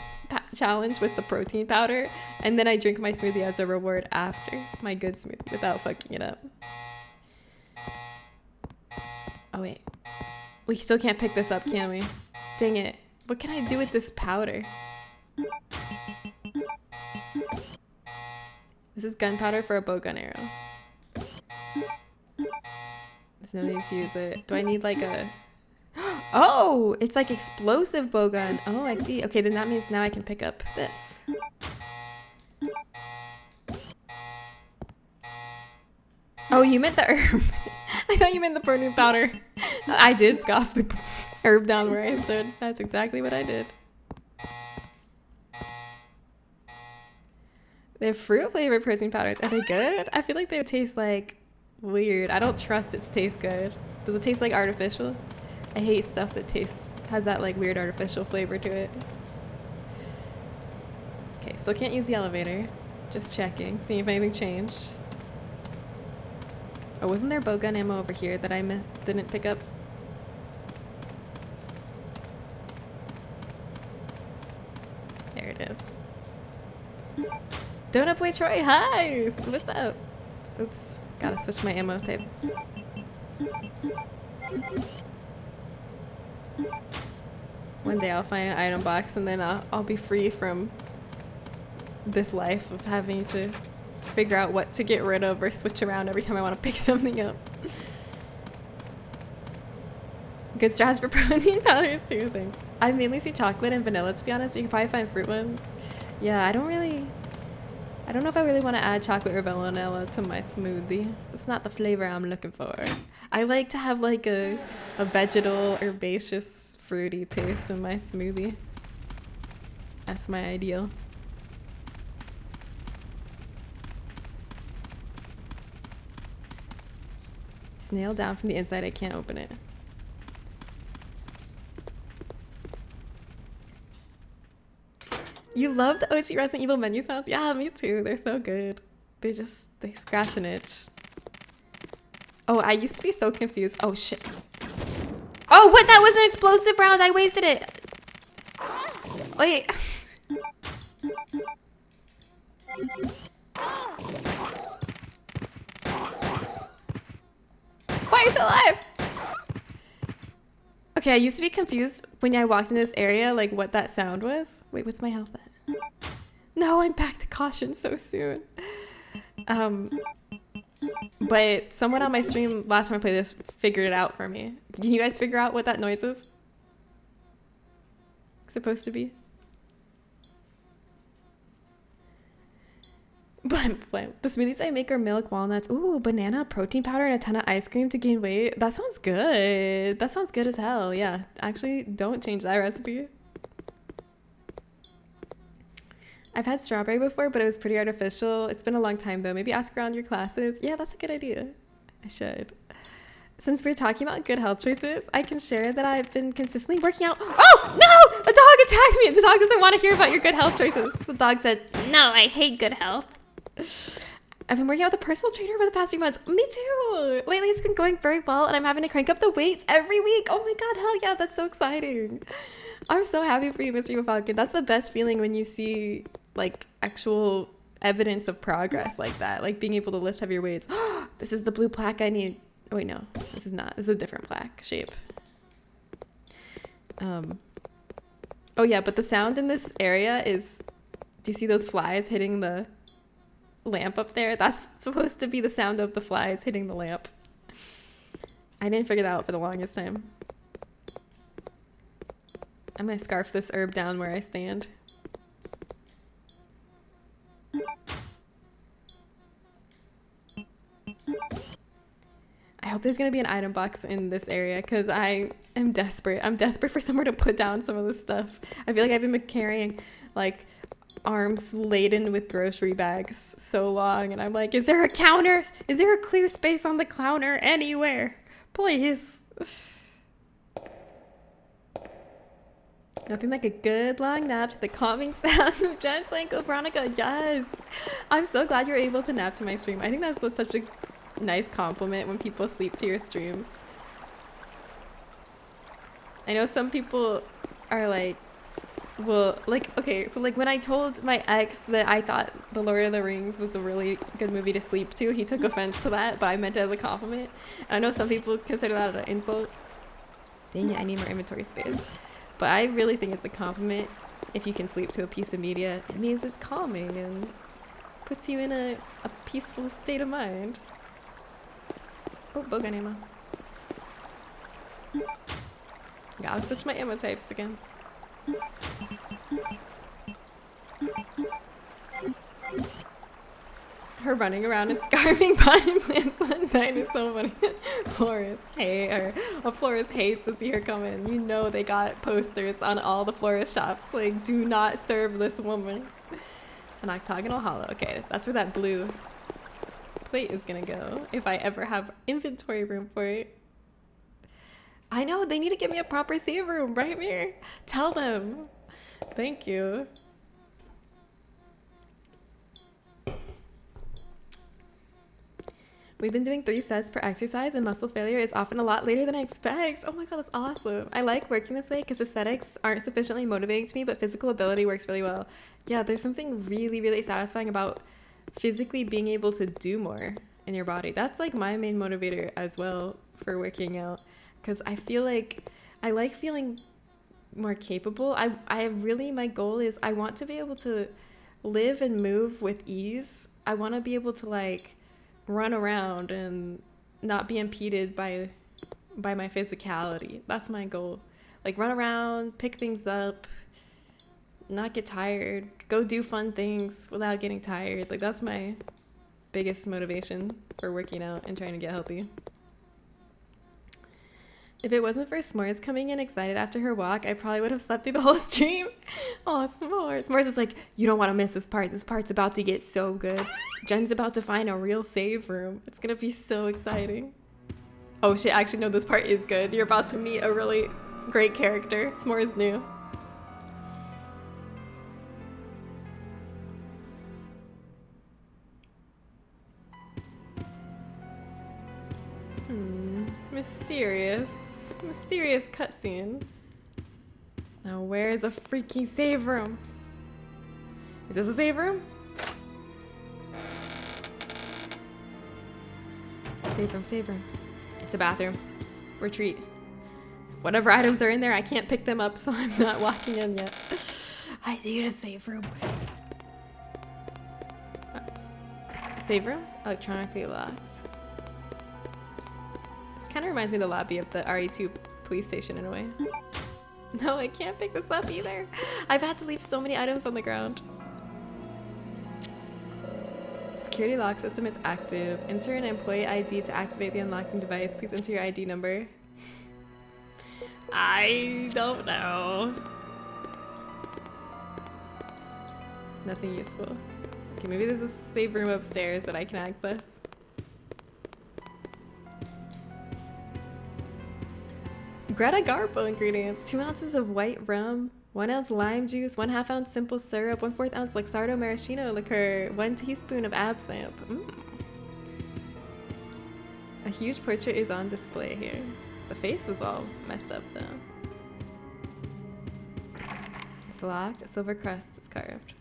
[SPEAKER 1] challenge with the protein powder. And then I drink my smoothie as a reward after my good smoothie without fucking it up. Oh, wait. We still can't pick this up, can we? Dang it. What can I do with this powder? This is gunpowder for a bowgun arrow. There's no need to use it. Do I need like a... Oh! It's like explosive bowgun. Oh, I see. Okay, then that means now I can pick up this. Oh, you meant the herb. I thought you meant the protein powder. I did scoff the herb down where I stood. That's exactly what I did. They have fruit flavored protein powders. Are they good? I feel like they would taste like weird. I don't trust it to taste good. Does it taste like artificial? I hate stuff that has that like weird artificial flavor to it. Okay, still can't use the elevator. Just checking, seeing if anything changed. Oh, wasn't there bowgun ammo over here that I didn't pick up? There it is. Donut Boy Troy, hi! What's up? Oops, gotta switch my ammo type. One day I'll find an item box and then I'll be free from this life of having to figure out what to get rid of or switch around every time I want to pick something up. Good strats for protein powders too, thanks. I mainly see chocolate and vanilla, to be honest, but you can probably find fruit ones. Yeah, I don't know if I really want to add chocolate or vanilla to my smoothie. It's not the flavor I'm looking for. I like to have like a vegetal, herbaceous, fruity taste in my smoothie. That's my ideal. Snail down from the inside, I can't open it. You love the OG Resident Evil menu sounds? Yeah, me too. They're so good. They scratch an itch. Oh, I used to be so confused. Oh, shit. Oh, what? That was an explosive round. I wasted it. Wait. Why are you still alive? Okay, I used to be confused when I walked in this area, like what that sound was. Wait, what's my health at? No, I'm back to caution so soon. But someone on my stream last time I played this figured it out for me. Can you guys figure out what that noise is? Supposed to be? Blam, blam. The smoothies I make are milk, walnuts, ooh, banana, protein powder, and a ton of ice cream to gain weight. That sounds good. That sounds good as hell. Yeah, actually, don't change that recipe. I've had strawberry before, but it was pretty artificial. It's been a long time though. Maybe ask around your classes. Yeah, that's a good idea. I should. Since we're talking about good health choices, I can share that I've been consistently working out. Oh, no! A dog attacked me! The dog doesn't want to hear about your good health choices. The dog said, no, I hate good health. I've been working out with a personal trainer for the past few months. Me too! Lately, it's been going very well, and I'm having to crank up the weights every week. Oh my god, hell yeah, that's so exciting. I'm so happy for you, Mr. Falcon. That's the best feeling when you see, like, actual evidence of progress like that. Like, being able to lift heavier weights. This is the blue plaque I need. Oh wait, no, this is not. This is a different plaque shape. Oh yeah, but the sound in this area is, do you see those flies hitting the lamp up there? That's supposed to be the sound of the flies hitting the lamp. I didn't figure that out for the longest time. I'm gonna scarf this herb down where I stand. I hope there's gonna be an item box in this area because I am desperate. I'm desperate for somewhere to put down some of this stuff. I feel like I've been carrying like arms laden with grocery bags so long, and I'm like, is there a counter? Is there a clear space on the counter anywhere? Please. Nothing like a good long nap to the calming sounds of Jen playing Veronica. Yes. I'm so glad you're able to nap to my stream. I think that's such a nice compliment when people sleep to your stream. I know some people are like, well, like, okay, so like when I told my ex that I thought The Lord of the Rings was a really good movie to sleep to, he took offense to that, but I meant it as a compliment. And I know some people consider that an insult. Dang it, I need more inventory space. But I really think it's a compliment if you can sleep to a piece of media. It means it's calming and puts you in a peaceful state of mind. Oh, bowgun ammo. Gotta switch my ammo types again. Her running around and scarfing potted plants on side is so funny. Florist hates to see her come in. You know they got posters on all the florist shops like, do not serve this woman. An octagonal hollow. Okay, that's where that blue plate is gonna go if I ever have inventory room for it. I know, they need to give me a proper save room right here. Tell them. Thank you. We've been doing 3 sets per exercise, and muscle failure is often a lot later than I expect. Oh my god, that's awesome. I like working this way because aesthetics aren't sufficiently motivating to me, but physical ability works really well. Yeah, there's something really, really satisfying about physically being able to do more in your body. That's like my main motivator as well for working out, because I feel like I like feeling more capable. My goal is I want to be able to live and move with ease. I want to be able to like run around and not be impeded by my physicality. That's my goal. Like run around, pick things up, not get tired, go do fun things without getting tired. Like that's my biggest motivation for working out and trying to get healthy. If it wasn't for S'mores coming in excited after her walk, I probably would have slept through the whole stream. Oh, S'mores. S'mores was like, you don't want to miss this part. This part's about to get so good. Jen's about to find a real save room. It's going to be so exciting. Oh shit, actually no, this part is good. You're about to meet a really great character. S'mores knew. Mysterious cutscene. Now where's a freaking save room? Is this a save room? Save room. It's a bathroom. Retreat. Whatever items are in there, I can't pick them up, so I'm not walking in yet. I need a save room. Save room? Electronically locked. Kind of reminds me of the lobby of the RE2 police station in a way. No, I can't pick this up either. I've had to leave so many items on the ground. Security lock system is active. Enter an employee ID to activate the unlocking device. Please enter your ID number. I don't know. Nothing useful. Okay, maybe there's a save room upstairs that I can access. Greta Garbo ingredients. 2 ounces of white rum, 1 ounce lime juice, 1/2 ounce simple syrup, 1/4 ounce Luxardo maraschino liqueur, 1 teaspoon of absinthe. A huge portrait is on display here. The face was all messed up though. It's locked. A silver crest is carved.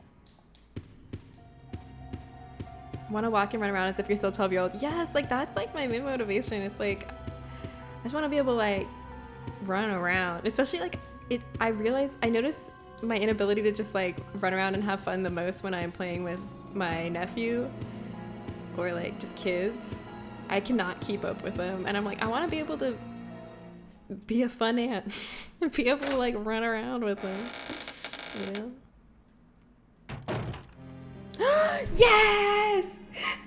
[SPEAKER 1] Want to walk and run around as if you're still 12-year-old. Yes, like that's like my main motivation. It's like I just want to be able to like run around, especially like I notice my inability to just like run around and have fun the most when I'm playing with my nephew or like just kids. I cannot keep up with them, and I'm like I want to be able to be a fun aunt and be able to like run around with them, you know. Yes!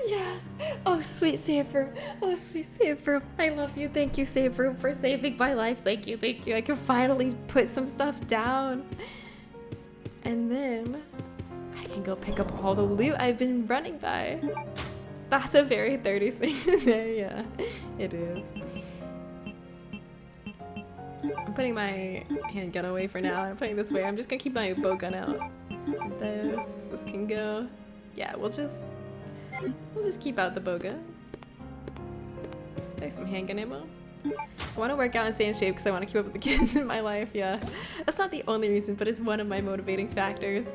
[SPEAKER 1] Yes! Oh, sweet save room. Oh, sweet save room. I love you. Thank you, save room, for saving my life. Thank you, thank you. I can finally put some stuff down. And then I can go pick up all the loot I've been running by. That's a very 30s thing to say. Yeah, it is. I'm putting my handgun away for now. I'm putting this away. I'm just gonna keep my bow gun out. This can go. Yeah, we'll just keep out the bow gun. There's some handgun ammo. I want to work out and stay in shape because I want to keep up with the kids in my life. Yeah, that's not the only reason, but it's one of my motivating factors.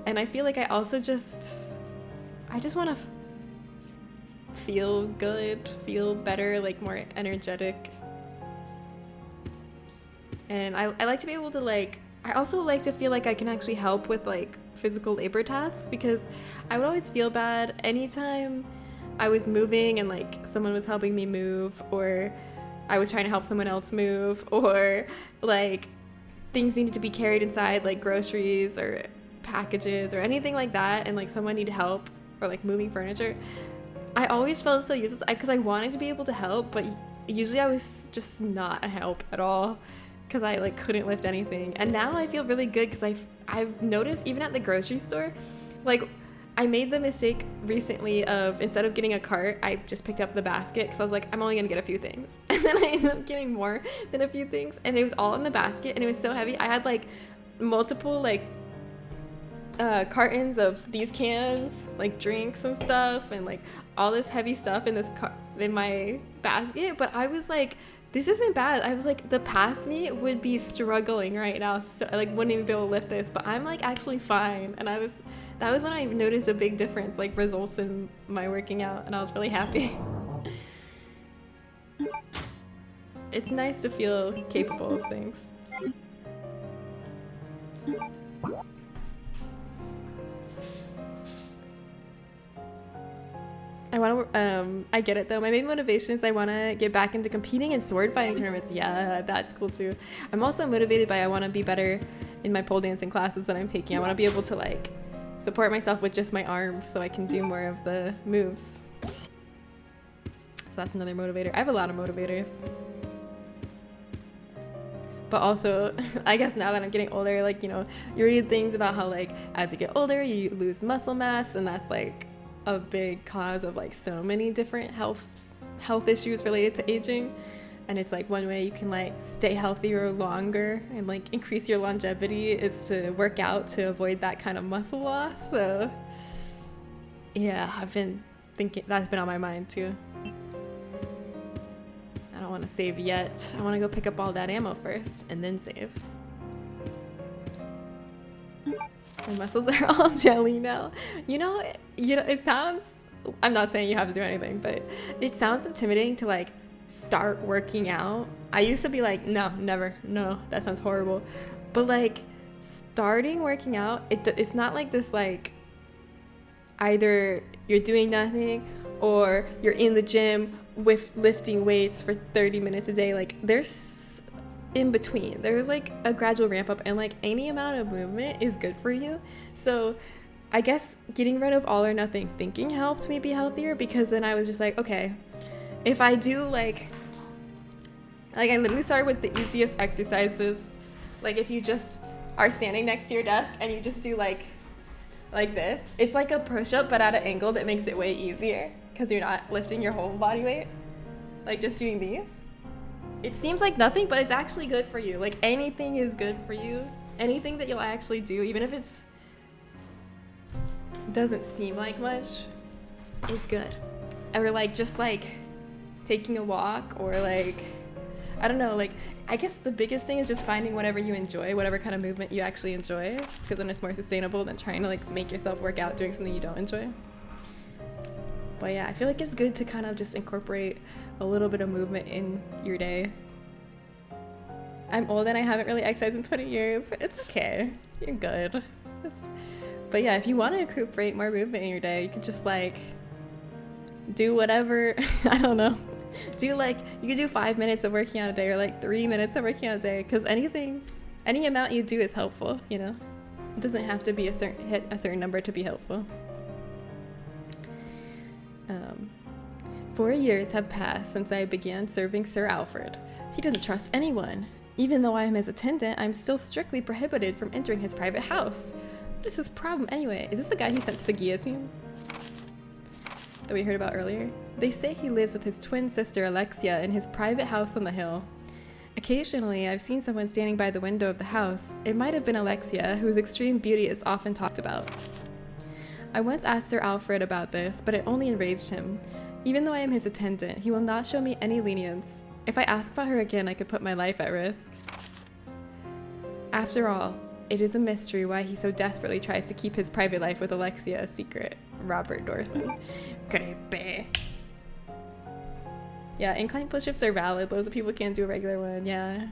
[SPEAKER 1] And I feel like I also I just want to feel good, feel better, like more energetic. And I like to be able to like, I also like to feel like I can actually help with like physical labor tasks, because I would always feel bad anytime I was moving and like someone was helping me move, or I was trying to help someone else move, or like things needed to be carried inside, like groceries or packages or anything like that, and like someone needed help, or like moving furniture. I always felt so useless because I wanted to be able to help, but usually I was just not a help at all because I like couldn't lift anything. And now I feel really good because I've noticed even at the grocery store, like I made the mistake recently of, instead of getting a cart, I just picked up the basket because I was like, I'm only gonna get a few things. And then I ended up getting more than a few things, and it was all in the basket, and it was so heavy. I had like multiple like cartons of these cans, like drinks and stuff, and like all this heavy stuff in in my basket. But I was like, this isn't bad. I was like, the past me would be struggling right now, so I like wouldn't even be able to lift this, but I'm like actually fine. And that was when I noticed a big difference, like results in my working out, and I was really happy. It's nice to feel capable of things. I get it though. My main motivation is I want to get back into competing in sword fighting tournaments. Yeah, that's cool too. I'm also motivated by I want to be better in my pole dancing classes that I'm taking. I want to be able to like support myself with just my arms so I can do more of the moves. So that's another motivator. I have a lot of motivators. But also, I guess now that I'm getting older, like, you know, you read things about how like as you get older, you lose muscle mass, and that's like a big cause of like so many different health issues related to aging. And it's like one way you can like stay healthier longer and like increase your longevity is to work out to avoid that kind of muscle loss. So yeah, I've been thinking, that's been on my mind too. I don't want to save yet. I want to go pick up all that ammo first and then save. My muscles are all jelly now. You know, it sounds, I'm not saying you have to do anything, but it sounds intimidating to like start working out. I used to be like, no, never, no, that sounds horrible. But like starting working out, it's not like this like either you're doing nothing or you're in the gym with lifting weights for 30 minutes a day. Like there's in between, there's like a gradual ramp up, and like any amount of movement is good for you. So I guess getting rid of all or nothing thinking helped me be healthier, because then I was just like, okay, if I do like I literally started with the easiest exercises. Like if you just are standing next to your desk and you just do like like this. It's like a push-up, but at an angle that makes it way easier because you're not lifting your whole body weight. Like just doing these. It seems like nothing, but it's actually good for you. Like anything is good for you. Anything that you'll actually do, even if it's doesn't seem like much, is good. Or like just like taking a walk, or like, I don't know, like I guess the biggest thing is just finding whatever you enjoy, whatever kind of movement you actually enjoy, because then it's more sustainable than trying to like make yourself work out doing something you don't enjoy. But yeah, I feel like it's good to kind of just incorporate a little bit of movement in your day. I'm old and I haven't really exercised in 20 years. It's okay. You're good. But yeah, if you want to incorporate more movement in your day, you could just like do whatever. I don't know. Do like, you could do 5 minutes of working out a day, or like 3 minutes of working out a day, because any amount you do is helpful, you know? It doesn't have to be hit a certain number to be helpful. 4 years have passed since I began serving Sir Alfred. He doesn't trust anyone. Even though I am his attendant, I'm still strictly prohibited from entering his private house. What is his problem anyway? Is this the guy he sent to the guillotine that we heard about earlier? They say he lives with his twin sister Alexia in his private house on the hill. Occasionally, I've seen someone standing by the window of the house. It might have been Alexia, whose extreme beauty is often talked about. I once asked Sir Alfred about this, but it only enraged him. Even though I am his attendant, he will not show me any lenience. If I ask about her again, I could put my life at risk. After all, it is a mystery why he so desperately tries to keep his private life with Alexia a secret. Robert Dorson. Creepy. Yeah, incline push-ups are valid. Loads of people can't do a regular one, yeah.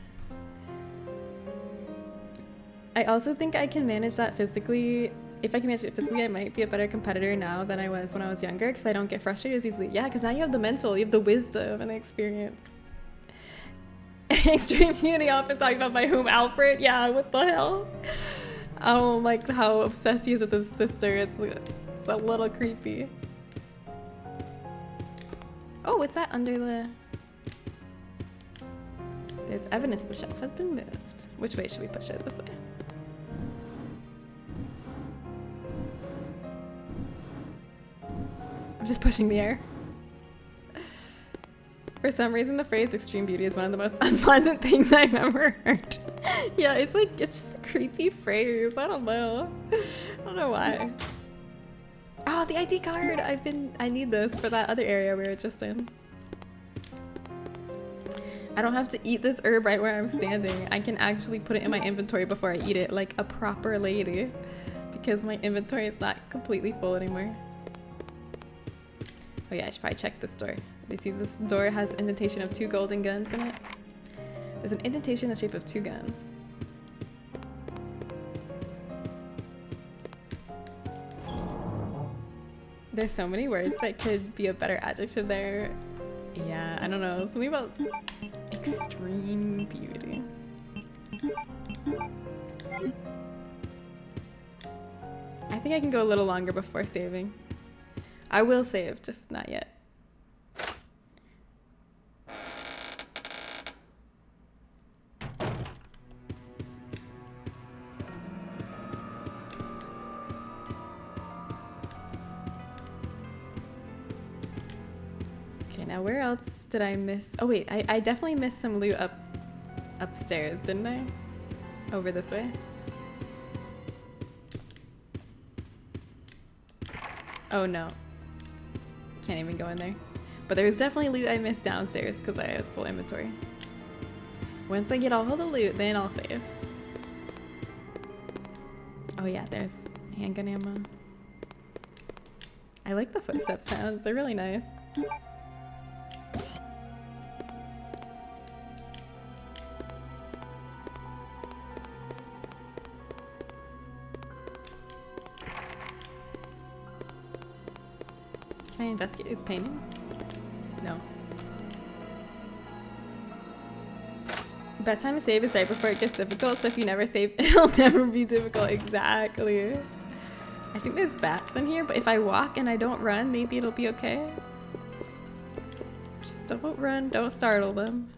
[SPEAKER 1] I also think I can manage that physically. If I can manage it physically, I might be a better competitor now than I was when I was younger, because I don't get frustrated as easily. Yeah, because now you have the mental, you have the wisdom and the experience. Extreme beauty, often talking about by whom? Alfred? Yeah, what the hell? I don't like how obsessed he is with his sister. It's a little creepy. Oh, what's that under the... There's evidence that the shelf has been moved. Which way should we push it? This way. I'm just pushing the air. For some reason, the phrase extreme beauty is one of the most unpleasant things I've ever heard. Yeah, it's just a creepy phrase. I don't know. I don't know why. Oh, the ID card! I need this for that other area we were just in. I don't have to eat this herb right where I'm standing. I can actually put it in my inventory before I eat it, like a proper lady. Because my inventory is not completely full anymore. Oh yeah, I should probably check this door. You see this door has indentation of 2 golden guns in it? There's an indentation in the shape of 2 guns. There's so many words that could be a better adjective there. Yeah, I don't know. Something about extreme beauty. I think I can go a little longer before saving. I will save, just not yet. Okay, now where else did I miss? Oh wait, I definitely missed some loot upstairs, didn't I? Over this way. Oh no. Can't even go in there. But there was definitely loot I missed downstairs because I had full inventory. Once I get all the loot, then I'll save. Oh yeah, there's handgun ammo. I like the footstep sounds, they're really nice. Can I investigate his paintings? No. Best time to save is right before it gets difficult, so if you never save, it'll never be difficult. Exactly. I think there's bats in here, but if I walk and I don't run, maybe it'll be okay. Just don't run, don't startle them.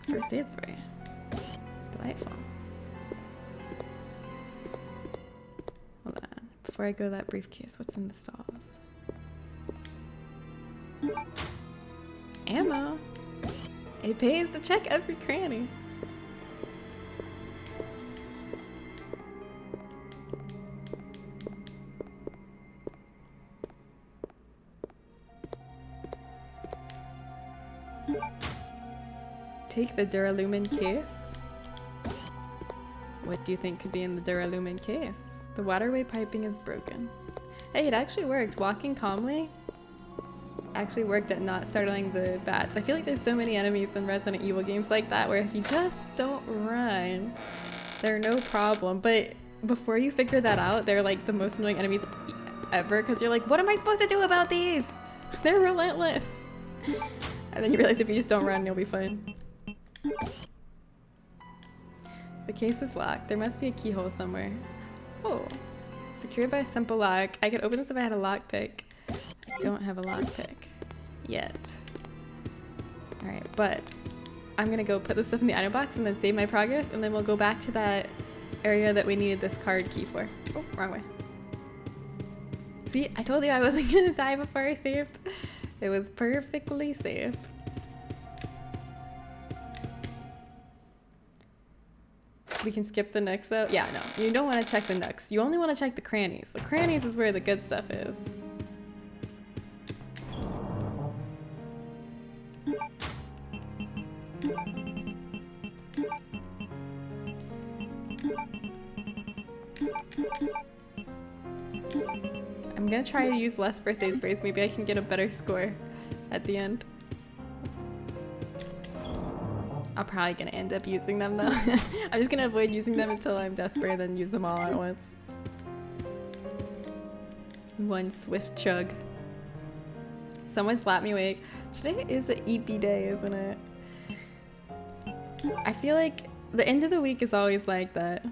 [SPEAKER 1] First aid spray. Delightful. before I go to that briefcase, what's in the stalls? Ammo. It pays to check every cranny. Take the Duralumin case. What do you think could be in the Duralumin case? The waterway piping is broken. Hey, it actually worked. Walking calmly actually worked at not startling the bats. I feel like there's so many enemies in Resident Evil games like that where if you just don't run, they're no problem. But before you figure that out, they're like the most annoying enemies ever because you're like, what am I supposed to do about these? They're relentless. And then you realize if you just don't run, you'll be fine. The case is locked. There must be a keyhole somewhere. Oh, secured by a simple lock. I could open this if I had a lockpick. I don't have a lockpick yet. Alright, but I'm gonna go put this stuff in the item box and then save my progress, and then we'll go back to that area that we needed this card key for. Oh, wrong way. See, I told you I wasn't gonna die before I saved. It was perfectly safe. We can skip the nooks though. Yeah, no, you don't want to check the nooks. You only want to check the crannies. The crannies is where the good stuff is. I'm gonna try to use less first aid sprays. Maybe I can get a better score at the end. I'm probably gonna end up using them though. I'm just gonna avoid using them until I'm desperate and then use them all at once. One swift chug. Someone slapped me awake. Today is an EP day, isn't it? I feel like the end of the week is always like that.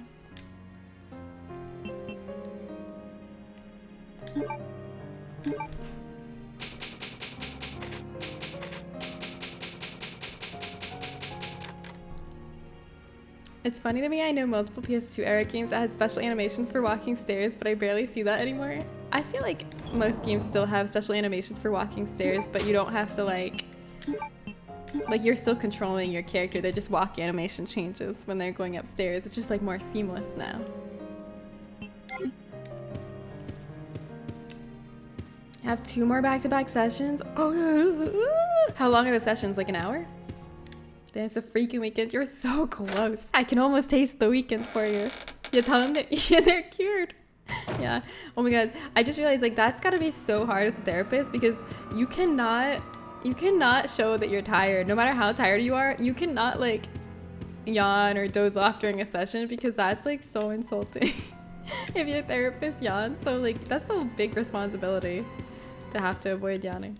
[SPEAKER 1] It's funny to me, I know multiple PS2 era games that had special animations for walking stairs, but I barely see that anymore. I feel like most games still have special animations for walking stairs, but you don't have to like you're still controlling your character. They just walk animation changes when they're going upstairs. It's just like more seamless now. Have 2 more back-to-back sessions? Oh, how long are the sessions? Like an hour? Then it's a freaking weekend. You're so close. I can almost taste the weekend for you. You tell them that yeah, they're cured. Yeah. Oh my god. I just realized like that's gotta be so hard as a therapist because you cannot show that you're tired. No matter how tired you are, you cannot like yawn or doze off during a session because that's like so insulting. If your therapist yawns, so like that's a big responsibility to have to avoid yawning.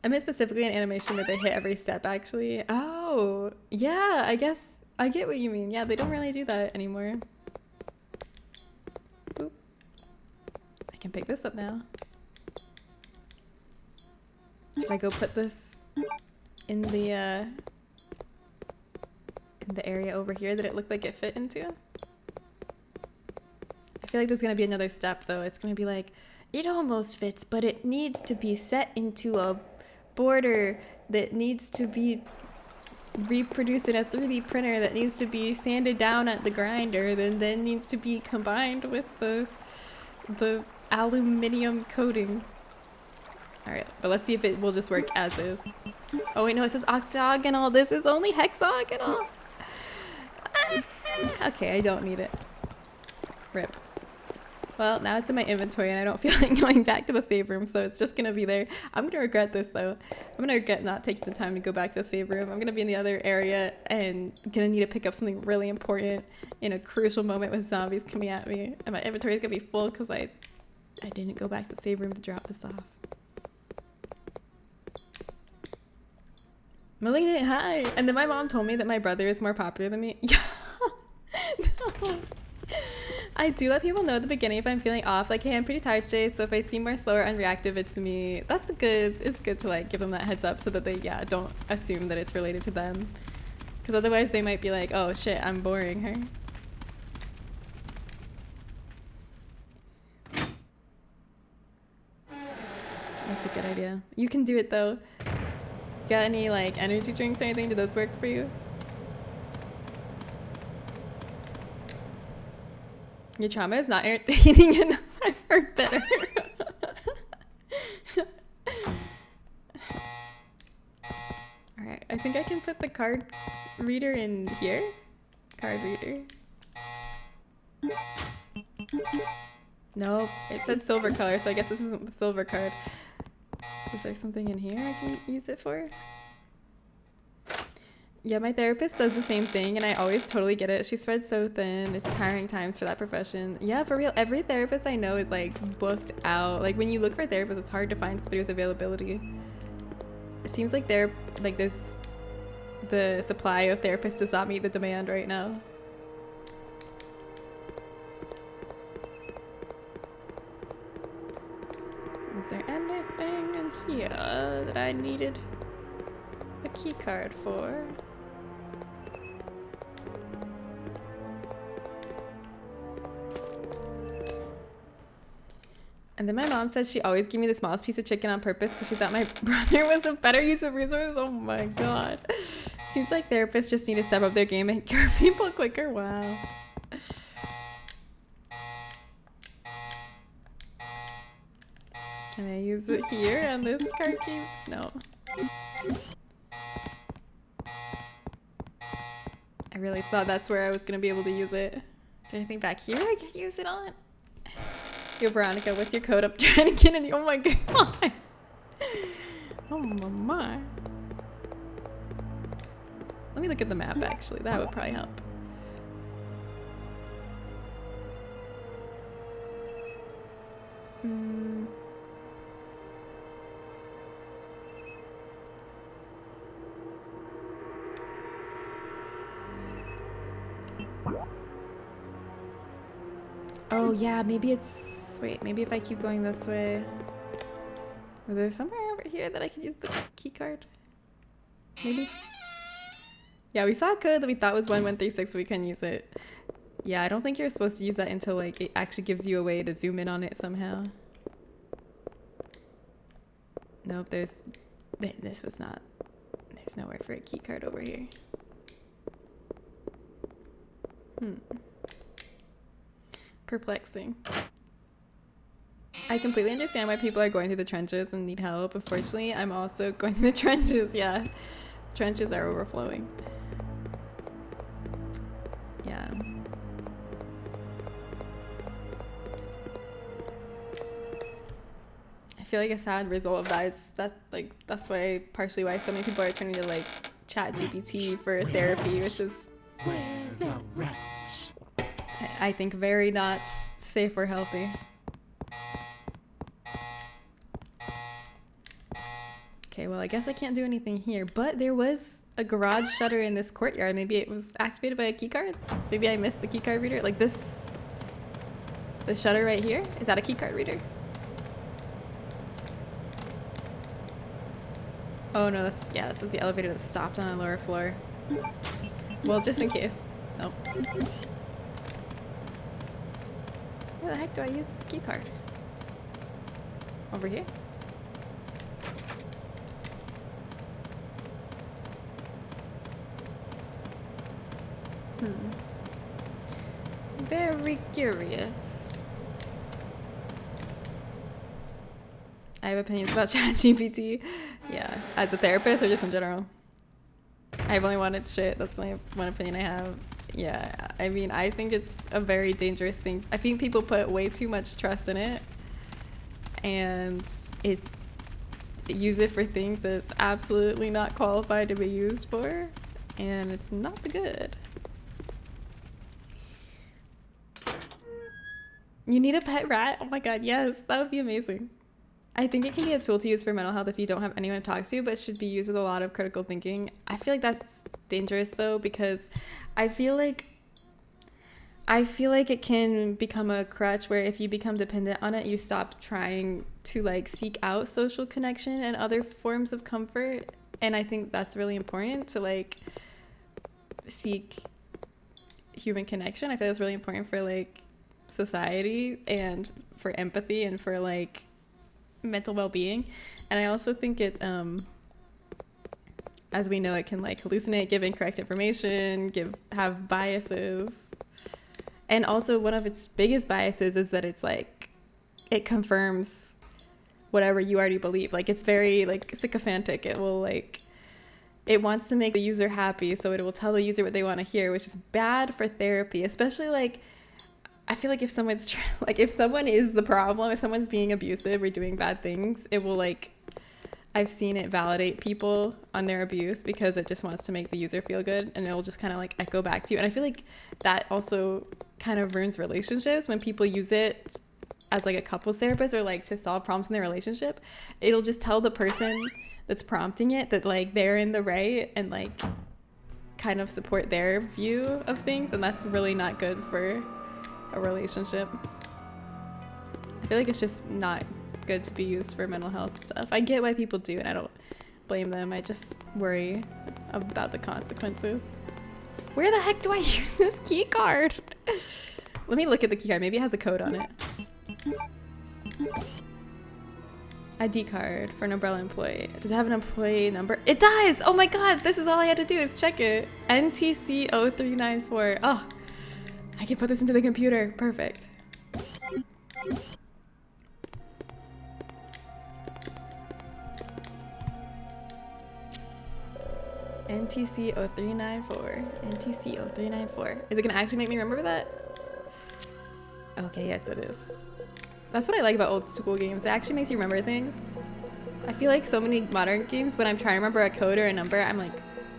[SPEAKER 1] I meant specifically an animation where they hit every step, actually. Oh, yeah, I guess I get what you mean. Yeah, they don't really do that anymore. Boop. I can pick this up now. Should I go put this in the area over here that it looked like it fit into? I feel like there's gonna be another step though. It's gonna be like, it almost fits, but it needs to be set into a border that needs to be reproduced in a 3D printer that needs to be sanded down at the grinder, then needs to be combined with the aluminium coating. Alright, but let's see if it will just work as is. Oh wait, no, it says octagonal. This is only hexagonal. Okay, I don't need it. Rip. Well, now it's in my inventory and I don't feel like going back to the save room, so it's just gonna be there. I'm gonna regret this though. I'm gonna regret not taking the time to go back to the save room. I'm gonna be in the other area and gonna need to pick up something really important in a crucial moment with zombies coming at me. And my inventory is gonna be full because I didn't go back to the save room to drop this off. Malignant, hi! And then my mom told me that my brother is more popular than me. No. I do let people know at the beginning if I'm feeling off, like, hey, I'm pretty tired today, so if I seem more slow or unreactive, it's me. It's good to like give them that heads up so that they, yeah, don't assume that it's related to them. Because otherwise they might be like, oh shit, I'm boring her. That's a good idea. You can do it though. Got any like energy drinks or anything? Do those work for you? Your trauma is not entertaining enough. I've heard better. Alright, I think I can put the card reader in here. Card reader. Nope, it said silver color, so I guess this isn't the silver card. Is there something in here I can use it for? Yeah, my therapist does the same thing, and I always totally get it. She spreads so thin. It's tiring times for that profession. Yeah, for real. Every therapist I know is like booked out. Like when you look for therapists, it's hard to find somebody with availability. It seems like they're like this. The supply of therapists does not meet the demand right now. Is there anything in here that I needed a key card for? And then my mom says she always gave me the smallest piece of chicken on purpose because she thought my brother was a better use of resources. Oh my god. Seems like therapists just need to step up their game and cure people quicker. Wow. Can I use it here on this card game? No. I really thought that's where I was going to be able to use it. Is there anything back here I could use it on? Yo, Veronica, what's your code? I'm trying to get in the... Oh my god. Oh my. Let me look at the map, actually. That would probably help. Oh yeah, maybe it's... Wait, maybe if I keep going this way... Was there somewhere over here that I could use the key card? Maybe? Yeah, we saw a code that we thought was 1136, but we couldn't use it. Yeah, I don't think you're supposed to use that until like it actually gives you a way to zoom in on it somehow. Nope, this was not... There's nowhere for a key card over here. Perplexing. I completely understand why people are going through the trenches and need help. Unfortunately, I'm also going through the trenches. Yeah, trenches are overflowing. Yeah. I feel like a sad result of that is that's why partially why so many people are turning to like chat GPT for therapy, which is I think very not safe or healthy. Okay, well, I guess I can't do anything here, but there was a garage shutter in this courtyard. Maybe it was activated by a key card? Maybe I missed the key card reader. Like this shutter right here? Is that a key card reader? Oh no, this is the elevator that stopped on a lower floor. Well, just in case. Nope. Where the heck do I use this key card? Over here? Very curious. I have opinions about ChatGPT. Yeah, as a therapist or just in general? I've only wanted shit. That's my one opinion I have. Yeah, I mean, I think it's a very dangerous thing. I think people put way too much trust in it and use it for things that it's absolutely not qualified to be used for, and it's not good. You need a pet rat? Oh my god, yes, that would be amazing. I think it can be a tool to use for mental health if you don't have anyone to talk to, but it should be used with a lot of critical thinking. I feel like that's dangerous though, because I feel like it can become a crutch where if you become dependent on it, you stop trying to like seek out social connection and other forms of comfort. And I think that's really important to like seek human connection. I feel that's really important for like society and for empathy and for like mental well-being. And I also think it, as we know, it can like hallucinate, give incorrect information, have biases. And also one of its biggest biases is that it's like, it confirms whatever you already believe. Like it's very like sycophantic. It will like, it wants to make the user happy, so it will tell the user what they want to hear, which is bad for therapy, especially like, I feel like if someone's like if someone is the problem, if someone's being abusive or doing bad things, it will like, I've seen it validate people on their abuse because it just wants to make the user feel good, and it will just kind of like echo back to you. And I feel like that also kind of ruins relationships when people use it as like a couples therapist or like to solve problems in their relationship. It'll just tell the person that's prompting it that like they're in the right and like kind of support their view of things, and that's really not good for a relationship. I feel like it's just not good to be used for mental health stuff. I get why people do, and I don't blame them. I just worry about the consequences. Where the heck do I use this key card? Let me look at the key card. Maybe it has a code on it. ID card for an umbrella employee. Does it have an employee number? It does! Oh my god, this is all I had to do is check it. NTC 0394. Oh, I can put this into the computer. Perfect. NTC 0394. NTC 0394. Is it gonna actually make me remember that? Okay, yes it is. That's what I like about old school games. It actually makes you remember things. I feel like so many modern games, when I'm trying to remember a code or a number, I'm like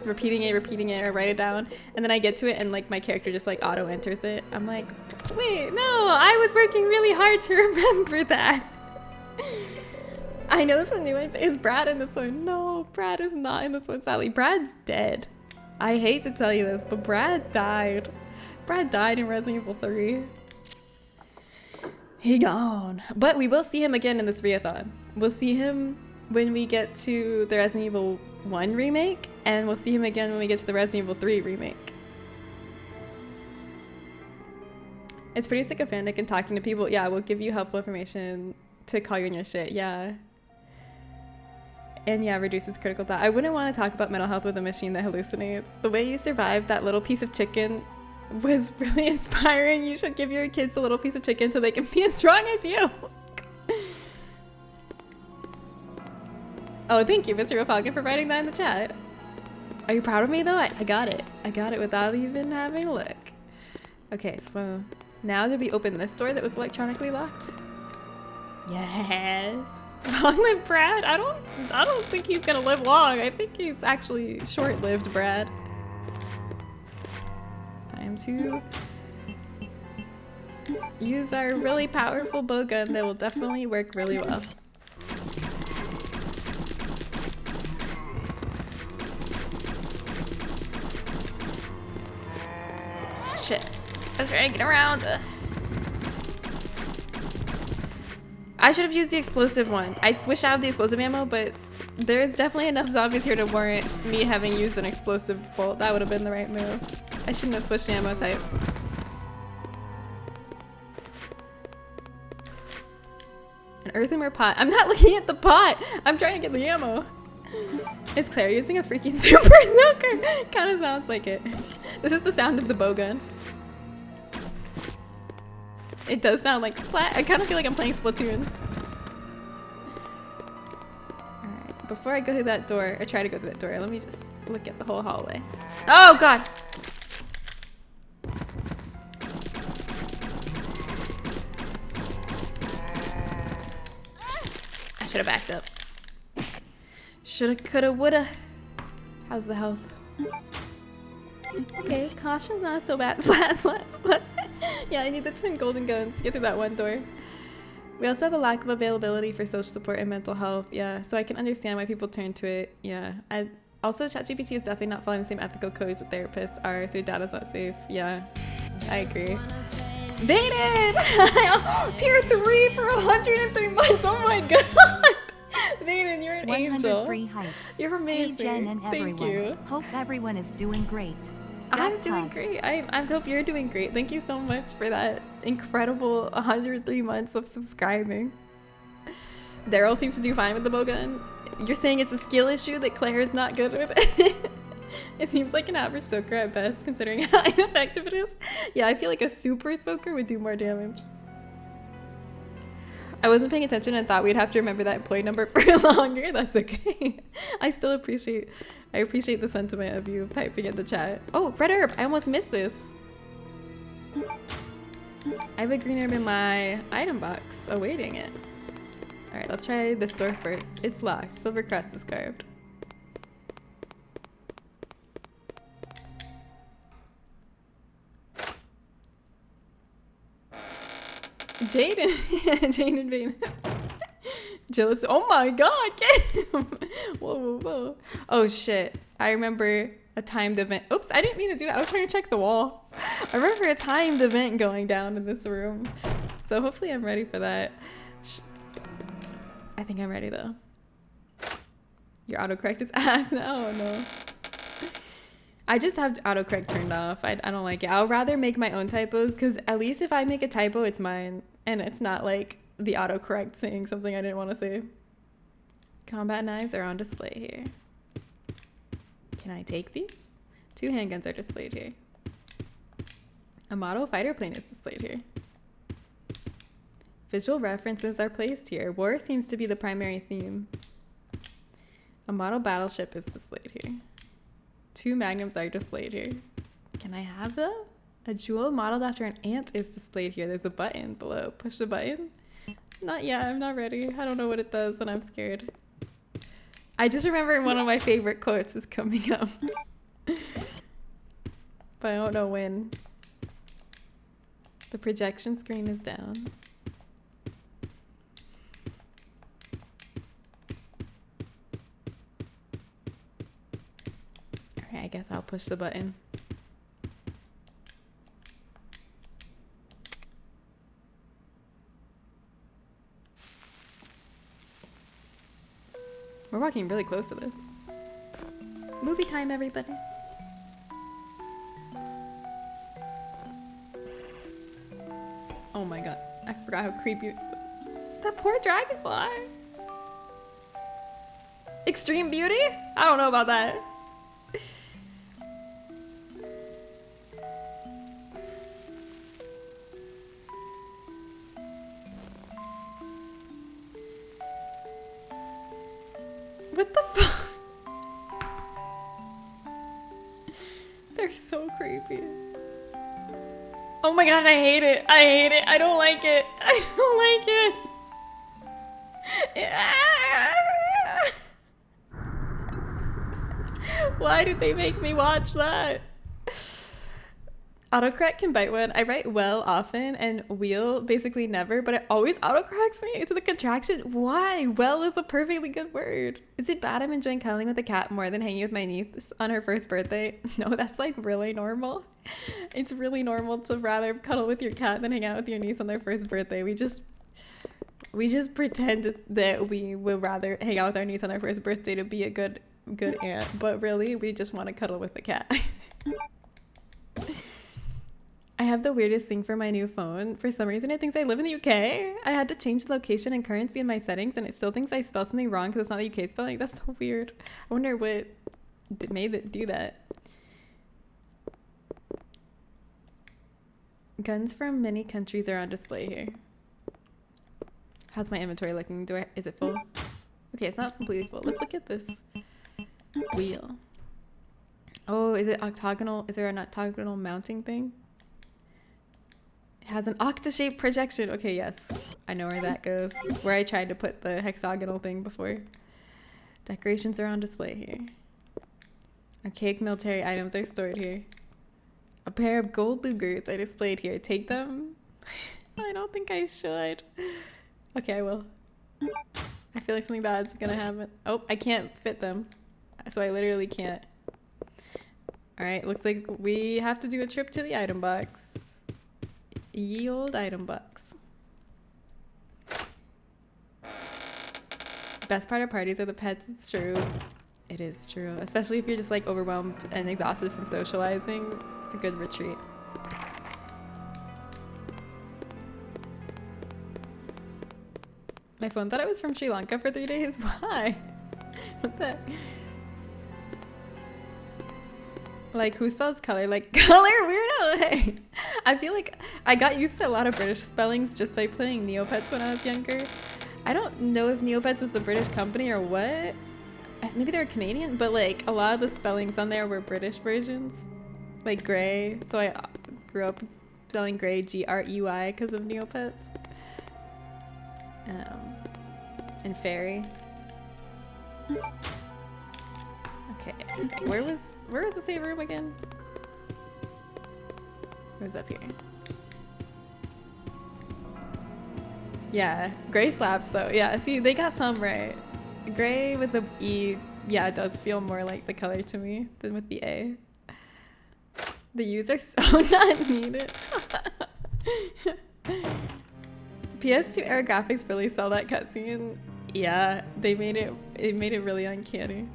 [SPEAKER 1] repeating it, or write it down, and then I get to it and like my character just like auto enters it. I'm like, wait, no, I was working really hard to remember that. I know this is a new one. Is Brad in this one? No, Brad is not in this one, sadly. Brad's dead. I hate to tell you this, but Brad died. Brad died in Resident Evil 3. He gone. But we will see him again in this reathon. We'll see him when we get to the Resident Evil 1 remake, and we'll see him again when we get to the Resident Evil 3 remake. It's pretty sycophantic and talking to people. Yeah, we'll give you helpful information to call you on your shit. Yeah. And yeah, reduces critical thought. I wouldn't want to talk about mental health with a machine that hallucinates. The way you survived that little piece of chicken was really inspiring. You should give your kids a little piece of chicken so they can be as strong as you. Oh, thank you, Mr. Falcon, for writing that in the chat. Are you proud of me though? I got it. I got it without even having a look. Okay, so now did we open this door that was electronically locked? Yes. Long-lived Brad? I don't think he's gonna live long. I think he's actually short-lived Brad. Time to use our really powerful bow gun that will definitely work really well. Shit. I was trying to get around. I should have used the explosive one. I wish I had the explosive ammo, but there's definitely enough zombies here to warrant me having used an explosive bolt. That would have been the right move. I shouldn't have switched ammo types. An earthenware pot. I'm not looking at the pot. I'm trying to get the ammo. Is Claire using a freaking super soaker? Kind of sounds like it. This is the sound of the bow gun. It does sound like Splat. I kind of feel like I'm playing Splatoon. Alright, before I go through that door, or try to go through that door, let me just look at the whole hallway. Oh god! I should have backed up. Shoulda, coulda, woulda. How's the health? Okay, caution's not so bad. Splat, splat, splat. Yeah, I need the twin golden guns to get through that one door. We also have a lack of availability for social support and mental health. Yeah, so I can understand why people turn to it. Yeah. Also, ChatGPT is definitely not following the same ethical codes that therapists are, so your data's not safe. Yeah, I agree. They did! Tier 3 for 103 months. Oh my god! Vaden, you're an angel. You're amazing.
[SPEAKER 6] Hey, Jen and
[SPEAKER 1] Thank
[SPEAKER 6] everyone.
[SPEAKER 1] you.
[SPEAKER 6] Hope everyone is doing great.
[SPEAKER 1] I'm doing great. I hope you're doing great. Thank you so much for that incredible 103 months of subscribing. Daryl seems to do fine with the bow gun. You're saying it's a skill issue that Claire is not good with it? It seems like an average soaker at best, considering how ineffective it is. Yeah, I feel like a super soaker would do more damage. I wasn't paying attention and thought we'd have to remember that employee number for longer. That's okay. I appreciate the sentiment of you typing in the chat. Oh, red herb. I almost missed this. I have a green herb in my item box awaiting it. All right, let's try this door first. It's locked. Silver crest is carved. Jaden. Jaden Vane. Jealous. Oh my god, get him. Whoa, whoa, whoa. Oh shit. I remember a timed event. Oops, I didn't mean to do that. I was trying to check the wall. I remember a timed event going down in this room. So hopefully I'm ready for that. I think I'm ready though. Your autocorrect is ass now. Oh no. I just have autocorrect turned off. I don't like it. I'll rather make my own typos because at least if I make a typo, it's mine. And it's not like the autocorrect saying something I didn't want to say. Combat knives are on display here. Can I take these? 2 handguns are displayed here. A model fighter plane is displayed here. Visual references are placed here. War seems to be the primary theme. A model battleship is displayed here. 2 magnums are displayed here. Can I have them? A jewel modeled after an ant is displayed here. There's a button below. Push the button. Not yet. I'm not ready. I don't know what it does and I'm scared. I just remember one of my favorite quotes is coming up. But I don't know when. The projection screen is down. Alright, I guess I'll push the button. We're walking really close to this. Movie time, everybody. Oh my god. I forgot how creepy. That poor dragonfly. Extreme beauty? I don't know about that. What the fuck? They're so creepy. Oh my god, I hate it. I hate it. I don't like it. I don't like it. Why did they make me watch that? Autocorrect can bite one. I write well often and wheel basically never, but it always autocorrects me into the contraction. Why? Well is a perfectly good word. Is it bad I'm enjoying cuddling with a cat more than hanging with my niece on her first birthday? No, that's like really normal. It's really normal to rather cuddle with your cat than hang out with your niece on their first birthday. We just pretend that we would rather hang out with our niece on our first birthday to be a good aunt, but really we just want to cuddle with the cat. I have the weirdest thing for my new phone. For some reason, it thinks I live in the UK. I had to change the location and currency in my settings, and it still thinks I spelled something wrong because it's not the UK spelling. That's so weird. I wonder what made it do that. Guns from many countries are on display here. How's my inventory looking? Is it full? Okay, it's not completely full. Let's look at this wheel. Oh, is it octagonal? Is there an octagonal mounting thing? Has an octa-shaped projection. Okay, yes. I know where that goes. Where I tried to put the hexagonal thing before. Decorations are on display here. Archaic military items are stored here. A pair of gold lugers are displayed here. Take them? I don't think I should. Okay, I will. I feel like something bad's gonna happen. Oh, I can't fit them. So I literally can't. Alright, looks like we have to do a trip to the item box. Ye old item box. Best part of parties are the pets. It's true. It is true. Especially if you're just like overwhelmed and exhausted from socializing. It's a good retreat. My phone thought I was from Sri Lanka for 3 days. Why? What the? Like, who spells color like color? Weirdo! Hey! I feel like I got used to a lot of British spellings just by playing Neopets when I was younger. I don't know if Neopets was a British company or what. Maybe they're Canadian, but like a lot of the spellings on there were British versions. Like Grey. So I grew up spelling Grey Grey because of Neopets. And Fairy. Okay. Where was the save room again? It was up here. Yeah, Grey slaps though. Yeah, see, they got some right. Grey with the E, yeah, it does feel more like the color to me than with the A. The U's are so not needed. PS2 era graphics really sell that cutscene. Yeah, it made it really uncanny.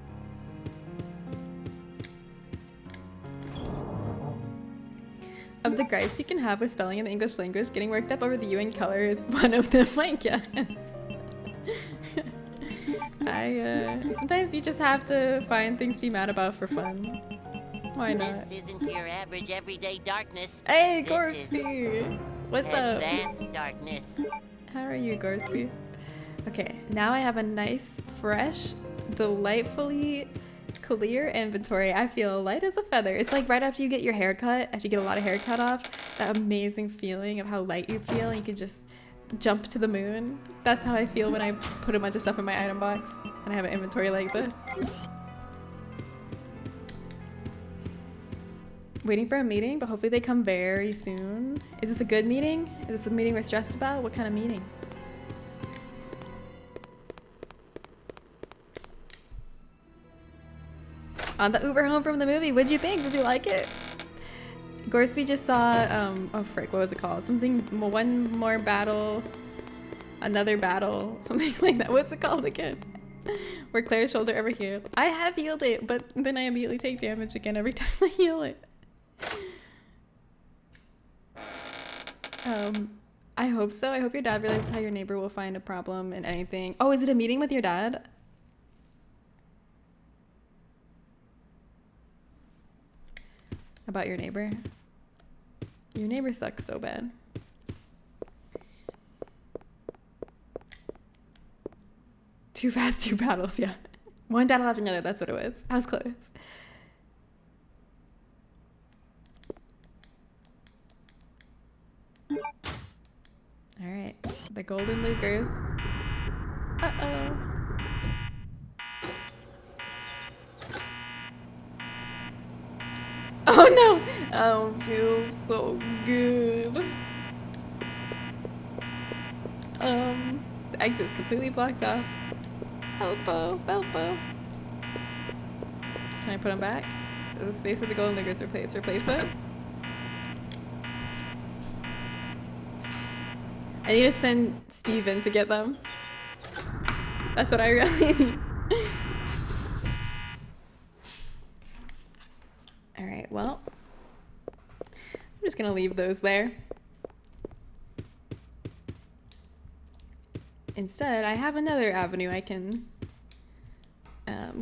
[SPEAKER 1] Of the gripes you can have with spelling in the English language, getting worked up over the U in color is one of them, I guess. Sometimes you just have to find things to be mad about for fun. Why not?
[SPEAKER 7] This isn't your average everyday darkness.
[SPEAKER 1] Hey,
[SPEAKER 7] This
[SPEAKER 1] Gorsby! What's up?
[SPEAKER 7] Advanced darkness.
[SPEAKER 1] How are you, Gorsby? Okay, now I have a nice, fresh, delightfully clear inventory. I feel light as a feather. It's like right after you get your hair cut, after you get a lot of hair cut off, that amazing feeling of how light you feel and you can just jump to the moon. That's how I feel when I put a bunch of stuff in my item box and I have an inventory like this. Waiting for a meeting, but hopefully they come very soon. Is this a good meeting? Is this a meeting we're stressed about? What kind of meeting? On the Uber home from the movie, what'd you think? Did you like it? Gorsby just saw, oh frick, what was it called? Something, one more battle, another battle, something like that. What's it called again? Where Claire's shoulder ever healed. I have healed it, but then I immediately take damage again every time I heal it. I hope so. I hope your dad realizes how your neighbor will find a problem in anything. Oh, is it a meeting with your dad? About your neighbor? Your neighbor sucks so bad. Too fast, two battles, yeah. One battle after another, that's what it was. I was close. Alright, the golden Lucers. Uh-oh. Oh no! I don't feel so good. The exit's completely blocked off. Helpo, Belpo. Can I put them back? Is the space where the golden Lucers replace it? I need to send Steven to get them. That's what I really need. Alright, well. I'm just gonna leave those there. Instead, I have another avenue I can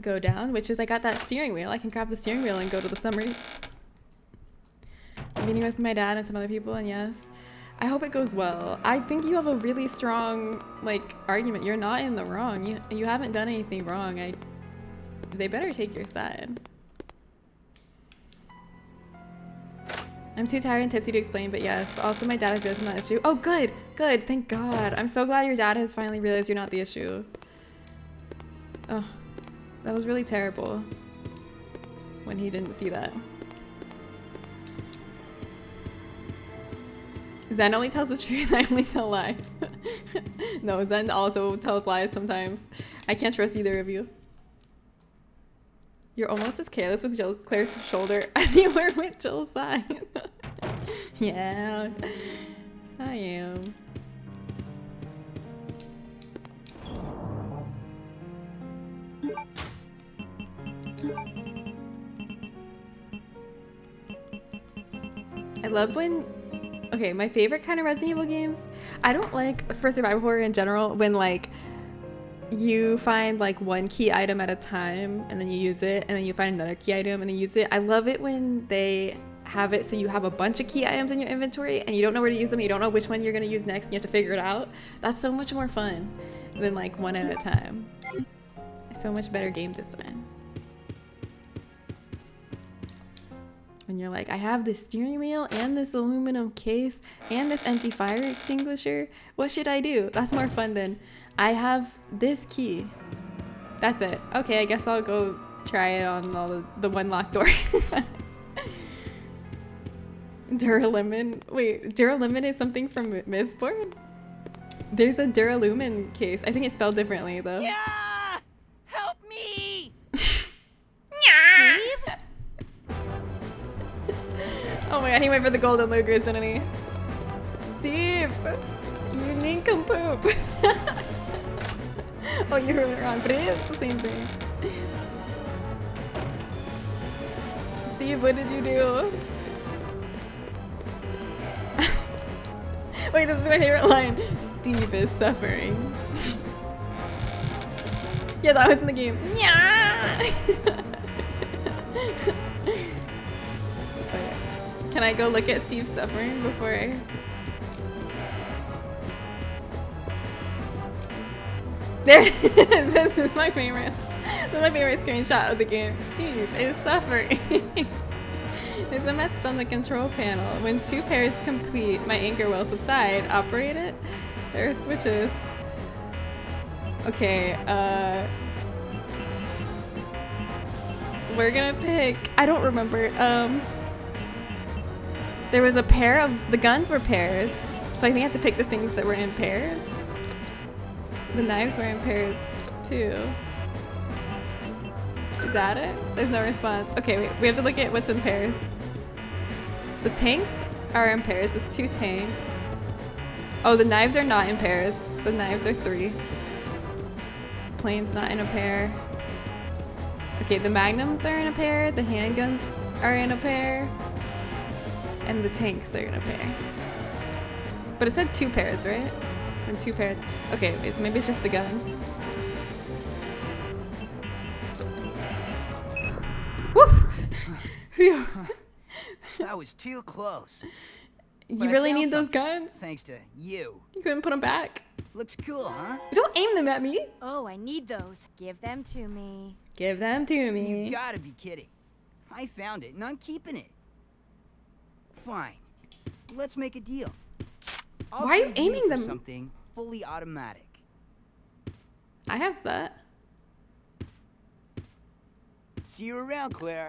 [SPEAKER 1] go down, which is I got that steering wheel. I can grab the steering wheel and go to the summary. I'm meeting with my dad and some other people, and yes. I hope it goes well. I think you have a really strong, like, argument. You're not in the wrong. You haven't done anything wrong. They better take your side. I'm too tired and tipsy to explain, but yes. But also my dad has realized I'm not the issue. Oh, good. Good. Thank God. I'm so glad your dad has finally realized you're not the issue. Oh, that was really terrible when he didn't see that. Zen only tells the truth, I only tell lies. No, Zen also tells lies sometimes. I can't trust either of you. You're almost as careless with Claire's shoulder as you were with Joel's side. Yeah, I am. I love when Okay, my favorite kind of Resident Evil games, I don't like, for survival horror in general, when like you find like one key item at a time and then you use it, and then you find another key item and then use it. I love it when they have it so you have a bunch of key items in your inventory and you don't know where to use them, you don't know which one you're going to use next, and you have to figure it out. That's so much more fun than like one at a time. So much better game design. When you're like, I have this steering wheel and this aluminum case and this empty fire extinguisher, what should I do? That's more fun than, I have this key. That's it. Okay, I guess I'll go try it on all the one locked door. Duralumin. Wait, Duralumin is something from Mistborn? There's a Duralumin case. I think it's spelled differently though.
[SPEAKER 3] Yeah! Help me!
[SPEAKER 4] Steve?
[SPEAKER 1] Oh my god, he went for the golden Lugers, didn't he? Steve! You nincompoop! Oh, you wrote it wrong, but it is the same thing. Steve, what did you do? Wait, this is my favorite line. Steve is suffering. Yeah, that was in the game. Yeah! Okay. Can I go look at Steve's suffering before I... There it is! This is my favorite. This is my favorite screenshot of the game. Steve is suffering. There's a message on the control panel. When 2 pairs complete, my anger will subside. Operate it? There are switches. Okay, we're gonna pick, I don't remember, there was a pair of, the guns were pairs, so I think I have to pick the things that were in pairs. The knives were in pairs too. Is that it? There's no response. Okay, wait, we have to look at what's in pairs. The tanks are in pairs, there's 2 tanks. Oh, the knives are not in pairs. The knives are 3. The plane's not in a pair. Okay, the magnums are in a pair, the handguns are in a pair, and the tanks are in a pair. But it said 2 pairs, right? And 2 pairs. Okay, wait, so maybe it's just the guns. Woo! Phew.
[SPEAKER 3] That was too close.
[SPEAKER 1] You
[SPEAKER 3] But I
[SPEAKER 1] really
[SPEAKER 3] found
[SPEAKER 1] need those
[SPEAKER 3] something,
[SPEAKER 1] guns?
[SPEAKER 3] Thanks to you.
[SPEAKER 1] You couldn't put them back.
[SPEAKER 3] Looks cool, huh?
[SPEAKER 1] Don't aim them at me.
[SPEAKER 4] Oh, I need those. Give them to me.
[SPEAKER 1] Give them to me.
[SPEAKER 3] You gotta be kidding. I found it and I'm keeping it. Fine. Let's make a deal. I'll
[SPEAKER 1] Why are you
[SPEAKER 3] trade
[SPEAKER 1] aiming
[SPEAKER 3] for
[SPEAKER 1] them?
[SPEAKER 3] Something fully automatic.
[SPEAKER 1] I have that.
[SPEAKER 3] See you around, Claire.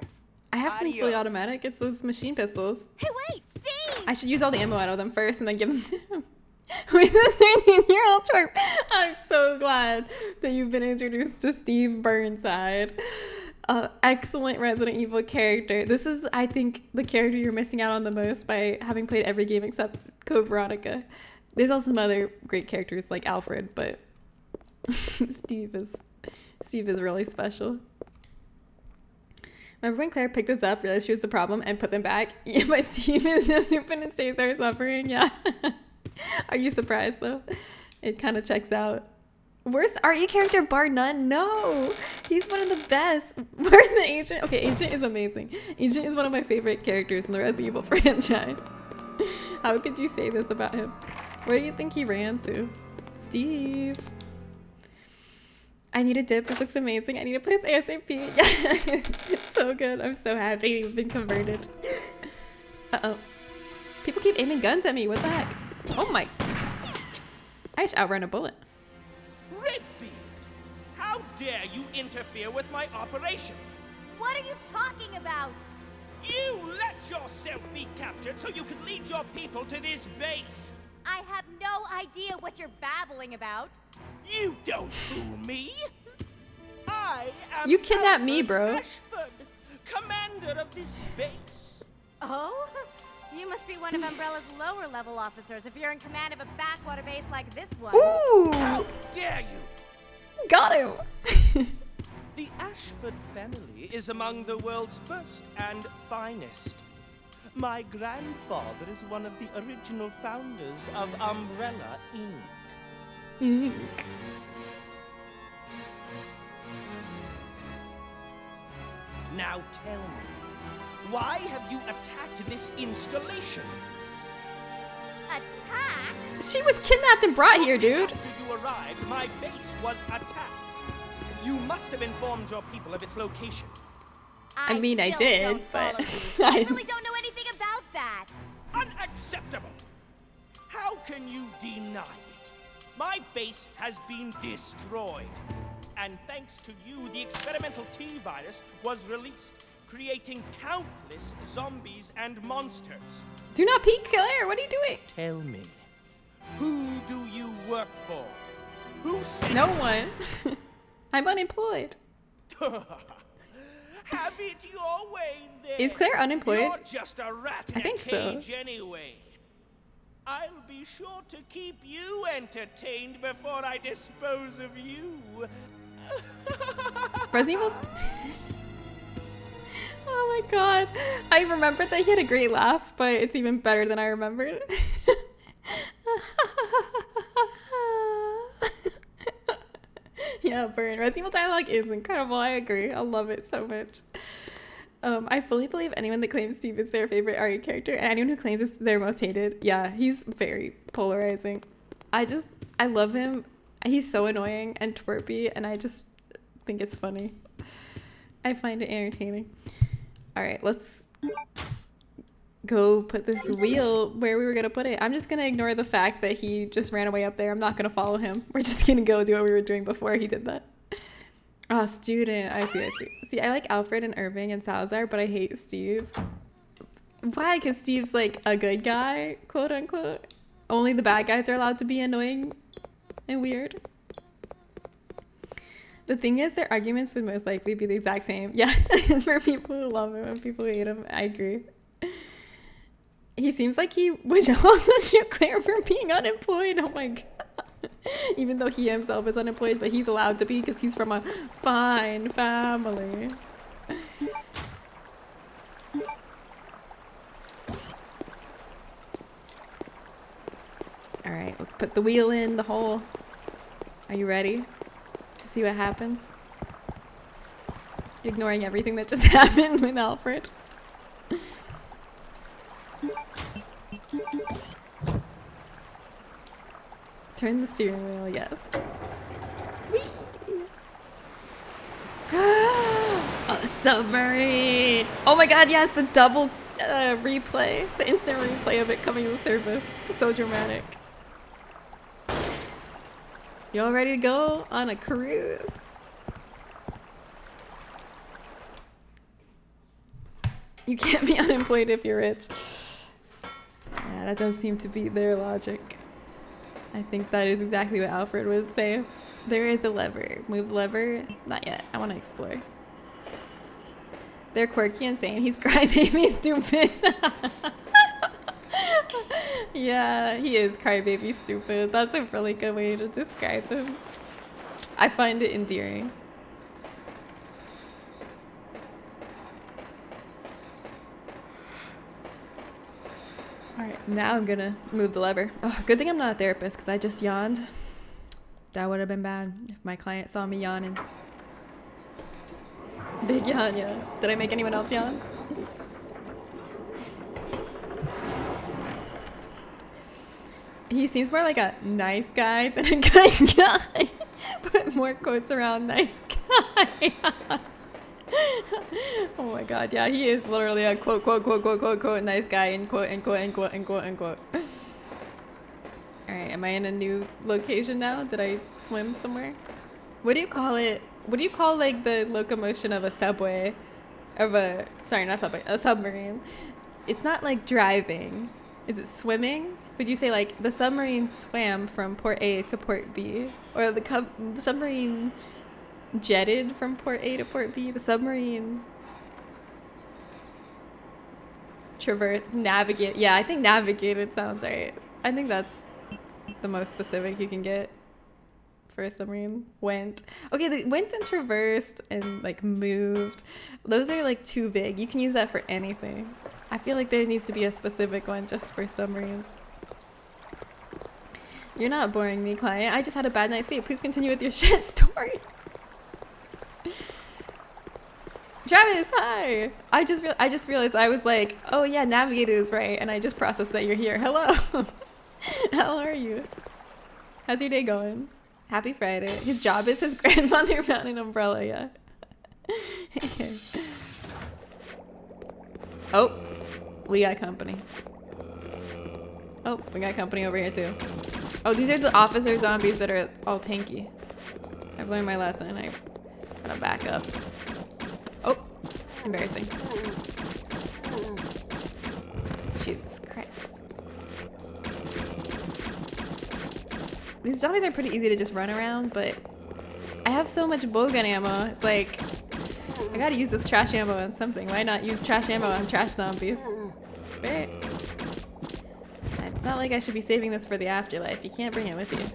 [SPEAKER 1] I have something fully
[SPEAKER 3] Adios.
[SPEAKER 1] automatic. It's those machine pistols.
[SPEAKER 4] Hey, wait, Steve!
[SPEAKER 1] I should use all the ammo out of them first and then give them to him. With a 13-year-old twerp. I'm so glad that you've been introduced to Steve Burnside. Excellent Resident Evil character. This is, I think, the character you're missing out on the most by having played every game except Code Veronica. There's also some other great characters like Alfred, but Steve is really special. Remember when Claire picked this up, realized she was the problem, and put them back? Yeah, but Steve is just stupid and stays there suffering. Yeah. Are you surprised though? It kind of checks out. Worst RE character bar none? No, he's one of the best. Where's the Agent? Okay, Agent is amazing. Agent is one of my favorite characters in the Resident Evil franchise. How could you say this about him? Where do you think he ran to? Steve. I need a dip. This looks amazing. I need to play this ASAP. Yeah, it's so good. I'm so happy you've been converted. Uh-oh. People keep aiming guns at me. What the heck? Oh my. I just outrun a bullet.
[SPEAKER 8] Redfield! How dare you interfere with my operation?
[SPEAKER 4] What are you talking about?
[SPEAKER 8] You let yourself be captured so you could lead your people to this base!
[SPEAKER 4] I have no idea what you're babbling about.
[SPEAKER 8] You don't fool me! I am
[SPEAKER 1] You kidnapped me, bro.
[SPEAKER 8] Ashford, commander of this base.
[SPEAKER 4] Oh? You must be one of Umbrella's lower level officers if you're in command of a backwater base like this one.
[SPEAKER 1] Ooh!
[SPEAKER 8] How dare you!
[SPEAKER 1] Got him!
[SPEAKER 8] The Ashford family is among the world's first and finest. My grandfather is one of the original founders of Umbrella Inc. Now tell me, why have you attacked this installation?
[SPEAKER 4] Attacked?
[SPEAKER 1] She was kidnapped and brought here, dude.
[SPEAKER 8] After you arrived, my base was attacked. You must have informed your people of its location.
[SPEAKER 1] I mean, I
[SPEAKER 4] still
[SPEAKER 1] did,
[SPEAKER 4] don't
[SPEAKER 1] but
[SPEAKER 4] follow you. I really don't know anything about that.
[SPEAKER 8] Unacceptable! How can you deny it? My base has been destroyed. And thanks to you, the experimental T-virus was released, creating countless zombies and monsters.
[SPEAKER 1] Do not peek, Claire. What are you doing?
[SPEAKER 8] Tell me, who do you work for? Who sent
[SPEAKER 1] No
[SPEAKER 8] you?
[SPEAKER 1] one. I'm unemployed.
[SPEAKER 8] Have it your way then.
[SPEAKER 1] Is Claire unemployed?
[SPEAKER 8] You're just a rat in
[SPEAKER 1] I think
[SPEAKER 8] a cage
[SPEAKER 1] so.
[SPEAKER 8] anyway. I'll be sure to keep you entertained before I dispose of you.
[SPEAKER 1] Resident Evil. Oh my god. I remembered that he had a great laugh, but it's even better than I remembered. Yeah, burn. Resident Evil dialogue is incredible. I agree. I love it so much. I fully believe anyone that claims Steve is their favorite RE character and anyone who claims it's their most hated. Yeah, he's very polarizing. I love him. He's so annoying and twerpy, and I just think it's funny. I find it entertaining. All right, let's go put this wheel where we were gonna put it. I'm just gonna ignore the fact that he just ran away up there. I'm not gonna follow him. We're just gonna go do what we were doing before he did that. Oh, student. I see. See, I like Alfred and Irving and Salazar, but I hate Steve. Why? Because Steve's like a good guy, quote unquote. Only the bad guys are allowed to be annoying and weird. The thing is, their arguments would most likely be the exact same. Yeah, it's for people who love him and people who hate him. I agree. He seems like he would also shoot Claire for being unemployed. Oh my god. Even though he himself is unemployed, but he's allowed to be because he's from a fine family. All right, let's put the wheel in the hole. Are you ready to see what happens? Ignoring everything that just happened with Alfred. Turn the steering wheel, yes. A submarine! Oh my god, yes, the double replay. The instant replay of it coming to the surface. So dramatic. You all ready to go on a cruise? You can't be unemployed if you're rich. Yeah, that does seem to be their logic. I think that is exactly what Alfred would say. There is a lever. Move the lever. Not yet. I want to explore. They're quirky and insane. He's crybaby stupid. Yeah, he is crybaby stupid. That's a really good way to describe him. I find it endearing. Alright, now I'm gonna move the lever. Oh, good thing I'm not a therapist because I just yawned. That would have been bad if my client saw me yawning. Big yawn, yeah. Did I make anyone else yawn? He seems more like a nice guy than a good guy. Put more quotes around nice guy. Oh my god, yeah, he is literally a quote, quote, quote, quote, quote, quote, nice guy, end quote, end quote, end quote, end quote, end quote. Alright, am I in a new location now? Did I swim somewhere? What do you call it? What do you call like the locomotion of a subway? Sorry, not subway, a submarine. It's not like driving. Is it swimming? Would you say like the submarine swam from port A to port B? Or the submarine jetted from port A to port B? The submarine navigated. Yeah, I think navigated sounds right. I think that's the most specific you can get for a submarine. Went. Okay, the went and traversed and like moved. Those are like too big. You can use that for anything. I feel like there needs to be a specific one just for submarines. You're not boring me, client. I just had a bad night's sleep. Please continue with your shit story. Travis, hi. I just realized I was like, oh yeah, Navigator is right, and I just processed that you're here. Hello. How are you? How's your day going? Happy Friday. His job is his grandmother found an umbrella. Yeah. Oh, we got company. Oh, we got company over here too. Oh, these are the officer zombies that are all tanky. I've learned my lesson. I gotta back up. Oh, embarrassing. Jesus Christ. These zombies are pretty easy to just run around, but I have so much bowgun ammo. It's like, I gotta use this trash ammo on something. Why not use trash ammo on trash zombies? Right? It's not like I should be saving this for the afterlife. You can't bring it with you.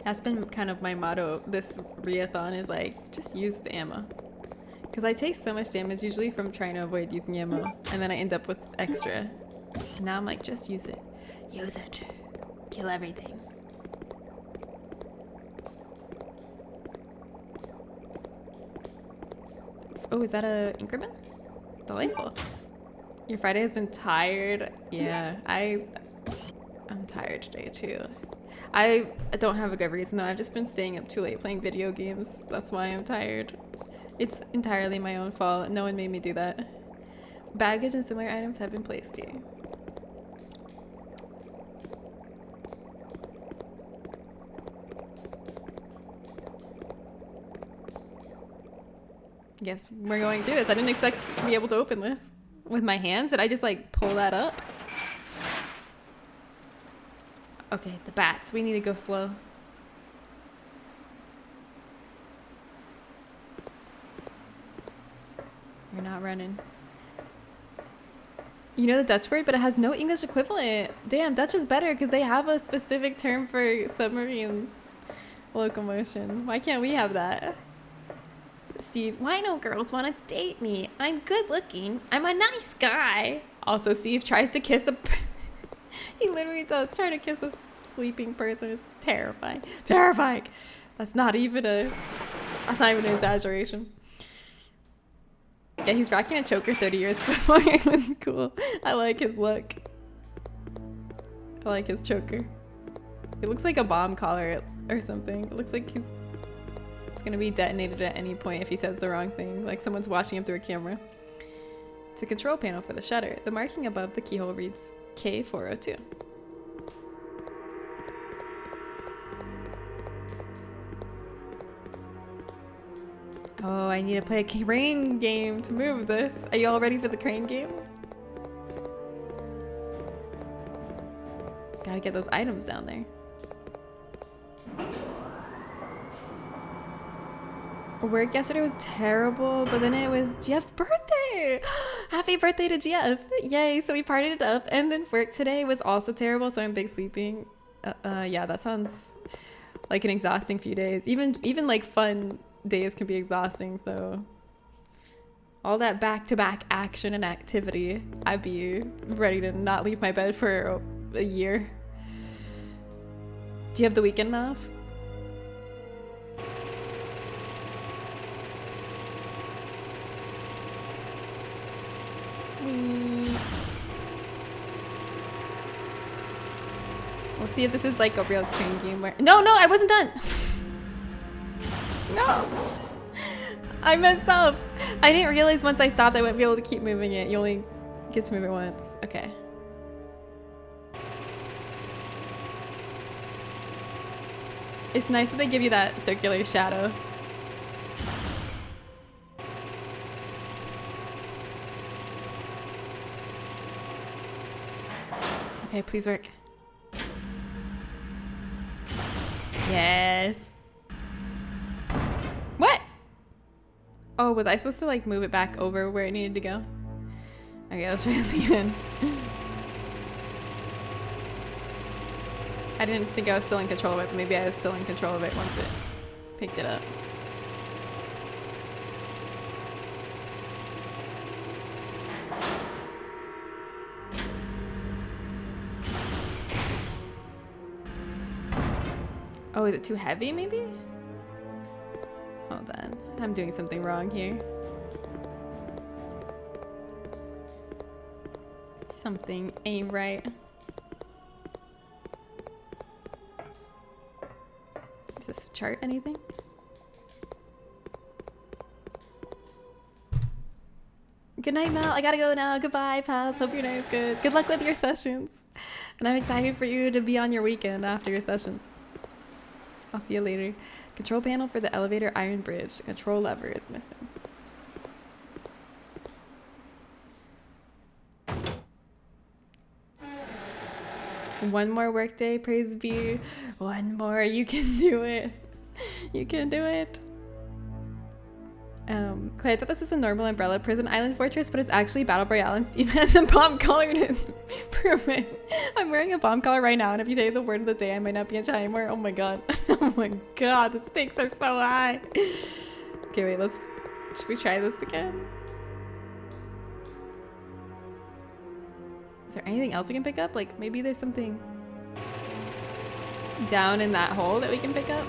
[SPEAKER 1] That's been kind of my motto this reathon is like, just use the ammo. Because I take so much damage usually from trying to avoid using ammo. And then I end up with extra. And now I'm like, just use it. Use it. Kill everything. Oh, is that a increment? Delightful. Your Friday has been tired. Yeah, I'm tired today too. I don't have a good reason though. I've just been staying up too late playing video games. That's why I'm tired. It's entirely my own fault. No one made me do that. Baggage and similar items have been placed here. Guess we're going through this. I didn't expect to be able to open this with my hands. Did I just like pull that up? Okay, the bats. We need to go slow. You're not running. You know the Dutch word, but it has no English equivalent. Damn, Dutch is better because they have a specific term for submarine locomotion. Why can't we have that? Steve, why don't girls want to date me? I'm good looking. I'm a nice guy. Also, Steve tries to kiss a... He literally does try to kiss a sleeping person. It's terrifying. Terrifying. That's not even an exaggeration. Yeah, he's rocking a choker 30 years before it was cool. I like his look. I like his choker. It looks like a bomb collar or something. It looks like it's gonna be detonated at any point if he says the wrong thing. Like someone's watching him through a camera. It's a control panel for the shutter. The marking above the keyhole reads K402. Oh, I need to play a crane game to move this. Are you all ready for the crane game? Gotta get those items down there. Work yesterday was terrible, but then it was Jeff's birthday. Happy birthday to Jeff. Yay. So we partied it up, and then work today was also terrible, so I'm big sleeping. Yeah, that sounds like an exhausting few days. Even like fun days can be exhausting, so all that back-to-back action and activity, I'd be ready to not leave my bed for a year. Do you have the weekend off? We'll see if this is like a real crane game where... No, I wasn't done! No! I messed up! I didn't realize once I stopped I wouldn't be able to keep moving it. You only get to move it once. Okay. It's nice that they give you that circular shadow. Okay, please work. Yes. What? Oh, was I supposed to like move it back over where it needed to go? Okay, let's try this again. I didn't think I was still in control of it, but maybe I was still in control of it once it picked it up. Oh, is it too heavy maybe? Hold on. I'm doing something wrong here. Something ain't right. Does this chart anything? Good night, Mel. I gotta go now. Goodbye, pals. Hope your night is good. Good luck with your sessions. And I'm excited for you to be on your weekend after your sessions. I'll see you later. Control panel for the elevator iron bridge. The control lever is missing. One more workday, praise be. One more, you can do it. You can do it. Clay, I thought this is a normal umbrella prison island fortress, but it's actually Battle Royale and Steam has a bomb collar improvement. I'm wearing a bomb collar right now, and if you say the word of the day, I might not be in chat anymore. Oh my god. Oh my god, the stakes are so high. Okay, wait, should we try this again? Is there anything else we can pick up? Like, maybe there's something down in that hole that we can pick up?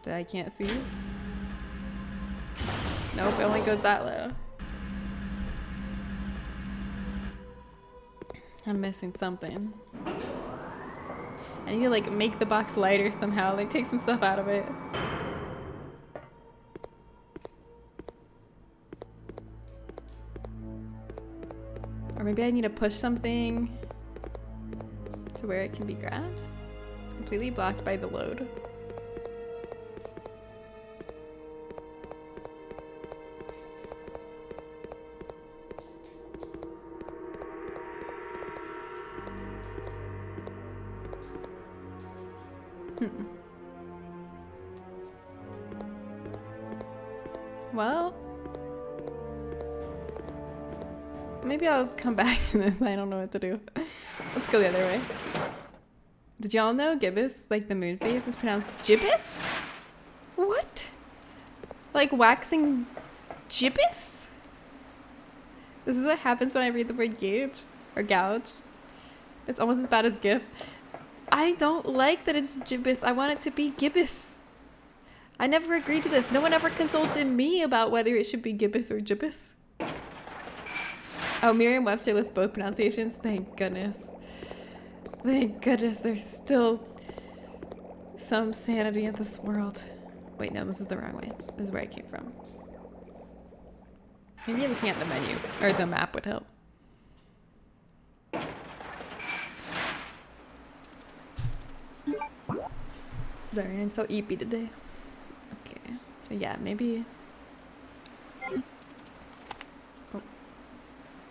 [SPEAKER 1] That I can't see? Nope, it only goes that low. I'm missing something. I need to like make the box lighter somehow, like take some stuff out of it. Or maybe I need to push something to where it can be grabbed. It's completely blocked by the load. Well, maybe I'll come back to this. I don't know what to do. Let's go the other way. Did y'all know gibbous, like the moon phase, is pronounced gibbous? What? Like waxing gibbous? This is what happens when I read the word gauge or gouge. It's almost as bad as gif. I don't like that it's gibbous. I want it to be gibbous. I never agreed to this. No one ever consulted me about whether it should be gibbous or gibbous. Oh, Merriam-Webster lists both pronunciations. Thank goodness. Thank goodness there's still some sanity in this world. Wait, no, this is the wrong way. This is where I came from. Maybe looking at the menu or the map would help. Sorry, I'm so eepy today. Okay, so yeah, maybe... Oh.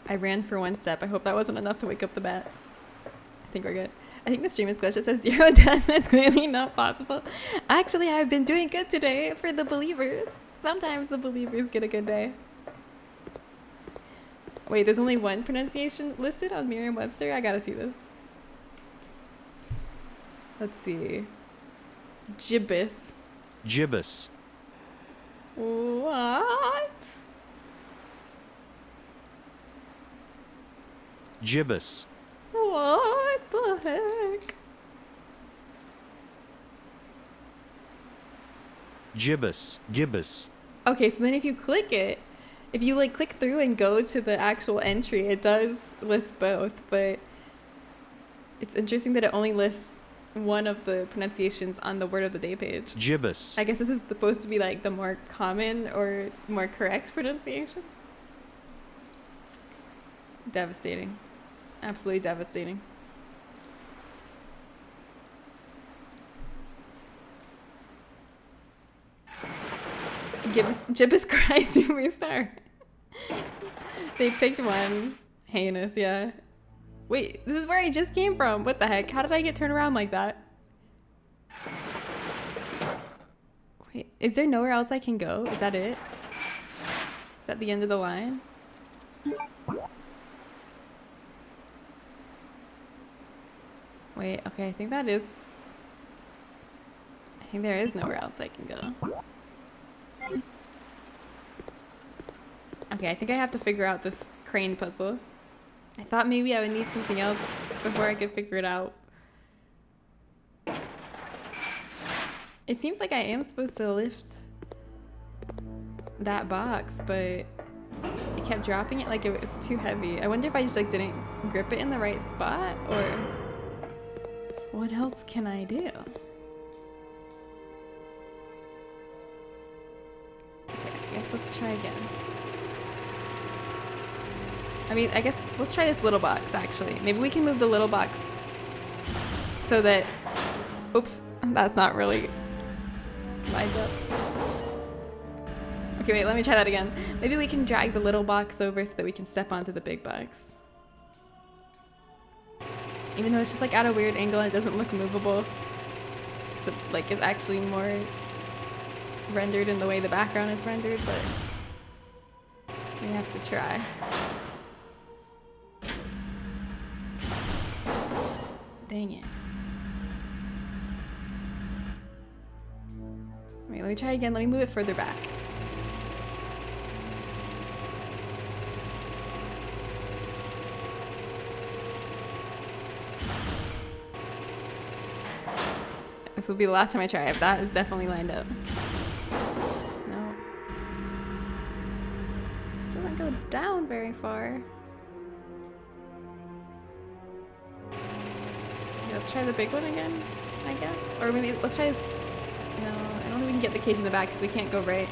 [SPEAKER 1] I ran for one step. I hope that wasn't enough to wake up the bats. I think we're good. I think the stream is glitched. It says 0 death. That's clearly not possible. Actually, I've been doing good today for the believers. Sometimes the believers get a good day. Wait, there's only one pronunciation listed on Merriam-Webster? I gotta see this. Let's see. Gibbous.
[SPEAKER 9] Gibbous.
[SPEAKER 1] What?
[SPEAKER 9] Gibbous.
[SPEAKER 1] What the heck?
[SPEAKER 9] Gibbous. Gibbous.
[SPEAKER 1] Okay, so then if you click it, if you like click through and go to the actual entry, it does list both, but it's interesting that it only lists one of the pronunciations on the word of the day page.
[SPEAKER 9] Gibbous.
[SPEAKER 1] I guess this is supposed to be like the more common or more correct pronunciation. Devastating. Absolutely devastating. Gibbous Cry Superstar. They picked one. Heinous, yeah. Wait, this is where I just came from. What the heck? How did I get turned around like that? Wait, is there nowhere else I can go? Is that it? Is that the end of the line? Wait, okay, I think that is... I think there is nowhere else I can go. Okay, I think I have to figure out this crane puzzle. I thought maybe I would need something else before I could figure it out. It seems like I am supposed to lift that box, but it kept dropping it like it was too heavy. I wonder if I just like didn't grip it in the right spot, or what else can I do? Okay, I guess let's try again. I mean, I guess let's try this little box actually. Maybe we can move the little box so that, oops, that's not really lined up. Okay, wait, let me try that again. Maybe we can drag the little box over so that we can step onto the big box. Even though it's just like at a weird angle and it doesn't look movable. So, like, it's actually more rendered in the way the background is rendered, but we have to try. Dang it. Wait, let me try again. Let me move it further back. This will be the last time I try it. That is definitely lined up. No. Doesn't go down very far. Okay, let's try the big one again, I guess. Or maybe let's try this. No, I don't think we can get the cage in the back because we can't go right.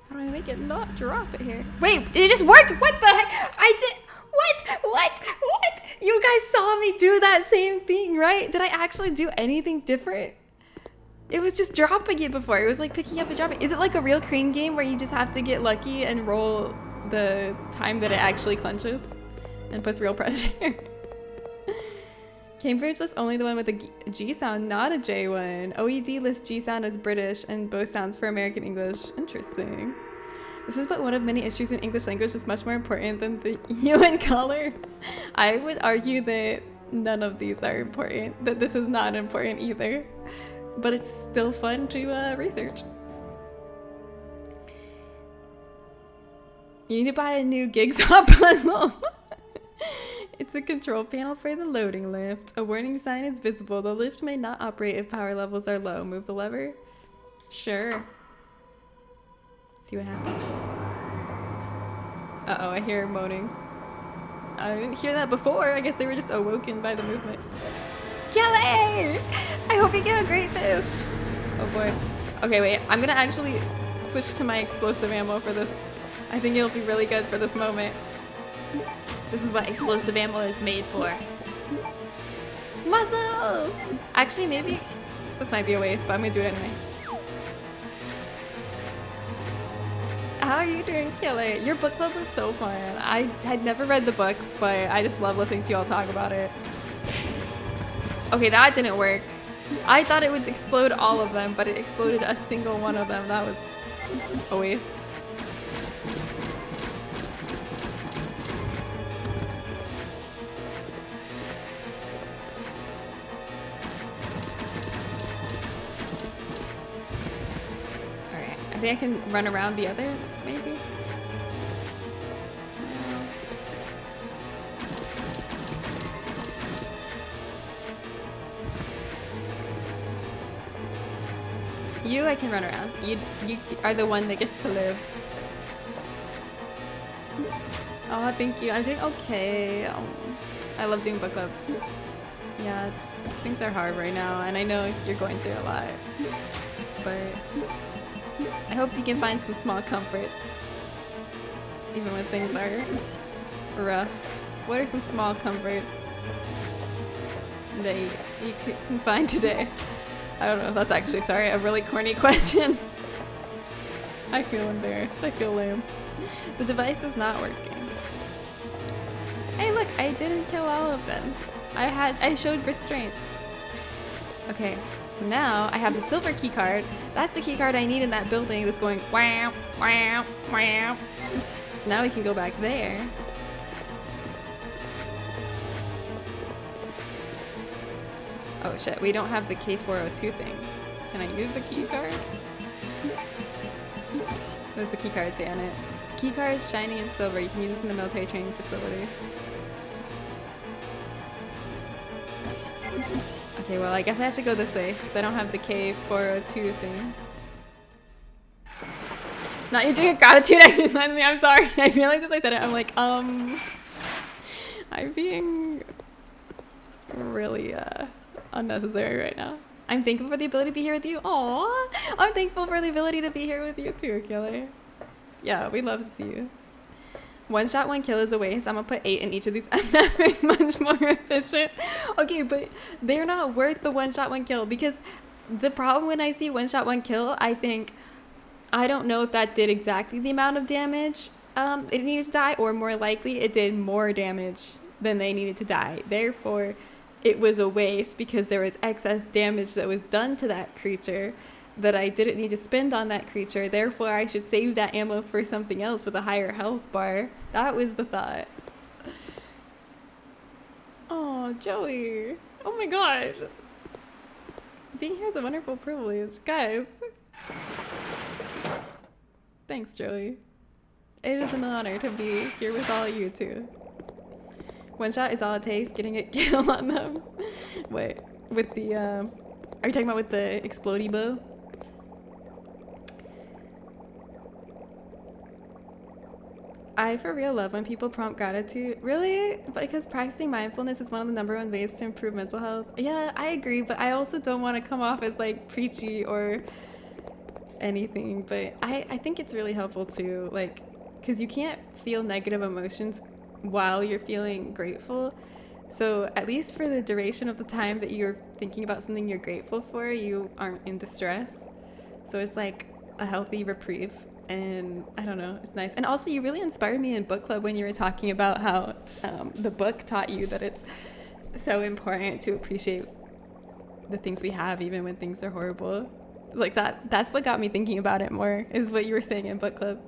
[SPEAKER 1] How do I make it not drop it here? Wait, it just worked! What the heck? I did. What? You guys saw me do that same thing, right? Did I actually do anything different? It was just dropping it before. It was like picking up and dropping. Is it like a real crane game where you just have to get lucky and roll the time that it actually clenches and puts real pressure? Cambridge lists only the one with a G sound, not a J one. OED lists G sound as British and both sounds for American English. Interesting. This is but one of many issues in English language that's much more important than the hue and color. I would argue that none of these are important, that this is not important either. But it's still fun to research. You need to buy a new Jigsaw puzzle. It's a control panel for the loading lift. A warning sign is visible. The lift may not operate if power levels are low. Move the lever. Sure. See what happens. Uh-oh, I hear moaning. I didn't hear that before. I guess they were just awoken by the movement. Kelly! I hope you get a great fish. Oh boy. Okay, wait. I'm gonna actually switch to my explosive ammo for this. I think it'll be really good for this moment. This is what explosive ammo is made for. Muzzle! Actually, maybe this might be a waste, but I'm gonna do it anyway. How are you doing, Kelly? Your book club was so fun. I had never read the book, but I just love listening to y'all talk about it. Okay, that didn't work. I thought it would explode all of them, but it exploded a single one of them. That was a waste. Alright, I think I can run around the others, maybe? You, I can run around. You are the one that gets to live. Oh, thank you. I'm doing okay. Oh, I love doing book club. Yeah, things are hard right now, and I know you're going through a lot. But I hope you can find some small comforts, even when things are rough. What are some small comforts that you can find today? I don't know if that's actually, sorry, a really corny question. I feel embarrassed. I feel lame. The device is not working. Hey, look, I didn't kill all of them. I showed restraint. Okay, so now I have the silver key card. That's the key card I need in that building that's going wham, wham, wham. So now we can go back there. Oh shit, we don't have the K402 thing. Can I use the key card? What's the key card say on it? Key card shining in silver. You can use this in the military training facility. Okay, well I guess I have to go this way because I don't have the K402 thing. Not you doing a gratitude exercise with me, I'm sorry. I realized as I said it, I'm like, I'm being really unnecessary right now. I'm thankful for the ability to be here with you. Aww, I'm thankful for the ability to be here with you too, Killer. Yeah, we love to see you. One shot, one kill is a waste. I'm gonna put 8 in each of these MFers, much more efficient. Okay, but they're not worth the one shot, one kill because the problem when I see one shot, one kill, I think, I don't know if that did exactly the amount of damage it needed to die, or more likely it did more damage than they needed to die. Therefore, it was a waste because there was excess damage that was done to that creature that I didn't need to spend on that creature. Therefore, I should save that ammo for something else with a higher health bar. That was the thought. Oh, Joey. Oh my gosh. Being here is a wonderful privilege. Guys. Thanks, Joey. It is an honor to be here with all of you too. One shot is all it takes, getting a kill on them. Wait, with the, are you talking about with the explodey bow? I for real love when people prompt gratitude. Really? Because practicing mindfulness is one of the #1 ways to improve mental health. Yeah, I agree, but I also don't want to come off as like preachy or anything, but I think it's really helpful too, like, because you can't feel negative emotions while you're feeling grateful. So at least for the duration of the time that you're thinking about something you're grateful for, you aren't in distress. So it's like a healthy reprieve. And I don't know, it's nice. And also you really inspired me in book club when you were talking about how the book taught you that it's so important to appreciate the things we have even when things are horrible. Like that's what got me thinking about it more, is what you were saying in book club.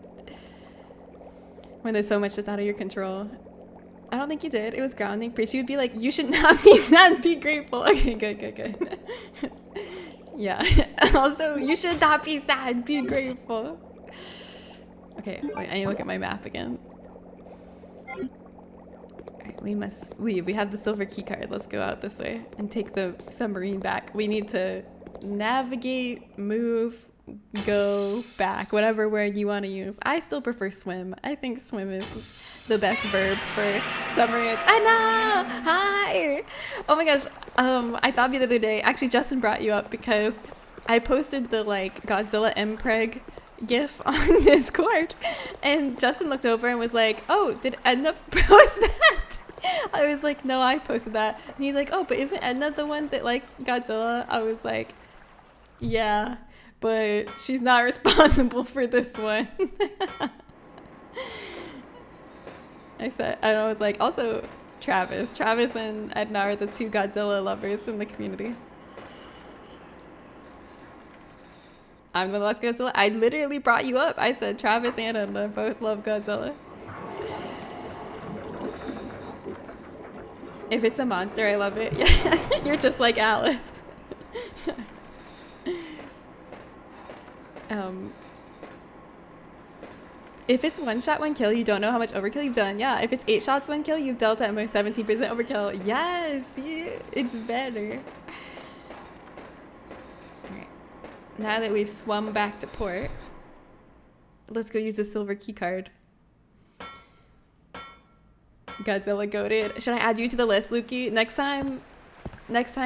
[SPEAKER 1] When there's so much that's out of your control. I don't think you did. It was grounding. Preachy would be like, you should not be sad, be grateful. Okay, good. Yeah. Also, you should not be sad, be grateful. Okay, wait, I need to look at my map again. Alright, we must leave. We have the silver key card. Let's go out this way and take the submarine back. We need to navigate, move, go, back, whatever word you want to use. I still prefer swim. I think swim is the best verb for submarines. Anna! Hi! Oh my gosh. I thought the other day, actually Justin brought you up because I posted the like Godzilla Mpreg GIF on Discord, and Justin looked over and was like, oh, did Edna post that? I was like, no, I posted that. And he's like, oh, but isn't Edna the one that likes Godzilla? I was like, yeah, but she's not responsible for this one. I was like, also Travis and Edna are the 2 Godzilla lovers in the community. I'm gonna love Godzilla. I literally brought you up. I said Travis and Edna both love Godzilla. If it's a monster, I love it. Yeah, you're just like Alice. If it's 1 shot, 1 kill, you don't know how much overkill you've done. Yeah, if it's 8 shots, 1 kill, you've dealt at most 17% overkill. Yes, see, it's better. Alright, now that we've swum back to port, let's go use the silver key card. Godzilla goated. Should I add you to the list, Lukey? Next time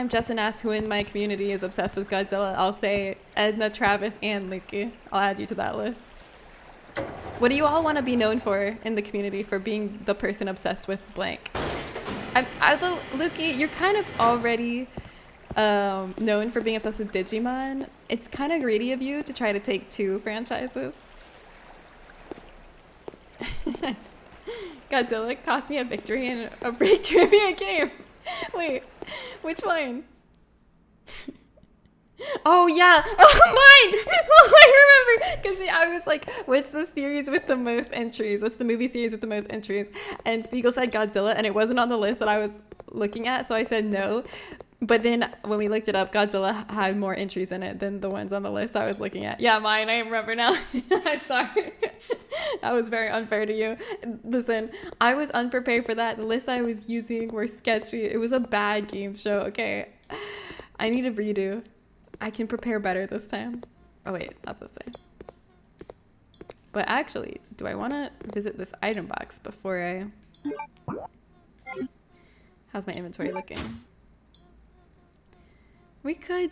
[SPEAKER 1] Justin asks who in my community is obsessed with Godzilla, I'll say Edna, Travis, and Lukey. I'll add you to that list. What do you all want to be known for in the community for being the person obsessed with blank? Although, Lukey, you're kind of already known for being obsessed with Digimon. It's kind of greedy of you to try to take 2 franchises. Godzilla cost me a victory in a break trivia game. Wait, which one? Oh yeah, oh mine! Oh, I remember, because I was like, what's the series with the most entries? What's the movie series with the most entries? And Spiegel said Godzilla, and it wasn't on the list that I was looking at, so I said no. But then when we looked it up, Godzilla had more entries in it than the ones on the list I was looking at. Yeah, mine. I remember now. I'm sorry. That was very unfair to you. Listen, I was unprepared for that. The lists I was using were sketchy. It was a bad game show. Okay. I need a redo. I can prepare better this time. Oh, wait. Not this time. But actually, do I want to visit this item box before I... How's my inventory looking? We could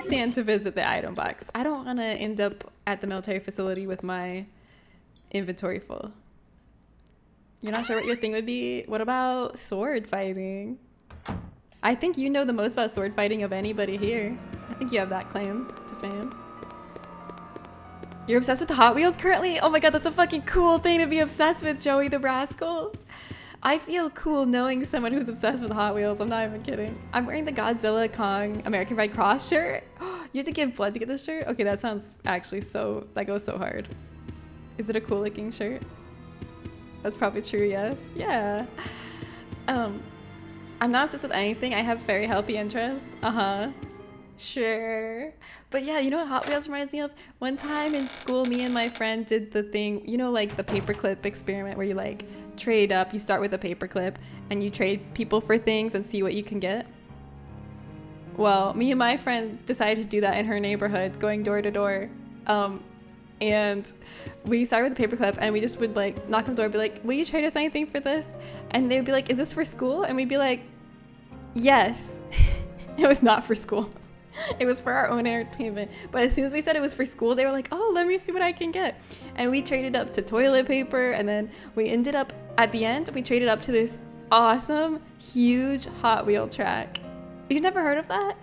[SPEAKER 1] stand to visit the item box. I don't want to end up at the military facility with my inventory full. You're not sure what your thing would be? What about sword fighting? I think you know the most about sword fighting of anybody here. I think you have that claim to fame. You're obsessed with the Hot Wheels currently? Oh my god, that's a fucking cool thing to be obsessed with, Joey the Rascal. I feel cool knowing someone who's obsessed with Hot Wheels. I'm not even kidding. I'm wearing the Godzilla Kong American Red Cross shirt. You have to give blood to get this shirt? Okay, that sounds actually so... That goes so hard. Is it a cool looking shirt? That's probably true, yes. Yeah. I'm not obsessed with anything. I have very healthy interests. Sure. But yeah, you know what Hot Wheels reminds me of? One time in school, me and my friend did the thing, you know, like the paperclip experiment where you like trade up. You start with a paperclip and you trade people for things and see what you can get. Well, me and my friend decided to do that in her neighborhood, going door to door. And we started with a paperclip and we just would like knock on the door and be like, will you trade us anything for this? And they would be like, is this for school? And we'd be like, yes. It was not for school. It was for our own entertainment. But as soon as we said it was for school, they were like, oh, let me see what I can get. And we traded up to toilet paper. And then we ended up, at the end, we traded up to this awesome, huge Hot Wheel track. You've never heard of that?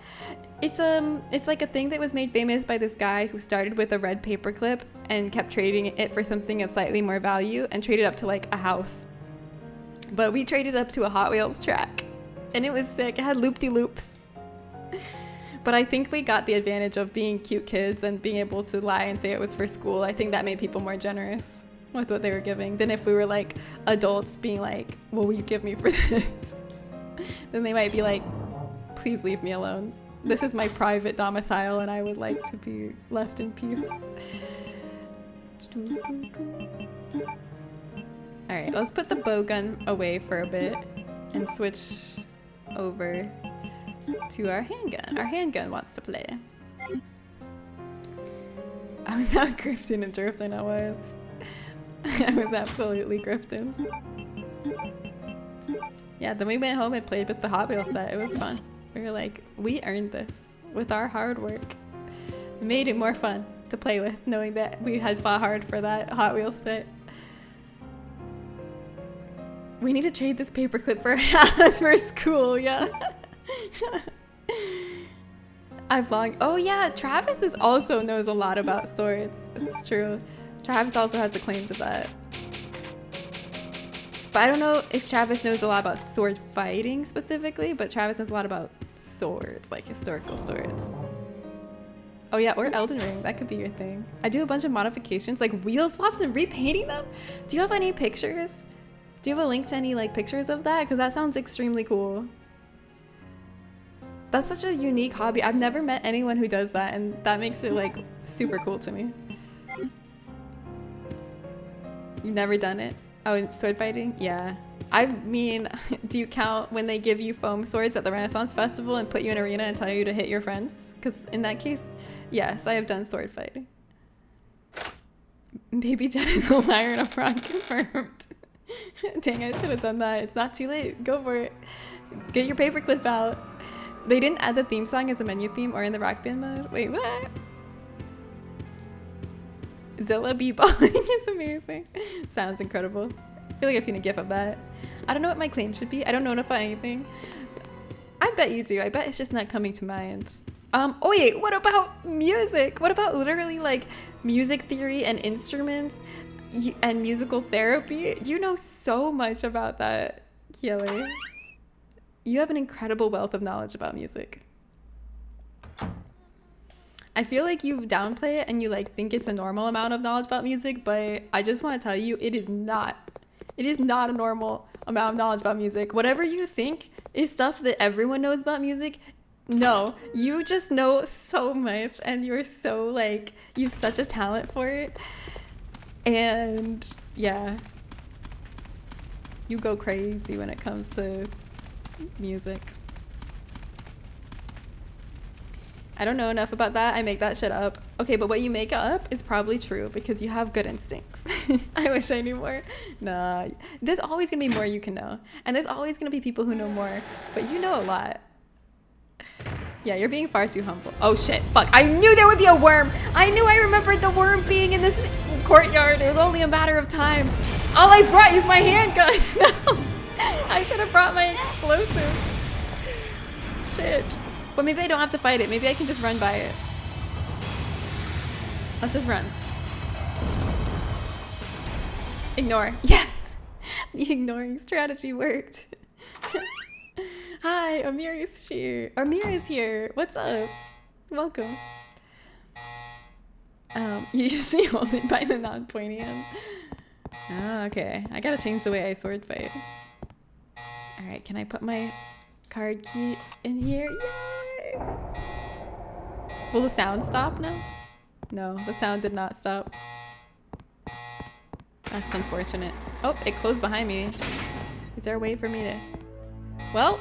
[SPEAKER 1] It's like a thing that was made famous by this guy who started with a red paperclip and kept trading it for something of slightly more value and traded up to like a house. But we traded up to a Hot Wheels track. And it was sick. It had loop-de-loops. But I think we got the advantage of being cute kids and being able to lie and say it was for school. I think that made people more generous with what they were giving than if we were like adults being like, what will you give me for this? Then they might be like, please leave me alone. This is my private domicile and I would like to be left in peace. All right, let's put the bow gun away for a bit and switch over to our handgun. Our handgun wants to play. I was out grifting and drifting, I was. I was absolutely grifting. Yeah, then we went home and played with the Hot Wheels set. It was fun. We were like, we earned this with our hard work. It made it more fun to play with, knowing that we had fought hard for that Hot Wheels set. We need to trade this paperclip for a house for school, yeah. Oh yeah, Travis also knows a lot about swords. It's true. Travis also has a claim to that. But I don't know if Travis knows a lot about sword fighting specifically, but Travis knows a lot about swords, like historical swords. Oh yeah, or Elden Ring, that could be your thing. I do a bunch of modifications, like wheel swaps and repainting them. Do you have any pictures? Do you have a link to any like pictures of that? Because that sounds extremely cool. That's such a unique hobby. I've never met anyone who does that, and that makes it like super cool to me. You've never done it? Oh, sword fighting? Yeah. I mean, do you count when they give you foam swords at the Renaissance Festival and put you in an arena and tell you to hit your friends? Because in that case, yes, I have done sword fighting. Baby Jen is a liar and a frog confirmed. Dang, I should have done that. It's not too late. Go for it. Get your paperclip out. They didn't add the theme song as a menu theme or in the rock band mode. Wait, what? Zilla b-balling is amazing. Sounds incredible. I feel like I've seen a gif of that. I don't know what my claim should be. I don't know about anything. I bet you do. I bet it's just not coming to mind. Oh wait, what about music? What about literally like music theory and instruments and musical therapy? You know so much about that, Keely. You have an incredible wealth of knowledge about music. I feel like you downplay it and you like think it's a normal amount of knowledge about music, but I just want to tell you it is not. It is not a normal amount of knowledge about music. Whatever you think is stuff that everyone knows about music, no, you just know so much and you're so like, you have such a talent for it. And yeah, you go crazy when it comes to music. I don't know enough about that. I make that shit up. Okay, but what you make up is probably true because you have good instincts. I wish I knew more. Nah, there's always gonna be more you can know. And there's always gonna be people who know more, but you know a lot. Yeah, you're being far too humble. Oh shit, fuck. I knew there would be a worm. I knew I remembered the worm being in this courtyard. It was only a matter of time. All I brought is my handgun. No, I should have brought my explosives. Shit. But maybe I don't have to fight it. Maybe I can just run by it. Let's just run. Ignore. Yes! The ignoring strategy worked. Hi, Amir is here. Amir is here. What's up? Welcome. You usually hold it by the non-pointy end. Ah, okay. I gotta change the way I sword fight. Alright, can I put my card key in here? Yay! Will the sound stop now? No, the sound did not stop. That's unfortunate. Oh, it closed behind me. Is there a way for me to... Well...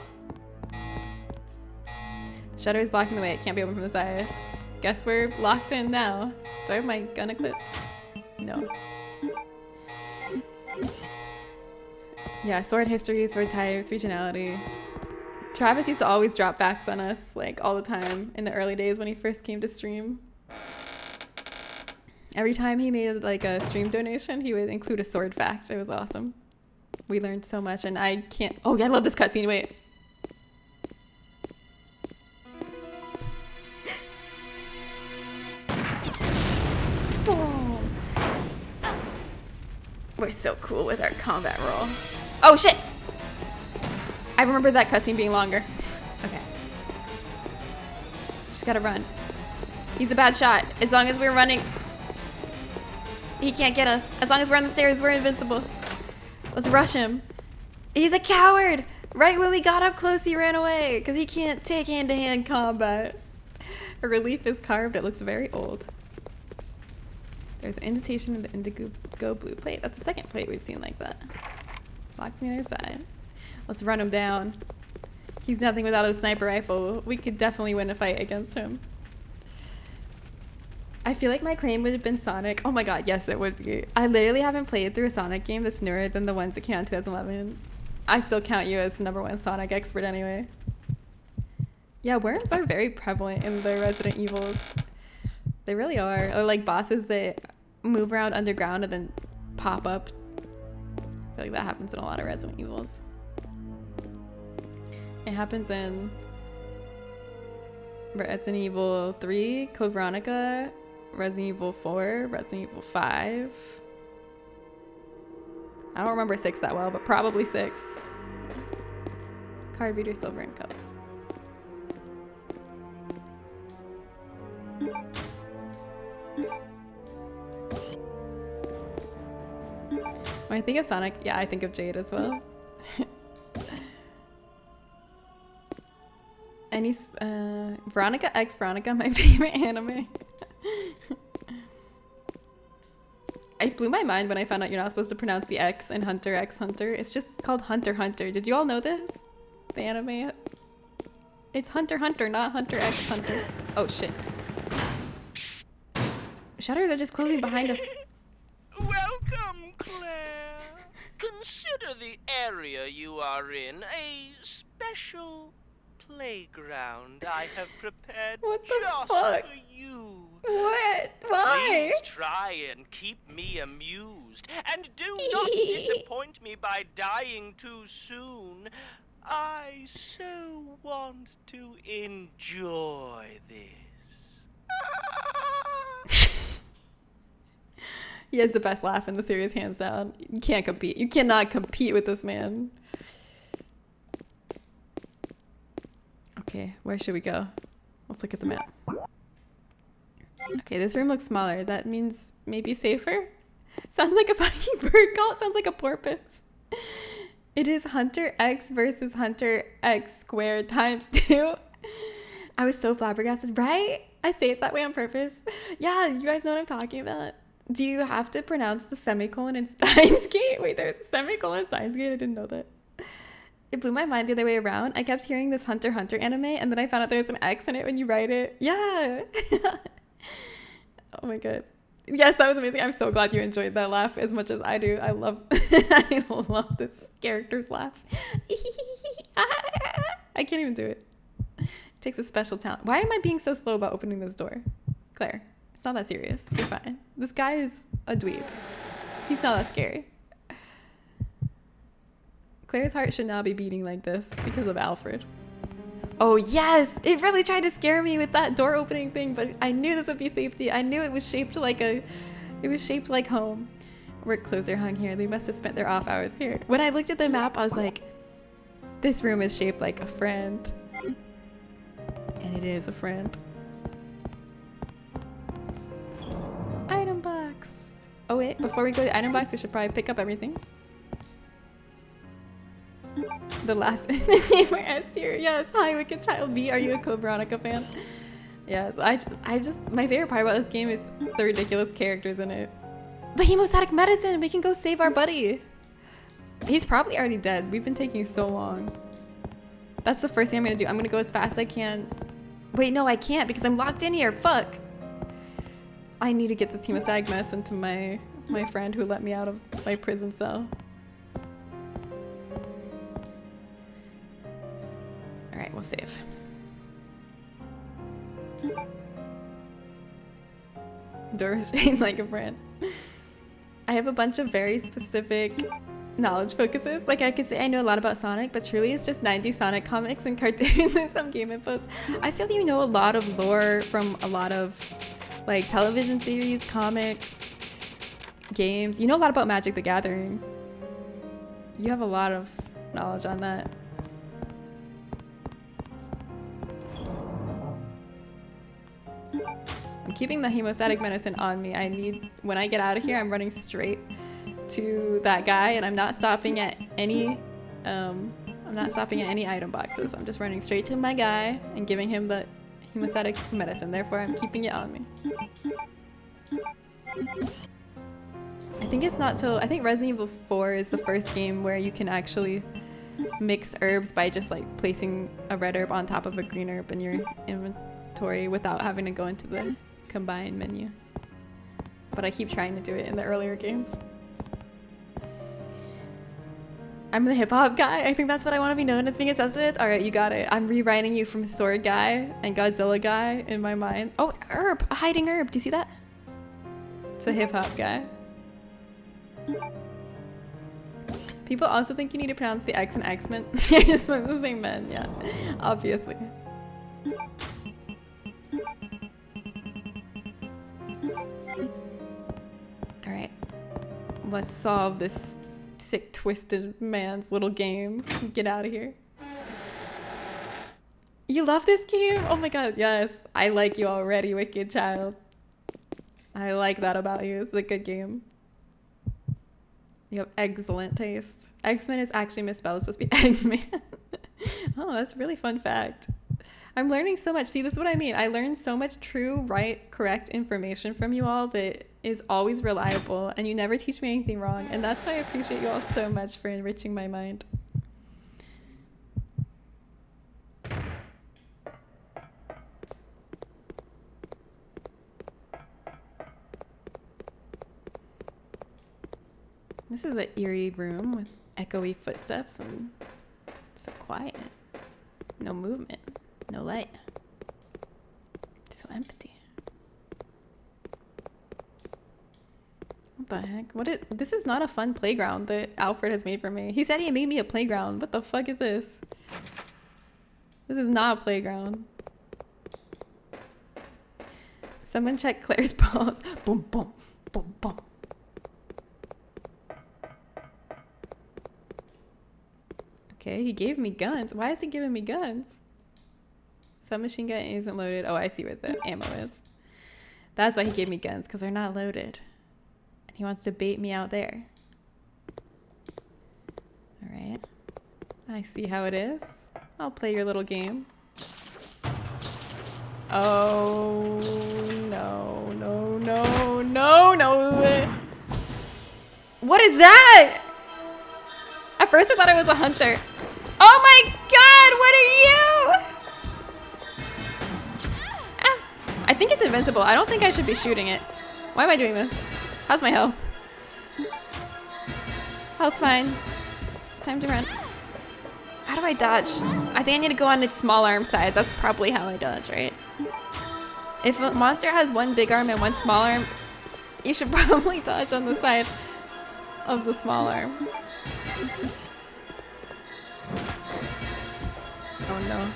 [SPEAKER 1] The shutter is blocking the way. It can't be opened from the side. Guess we're locked in now. Do I have my gun equipped? No. Yeah, sword history, sword types, regionality. Travis used to always drop facts on us, like, all the time in the early days when he first came to stream. Every time he made, like, a stream donation, he would include a sword fact. It was awesome. We learned so much, and I can't... Oh, yeah, I love this cutscene. Wait. Boom. We're so cool with our combat roll. Oh, shit! I remember that cutscene being longer. Okay. Just gotta run. He's a bad shot. As long as we're running... He can't get us. As long as we're on the stairs, we're invincible. Let's rush him. He's a coward! Right when we got up close, he ran away. Because he can't take hand-to-hand combat. A relief is carved. It looks very old. There's an indentation in the indigo blue plate. That's the second plate we've seen like that. Locked from the other side. Let's run him down. He's nothing without a sniper rifle. We could definitely win a fight against him. I feel like my claim would have been Sonic. Oh my god, yes it would be. I literally haven't played through a Sonic game that's newer than the ones that came out in 2011. I still count you as the #1 Sonic expert anyway. Yeah, worms are very prevalent in the Resident Evils. They really are. Or like bosses that move around underground and then pop up. I feel like that happens in a lot of Resident Evils. It happens in Resident Evil 3, Code Veronica, Resident Evil 4, Resident Evil 5. I don't remember 6 that well, but probably 6. Card reader silver in color. When I think of Sonic, yeah, I think of Jade as well. And he's Veronica X Veronica, my favorite anime. I blew my mind when I found out you're not supposed to pronounce the X in Hunter X Hunter. It's just called Hunter Hunter. Did you all know this? The anime? It's Hunter Hunter, not Hunter X Hunter. Oh shit. Shutters are just closing behind us.
[SPEAKER 8] Welcome, Claire. Consider the area you are in a special playground I have prepared
[SPEAKER 1] What the
[SPEAKER 8] just
[SPEAKER 1] fuck?
[SPEAKER 8] for you.
[SPEAKER 1] What? Why?
[SPEAKER 8] Please try and keep me amused, and do not disappoint me by dying too soon. I so want to enjoy this.
[SPEAKER 1] He has the best laugh in the series, hands down. You can't compete. You cannot compete with this man. Okay, where should we go? Let's look at the map. Okay, this room looks smaller. That means maybe safer? Sounds like a fucking bird call. It sounds like a porpoise. It is Hunter X versus Hunter X squared times 2. I was so flabbergasted, right? I say it that way on purpose. Yeah, you guys know what I'm talking about. Do you have to pronounce the semicolon in Steins Gate? Wait, there's a semicolon in Steins Gate? I didn't know that. It blew my mind the other way around. I kept hearing this Hunter x Hunter anime, and then I found out there was an X in it when you write it. Yeah. Oh my god. Yes, that was amazing. I'm so glad you enjoyed that laugh as much as I do. I love I love this character's laugh. I can't even do it. It takes a special talent. Why am I being so slow about opening this door? Claire, it's not that serious. You're fine. This guy is a dweeb. He's not that scary. Claire's heart should now be beating like this because of Alfred. Oh yes! It really tried to scare me with that door opening thing, but I knew this would be safety. I knew it was shaped like home. Work clothes are hung here. They must have spent their off hours here. When I looked at the map, I was like, this room is shaped like a friend. And it is a friend. Item box. Oh wait, before we go to the item box, we should probably pick up everything. The last name are S tier. Yes. Hi, Wicked Child B. Are you a Code Veronica fan? Yes. I just my favorite part about this game is the ridiculous characters in it. The hemostatic medicine. We can go save our buddy. He's probably already dead. We've been taking so long. That's the first thing I'm gonna do. I'm gonna go as fast as I can. Wait, no, I can't because I'm locked in here. Fuck. I need to get this hemostatic medicine to my friend who let me out of my prison cell. Alright, we'll save. Doors shaped like a friend. I have a bunch of very specific knowledge focuses. Like I could say I know a lot about Sonic, but truly it's just 90 Sonic comics and cartoons and some game infos. I feel you know a lot of lore from a lot of like television series, comics, games. You know a lot about Magic the Gathering. You have a lot of knowledge on that. I'm keeping the hemostatic medicine on me. When I get out of here, I'm running straight to that guy and I'm not stopping at any item boxes. I'm just running straight to my guy and giving him the hemostatic medicine. Therefore, I'm keeping it on me. I think Resident Evil 4 is the first game where you can actually mix herbs by just like placing a red herb on top of a green herb in your inventory without having to go into the combine menu. But I keep trying to do it in the earlier games. I'm the hip hop guy. I think that's what I want to be known as being obsessed with. All right, you got it. I'm rewriting you from Sword Guy and Godzilla Guy in my mind. Oh, herb, a hiding herb. Do you see that? It's a hip hop guy. People also think you need to pronounce the X and X-Men. I just want to say men, yeah, obviously. All right, let's solve this sick, twisted man's little game. Get out of here. You love this game? Oh my god, yes. I like you already, Wicked Child. I like that about you. It's a good game. You have excellent taste. X-Men is actually misspelled. It's supposed to be X-Man. Oh, that's a really fun fact. I'm learning so much. See, this is what I mean. I learned so much true, right, correct information from you all that is always reliable, and you never teach me anything wrong. And that's why I appreciate you all so much for enriching my mind. This is an eerie room with echoey footsteps and so quiet. No movement, no light. So empty. What the heck? This is not a fun playground that Alfred has made for me. He said he made me a playground. What the fuck is this? This is not a playground. Someone check Claire's balls. Boom, boom, boom, boom. Okay, he gave me guns. Why is he giving me guns? Submachine gun isn't loaded. Oh, I see what the ammo is. That's why he gave me guns, because they're not loaded. And He wants to bait me out there. All right. I see how it is. I'll play your little game. Oh, no, no, no, no, no. What is that? At first I thought it was a hunter. Oh my god, what are you? Ah, I think it's invincible. I don't think I should be shooting it. Why am I doing this? How's my health? Health fine. Time to run. How do I dodge? I think I need to go on its small arm side. That's probably how I dodge, right? If a monster has one big arm and one small arm, you should probably dodge on the side of the small arm. Oh no.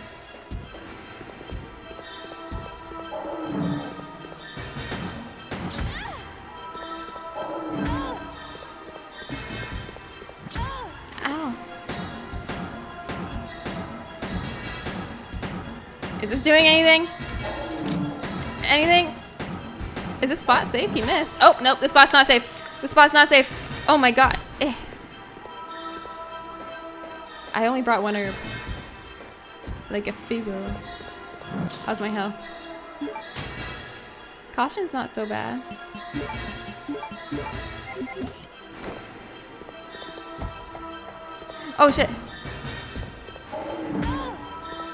[SPEAKER 1] Ow. Is this doing anything? Anything? Is this spot safe? He missed. Oh, nope, this spot's not safe. This spot's not safe. Oh my god. Eh. I only brought one herb. Like a figo. How's my health? Caution's not so bad. Oh shit.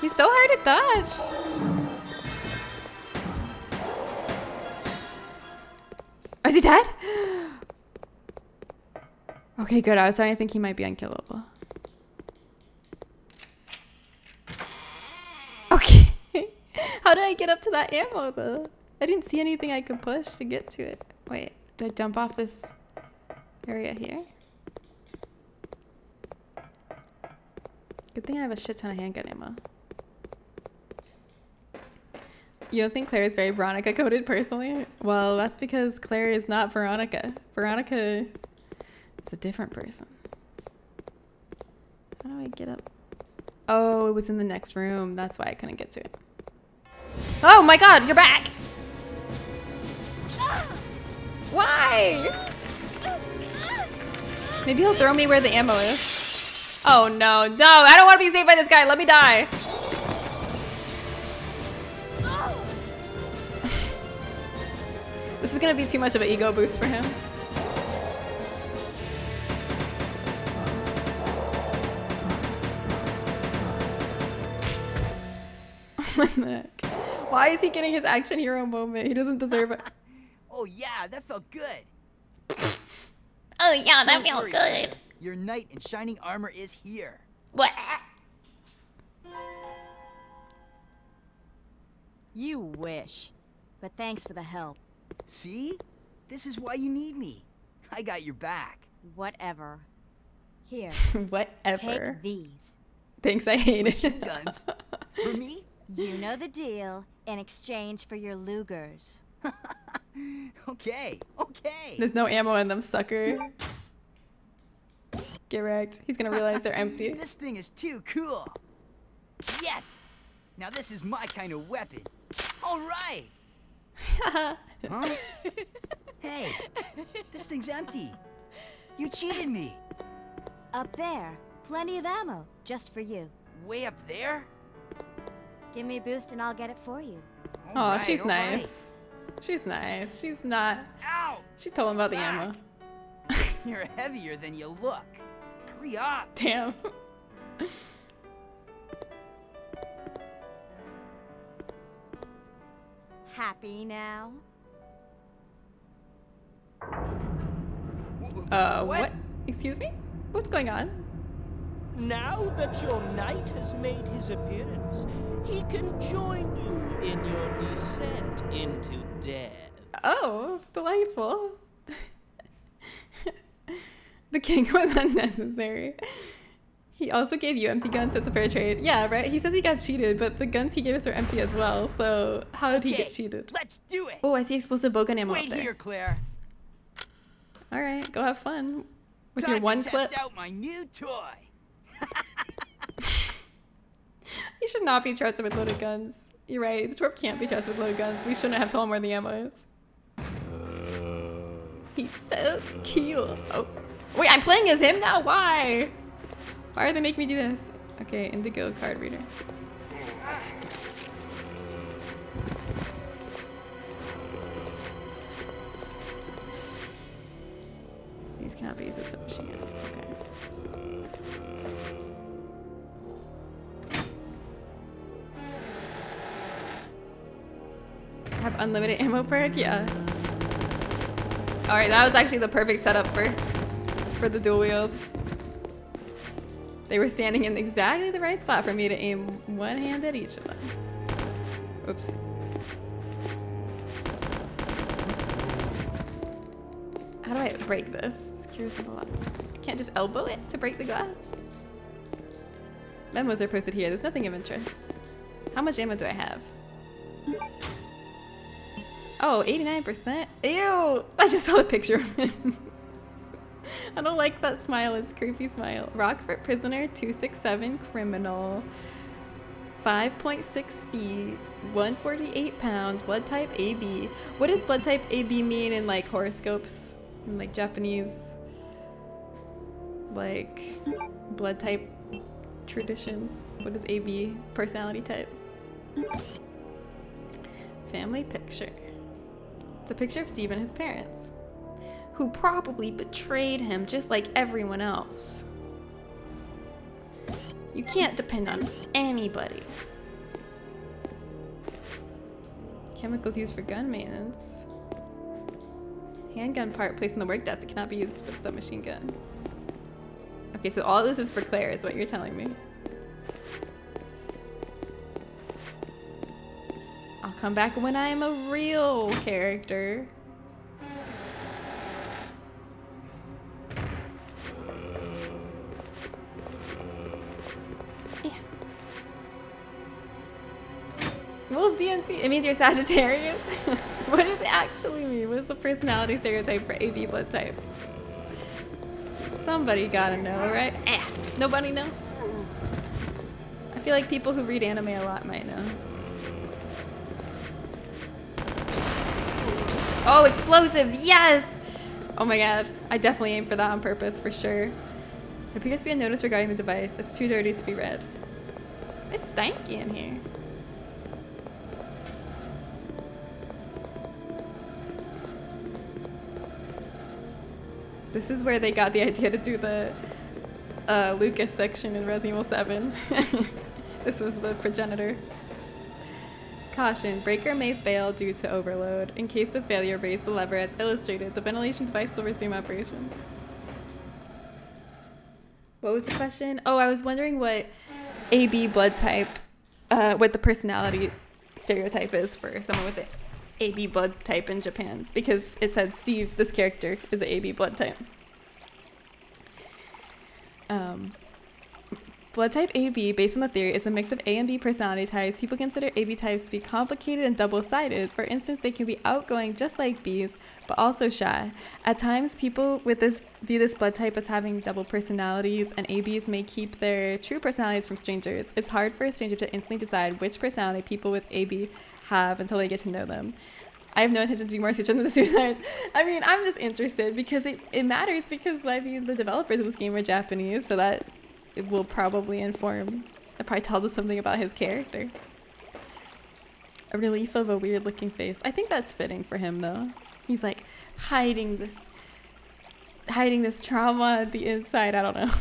[SPEAKER 1] He's so hard to dodge. Is he dead? Okay, good. I was starting to think he might be unkillable. Okay. How did I get up to that ammo though? I didn't see anything I could push to get to it. Wait, do I jump off this area here? Good thing I have a shit ton of handgun ammo. You don't think Claire is very Veronica coded personally? Well, that's because Claire is not Veronica. Veronica is a different person. How do I get up? Oh, it was in the next room. That's why I couldn't get to it. Oh my god, you're back! Why? Maybe he'll throw me where the ammo is. Oh no, no, I don't want to be saved by this guy. Let me die. This is gonna be too much of an ego boost for him. Why is he getting his action hero moment? He doesn't deserve it.
[SPEAKER 3] Oh yeah, that felt good.
[SPEAKER 1] Oh yeah, that
[SPEAKER 3] Don't
[SPEAKER 1] felt
[SPEAKER 3] worry,
[SPEAKER 1] good.
[SPEAKER 3] Claire. Your knight in shining armor is here.
[SPEAKER 1] What?
[SPEAKER 4] You wish. But thanks for the help.
[SPEAKER 3] See? This is why you need me. I got your back.
[SPEAKER 4] Whatever. Here,
[SPEAKER 1] Whatever.
[SPEAKER 4] take these.
[SPEAKER 1] Thanks, I hate it.
[SPEAKER 3] Machine guns. For me?
[SPEAKER 4] You know the deal, in exchange for your Lugers.
[SPEAKER 3] Okay, okay.
[SPEAKER 1] There's no ammo in them, sucker. Get wrecked. He's gonna realize they're empty.
[SPEAKER 3] This thing is too cool. Yes! Now this is my kind of weapon. All right. Huh? Hey, this thing's empty. You cheated me.
[SPEAKER 4] Up there, plenty of ammo, just for you.
[SPEAKER 3] Way up there?
[SPEAKER 4] Give me a boost and I'll get it for you.
[SPEAKER 1] Oh,
[SPEAKER 3] Alright,
[SPEAKER 1] she's nice.
[SPEAKER 3] alright.
[SPEAKER 1] She's nice. She's not.
[SPEAKER 3] Ow!
[SPEAKER 1] She told him about the ammo.
[SPEAKER 3] You're heavier than you look. Hurry up.
[SPEAKER 1] Damn.
[SPEAKER 4] Happy now?
[SPEAKER 1] What? Excuse me? What's going on?
[SPEAKER 8] Now that your knight has made his appearance, he can join you in your descent into death.
[SPEAKER 1] Oh, delightful. The king was unnecessary. He also gave you empty guns, so it's a fair trade. Yeah, right? He says he got cheated, but the guns he gave us are empty as well, so how did he get cheated?
[SPEAKER 3] Let's do it.
[SPEAKER 1] Oh, I see explosive bowgun ammo up
[SPEAKER 3] Wait
[SPEAKER 1] there.
[SPEAKER 3] here, Claire.
[SPEAKER 1] Alright, go have fun. With
[SPEAKER 3] Time
[SPEAKER 1] your one
[SPEAKER 3] to
[SPEAKER 1] clip.
[SPEAKER 3] test out my new toy.
[SPEAKER 1] You should not be trusted with loaded guns. You're right. The twerp can't be trusted with loaded guns. We shouldn't have told him where the ammo is. He's so cute. Oh, wait, I'm playing as him now? Why? Why are they making me do this? Okay, indigo card reader. These cannot be used as a machine gun. Okay. Have unlimited ammo perk? Yeah. Alright, that was actually the perfect setup for the dual wield. They were standing in exactly the right spot for me to aim one hand at each of them. Oops. How do I break this? It's curious of a lot. I can't just elbow it to break the glass? Memos are posted here. There's nothing of interest. How much ammo do I have? Oh, 89%? Ew! I just saw a picture of him. I don't like that smile. It's a creepy smile. Rockford prisoner, 267 criminal. 5.6 feet, 148 pounds, blood type AB. What does blood type AB mean in like horoscopes? In like Japanese, like blood type tradition? What is AB? Personality type. Family picture. It's a picture of Steve and his parents, who probably betrayed him just like everyone else. You can't depend on anybody. Chemicals used for gun maintenance. Handgun part placed in the work desk. It cannot be used with submachine gun. Okay, so all this is for Claire is what you're telling me. I'll come back when I am a real character. Yeah. Wolf DNC. It means you're Sagittarius. What does it actually mean? What's the personality stereotype for AB blood type? Somebody gotta know, right? Nobody know? I feel like people who read anime a lot might know. Oh, explosives, yes! Oh my god, I definitely aimed for that on purpose, for sure. There appears to be a notice regarding the device. It's too dirty to be read. It's stanky in here. This is where they got the idea to do the Lucas section in Resident Evil 7. This was the progenitor. Caution, breaker may fail due to overload. In case of failure, raise the lever as illustrated. The ventilation device will resume operation. What was the question? Oh, I was wondering what AB blood type, what the personality stereotype is for someone with the AB blood type in Japan. Because it said Steve, this character, is an AB blood type. Blood type AB, based on the theory, is a mix of A and B personality types. People consider AB types to be complicated and double-sided. For instance, they can be outgoing just like Bs, but also shy. At times, people with this view this blood type as having double personalities, and ABs may keep their true personalities from strangers. It's hard for a stranger to instantly decide which personality people with AB have until they get to know them. I have no intention to do more research on the suicides. I mean, I'm just interested because it matters because, I mean, the developers of this game are Japanese, so that it will probably inform, it probably tells us something about his character. A relief of a weird looking face. I think that's fitting for him though. He's like hiding this trauma at the inside. I don't know.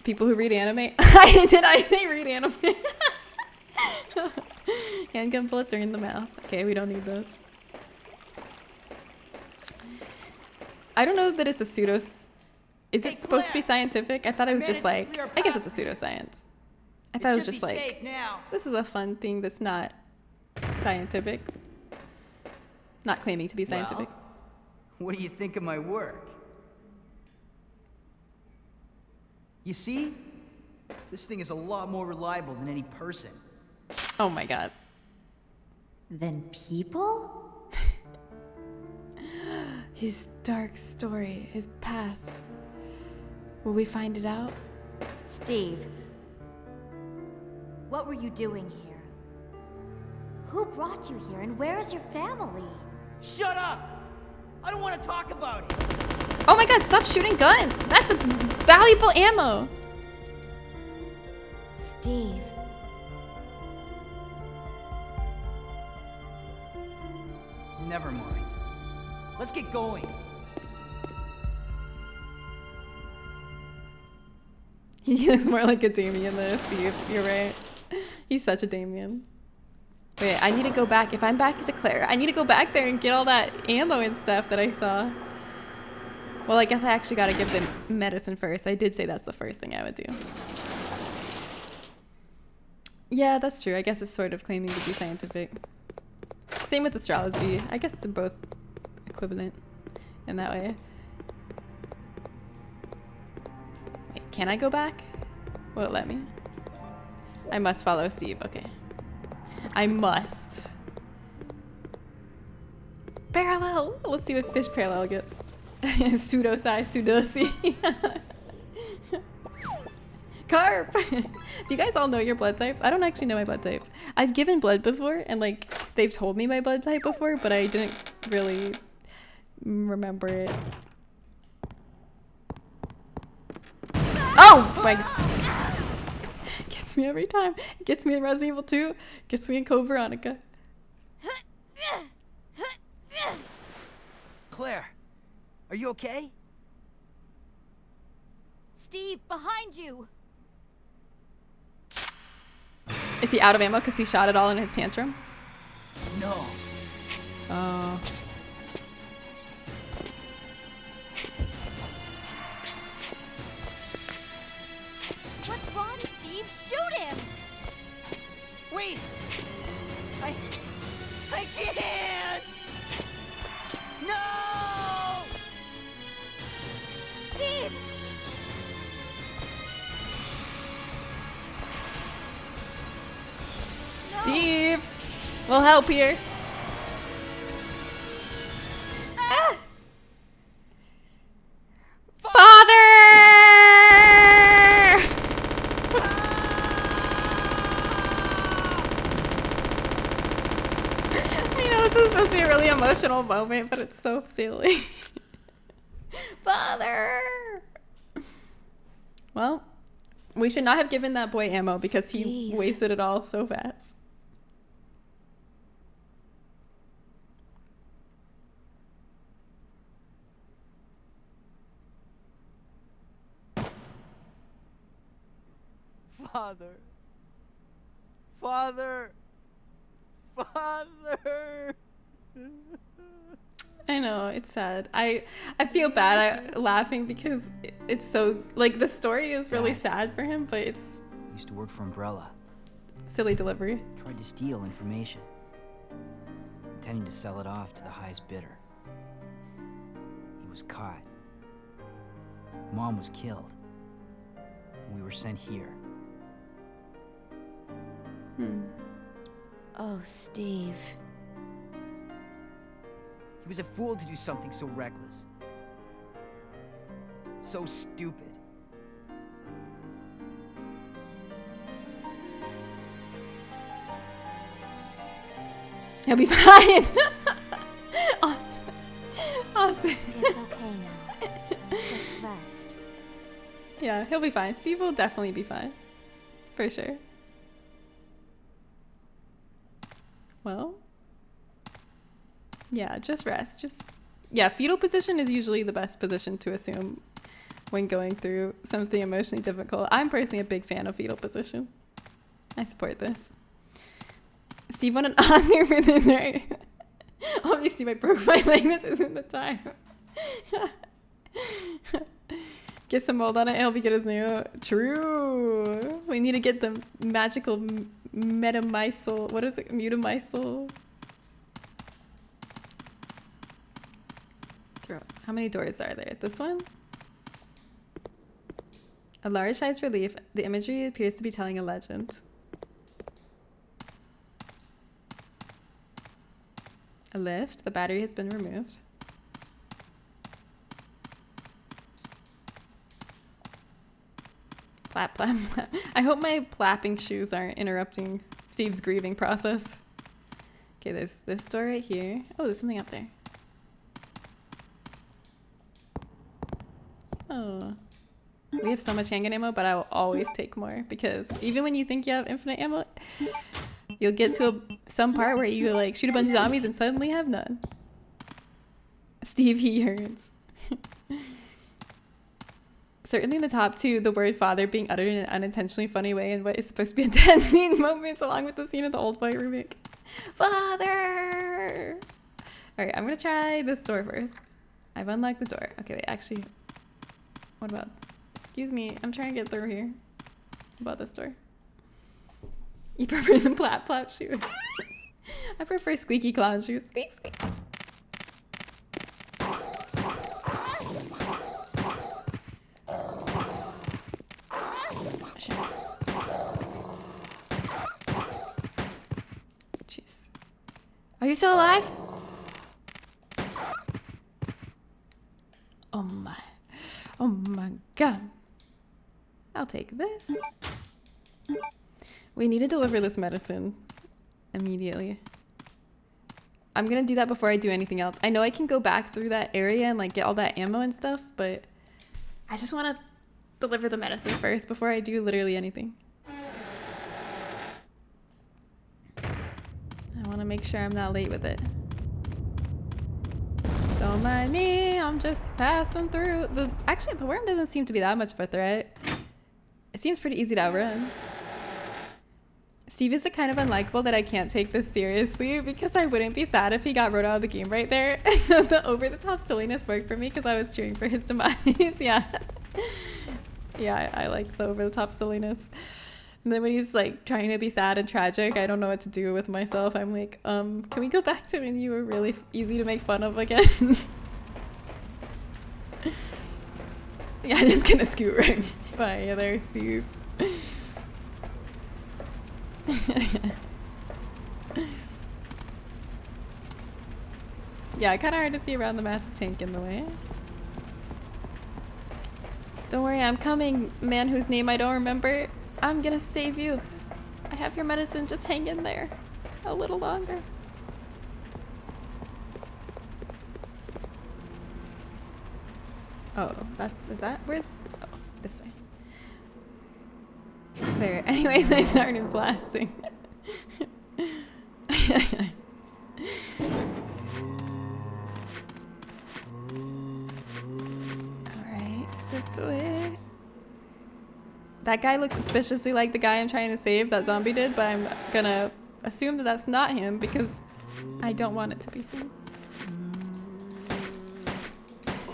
[SPEAKER 1] People who read anime. Did I say read anime? Handgun bullets are in the mouth. Okay, we don't need those. I don't know that it's a pseudo. Is it supposed to be scientific? I thought it was just like, I guess it's a pseudoscience. I thought it was just like, this is a fun thing that's not scientific. Not claiming to be scientific.
[SPEAKER 3] Well, what do you think of my work? You see? This thing is a lot more reliable than any person.
[SPEAKER 1] Oh my god.
[SPEAKER 4] Than people?
[SPEAKER 1] His dark story, his past. Will we find it out?
[SPEAKER 4] Steve, what were you doing here? Who brought you here and where is your family?
[SPEAKER 8] Shut up!
[SPEAKER 3] I don't want to talk about it.
[SPEAKER 1] Oh my god, stop shooting guns! That's a valuable ammo!
[SPEAKER 4] Steve.
[SPEAKER 3] Never mind. Let's get going.
[SPEAKER 1] He looks more like a Damien than a Steve. You're right. He's such a Damien. Wait, I need to go back. If I'm back to Claire, I need to go back there and get all that ammo and stuff that I saw. Well, I guess I actually gotta give them medicine first. I did say that's the first thing I would do. Yeah, that's true. I guess it's sort of claiming to be scientific. Same with astrology. I guess they're both equivalent in that way. Wait, can I go back? Will it let me? I must follow Steve. Okay. I must. Parallel! Let's see what fish parallel gets. Pseudo-size, pseudo-C. Carp! Do you guys all know your blood types? I don't actually know my blood type. I've given blood before, and like, they've told me my blood type before, but I didn't really remember it. Oh! My God. Gets me every time. Gets me in Resident Evil 2. Gets me in Code Veronica.
[SPEAKER 3] Claire, are you okay?
[SPEAKER 4] Steve, behind you.
[SPEAKER 1] Is he out of ammo because he shot it all in his tantrum?
[SPEAKER 3] No.
[SPEAKER 1] Oh.
[SPEAKER 4] What's wrong, Steve? Shoot him!
[SPEAKER 3] Wait! I can't! No!
[SPEAKER 4] Steve! No.
[SPEAKER 1] Steve! We'll help here. Ah. Father! I know this is supposed to be a really emotional moment, but it's so silly. Father! Well, we should not have given that boy ammo because he
[SPEAKER 4] Steve.
[SPEAKER 1] wasted it all so fast.
[SPEAKER 3] Father. Father. Father.
[SPEAKER 1] I know, it's sad. I feel bad laughing because it's so, like, the story is really sad for him, but it's
[SPEAKER 3] Used to work for Umbrella.
[SPEAKER 1] silly delivery.
[SPEAKER 3] Tried to steal information. Intending to sell it off to the highest bidder. He was caught. Mom was killed. And we were sent here.
[SPEAKER 4] Oh, Steve.
[SPEAKER 3] He was a fool to do something so reckless. So stupid.
[SPEAKER 1] He'll be fine. Awesome.
[SPEAKER 4] It's okay now. Just rest.
[SPEAKER 1] Yeah, he'll be fine. Steve will definitely be fine. For sure. Well. Yeah, just rest. Yeah, fetal position is usually the best position to assume when going through something emotionally difficult. I'm personally a big fan of fetal position. I support this. Steve won an Oscar for this, right? Obviously, I broke my leg. This isn't the time. Get some mold on it. It'll be good as new. True. We need to get the magical metamycel. What is it? Mutamycel. How many doors are there? This one? A large size relief. The imagery appears to be telling a legend. A lift. The battery has been removed. Plap, plap, plap. I hope my plapping shoes aren't interrupting Steve's grieving process. Okay, there's this door right here. Oh, there's something up there. have so much handgun ammo, but I will always take more because even when you think you have infinite ammo, you'll get to some part where you like shoot a bunch of zombies and suddenly have none. Steve, he yearns. Certainly in the top two, the word father being uttered in an unintentionally funny way in what is supposed to be a tense moments, along with the scene of the Old Boy remake. Father! Alright, I'm gonna try this door first. I've unlocked the door. Okay, wait, actually, what about, excuse me, I'm trying to get through here. What about this door? You prefer the plap plap shoes? I prefer squeaky clown shoes. Squeak, squeak. Jeez. Are you still alive? Oh my god. I'll take this. We need to deliver this medicine immediately. I'm gonna do that before I do anything else. I know I can go back through that area and like get all that ammo and stuff, but I just want to deliver the medicine first before I do literally anything. I want to make sure I'm not late with it. Don't mind me, I'm just passing through. Actually, the worm doesn't seem to be that much of a threat. It seems pretty easy to outrun. Steve is the kind of unlikable that I can't take this seriously because I wouldn't be sad if he got wrote out of the game right there. So the over-the-top silliness worked for me because I was cheering for his demise. Yeah. Yeah, I like the over-the-top silliness. And then when he's like trying to be sad and tragic, I don't know what to do with myself. I'm like, can we go back to when you were really easy to make fun of again? Yeah, I'm just gonna scoot right by you there, Steve. Yeah, kind of hard to see around the massive tank in the way. Don't worry, I'm coming, man whose name I don't remember. I'm gonna save you. I have your medicine, just hang in there. A little longer. Oh, is that, where's, oh, this way. There, anyways, I started blasting. Alright, this way. That guy looks suspiciously like the guy I'm trying to save, that zombie did, but I'm gonna assume that that's not him because I don't want it to be him.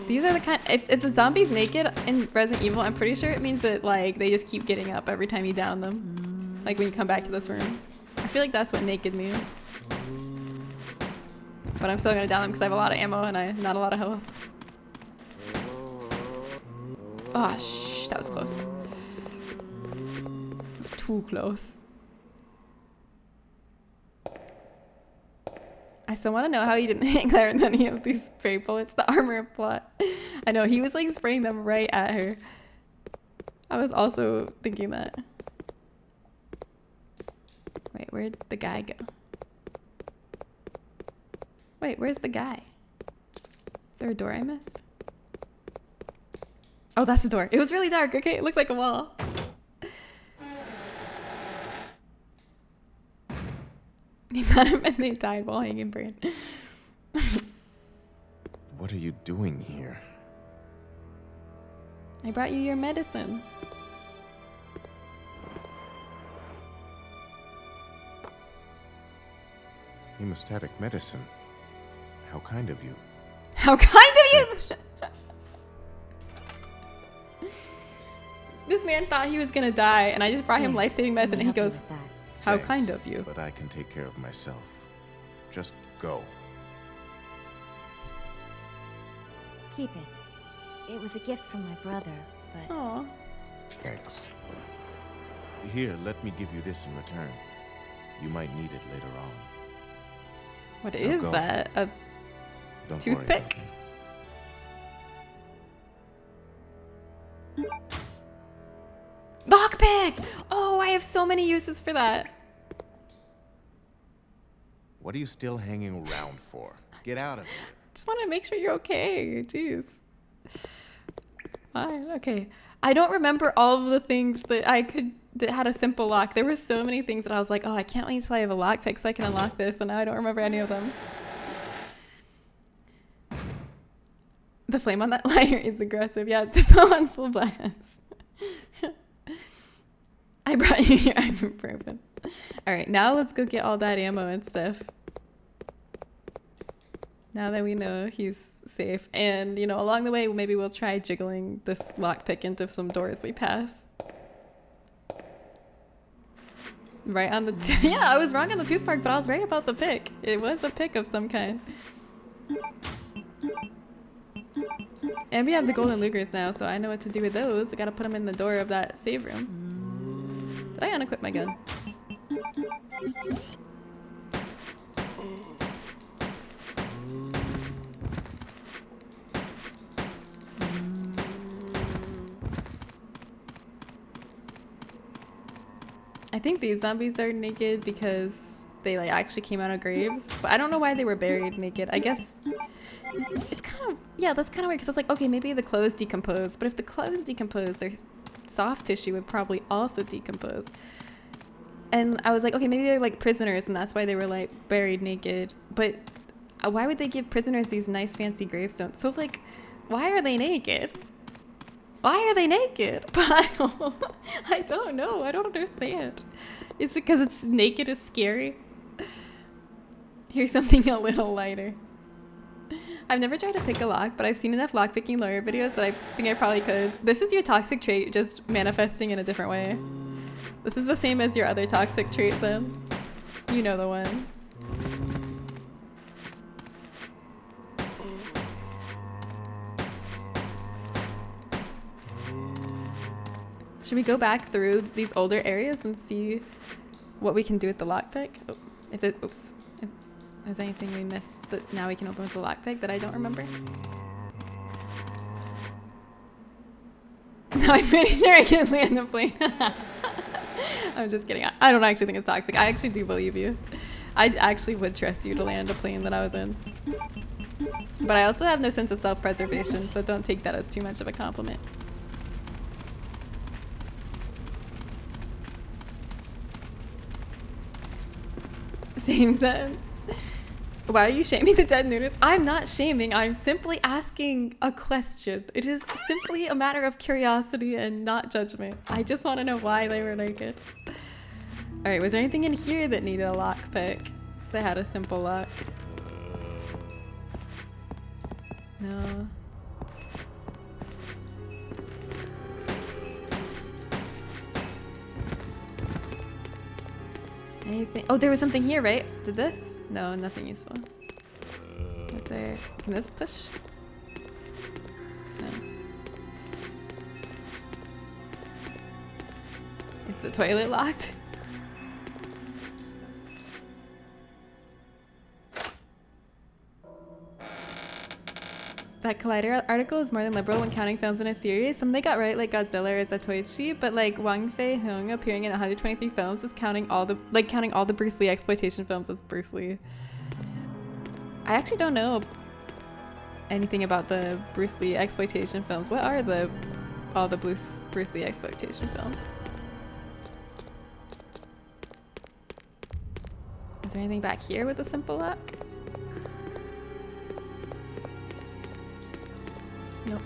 [SPEAKER 1] These are the kind, if the zombie's naked in Resident Evil, I'm pretty sure it means that like they just keep getting up every time you down them. Like when you come back to this room. I feel like that's what naked means. But I'm still gonna down them because I have a lot of ammo and not a lot of health. Oh, shh, that was close. Too close. I still want to know how he didn't hit Claire with any of these spray bullets. The armor plot. I know, he was like spraying them right at her. I was also thinking that. Wait, where'd the guy go? Wait, where's the guy? Is there a door I missed? Oh, that's the door. It was really dark, okay? It looked like a wall. He thought it meant they died while hanging brain.
[SPEAKER 10] What are you doing here?
[SPEAKER 1] I brought you your medicine.
[SPEAKER 10] Hemostatic medicine. How kind of you.
[SPEAKER 1] How kind of you! This man thought he was gonna die, and I just brought him life-saving medicine, and he goes, how
[SPEAKER 10] Thanks,
[SPEAKER 1] kind of you.
[SPEAKER 10] But I can take care of myself. Just go.
[SPEAKER 4] Keep it. It was a gift from my brother, but...
[SPEAKER 1] Aw.
[SPEAKER 10] Thanks. Here, let me give you this in return. You might need it later on.
[SPEAKER 1] What
[SPEAKER 10] Now
[SPEAKER 1] is
[SPEAKER 10] go.
[SPEAKER 1] that? A
[SPEAKER 10] Don't
[SPEAKER 1] toothpick? Lockpick! Oh, I have so many uses for that.
[SPEAKER 10] What are you still hanging around for? Get out of here.
[SPEAKER 1] Just want to make sure you're okay. Jeez. Fine. Okay. I don't remember all of the things that that had a simple lock. There were so many things that I was like, oh, I can't wait until I have a lockpick so I can unlock this, and now I don't remember any of them. The flame on that lighter is aggressive. Yeah, it's on full blast. I brought you your ibuprofen. All right, now let's go get all that ammo and stuff. Now that we know he's safe. And, you know, along the way, maybe we'll try jiggling this lockpick into some doors we pass. Right on the... yeah, I was wrong on the tooth part, but I was right about the pick. It was a pick of some kind. And we have the golden Lugers now, so I know what to do with those. I gotta put them in the door of that save room. Did I unequip my gun? I think these zombies are naked because they like actually came out of graves, but I don't know why they were buried naked. I guess it's kind of, yeah, that's kind of weird because I was like, okay, maybe the clothes decompose, but if the clothes decompose, their soft tissue would probably also decompose. And I was like, okay, maybe they're like prisoners and that's why they were like buried naked. But why would they give prisoners these nice fancy gravestones? So like, why are they naked? Why are they naked? I don't know. I don't understand. Is it because it's naked is scary? Here's something a little lighter. I've never tried to pick a lock, but I've seen enough lockpicking lawyer videos that I think I probably could. This is your toxic trait, just manifesting in a different way. This is the same as your other toxic traits, then. You know the one. Should we go back through these older areas and see what we can do with the lockpick? Oh, if it, oops. If there's anything we missed that now we can open with the lockpick that I don't remember? No, I'm pretty sure I can land the plane. I'm just kidding. I don't actually think it's toxic. I actually do believe you. I actually would trust you to land a plane that I was in. But I also have no sense of self-preservation, so don't take that as too much of a compliment. Same then. Why are you shaming the dead nudists? I'm not shaming. I'm simply asking a question. It is simply a matter of curiosity and not judgment. I just want to know why they were naked. All right, was there anything in here that needed a lockpick that had a simple lock? No. Anything? Oh, there was something here, right? Did this? No, nothing useful. Is there? Can this push? No. Is the toilet locked? That Collider article is more than liberal when counting films in a series. Some they got right, like Godzilla or Zatoichi, but like Wang Fei-hung appearing in 123 films is counting all the Bruce Lee exploitation films as Bruce Lee. I actually don't know anything about the Bruce Lee exploitation films. What are all the Bruce Lee exploitation films? Is there anything back here with a simple lock? Nope.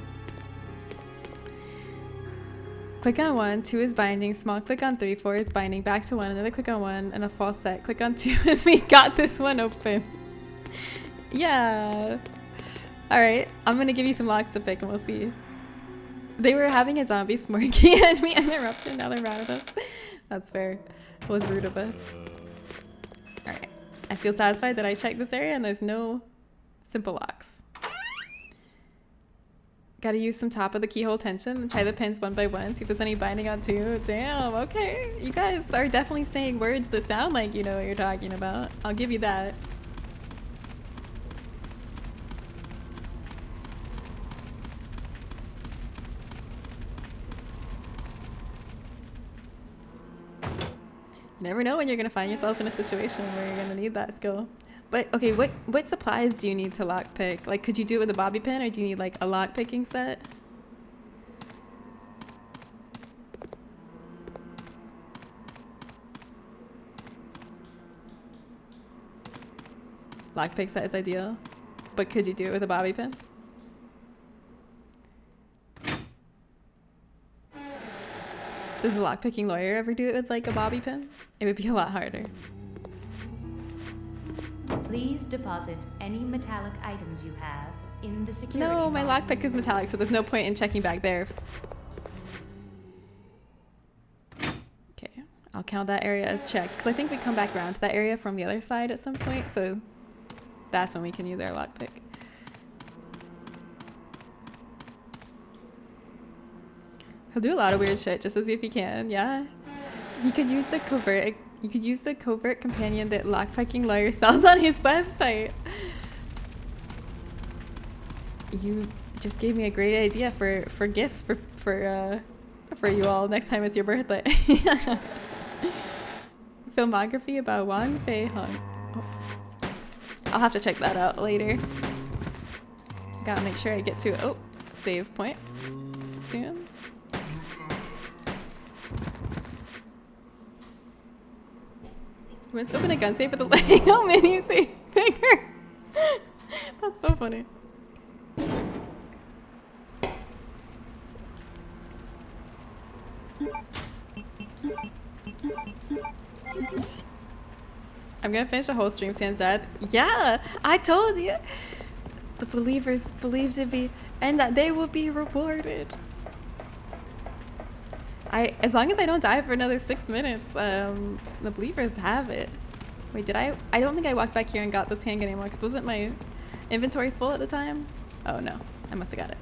[SPEAKER 1] Click on 1, 2 is binding, small click on 3, 4 is binding, back to 1, another click on 1, and a false set. Click on 2 and we got this one open. Yeah. Alright, I'm gonna give you some locks to pick and we'll see. They were having a zombie smorgy and we interrupted, now they're mad at us. That's fair. It was rude of us. Alright. I feel satisfied that I checked this area and there's no simple locks. Gotta use some top of the keyhole tension and try the pins one by one, see if there's any binding on 2. Damn, okay. You guys are definitely saying words that sound like you know what you're talking about. I'll give you that. You never know when you're gonna find yourself in a situation where you're gonna need that skill. But okay, what supplies do you need to lockpick? Like, could you do it with a bobby pin, or do you need like a lockpicking set? Lockpick set is ideal. But could you do it with a bobby pin? Does a lockpicking lawyer ever do it with like a bobby pin? It would be a lot harder.
[SPEAKER 2] Please deposit any metallic items you have in the security
[SPEAKER 1] No, my
[SPEAKER 2] box.
[SPEAKER 1] lockpick is metallic, so there's no point in checking back there. Okay, I'll count that area as checked, because I think we come back around to that area from the other side at some point, so that's when we can use our lockpick. He'll do a lot of weird shit just to see if he can, yeah. You could use the covert companion that lockpicking lawyer sells on his website. You just gave me a great idea for gifts for you all next time it's your birthday. Filmography about Wang Fei Hung. Oh. I'll have to check that out later. Gotta make sure I get to save point soon. Let's open a gun safe with a Lego mini safe figure. That's so funny. I'm gonna finish the whole stream sans that. Yeah, I told you. The believers believe to be, and that they will be rewarded. As long as I don't die for another 6 minutes, the believers have it. Wait, did I don't think I walked back here and got this handgun anymore, because wasn't my inventory full at the time? Oh no, I must have got it.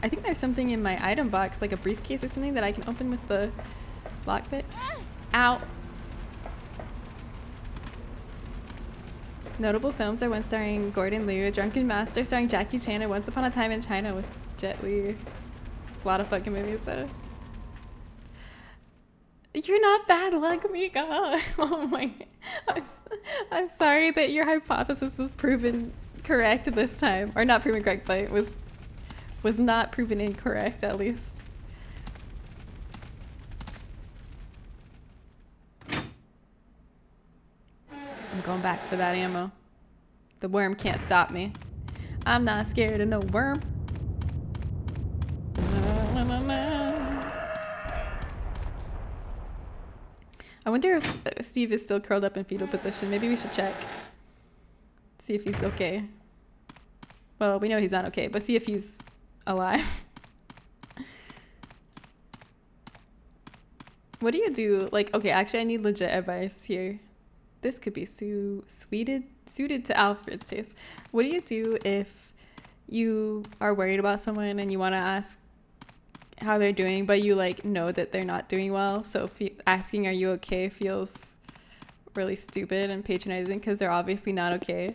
[SPEAKER 1] I think there's something in my item box, like a briefcase or something, that I can open with the lockpick. Ow. Notable films are one starring Gordon Liu, Drunken Master starring Jackie Chan, and Once Upon a Time in China with Jet Li. It's a lot of fucking movies though. You're not bad luck, Mika. Oh my. I'm sorry that your hypothesis was proven correct this time. Or not proven correct, but it was not proven incorrect at least. I'm going back for that ammo. The worm can't stop me. I'm not scared of no worm. I wonder if Steve is still curled up in fetal position. Maybe we should check. See if he's okay. Well, we know he's not okay, but see if he's alive. What do you do? Like, okay, actually I need legit advice here. This could be suited to Alfred's taste. What do you do if you are worried about someone and you want to ask how they're doing, but you like know that they're not doing well? So if asking "Are you okay?" feels really stupid and patronizing because they're obviously not okay.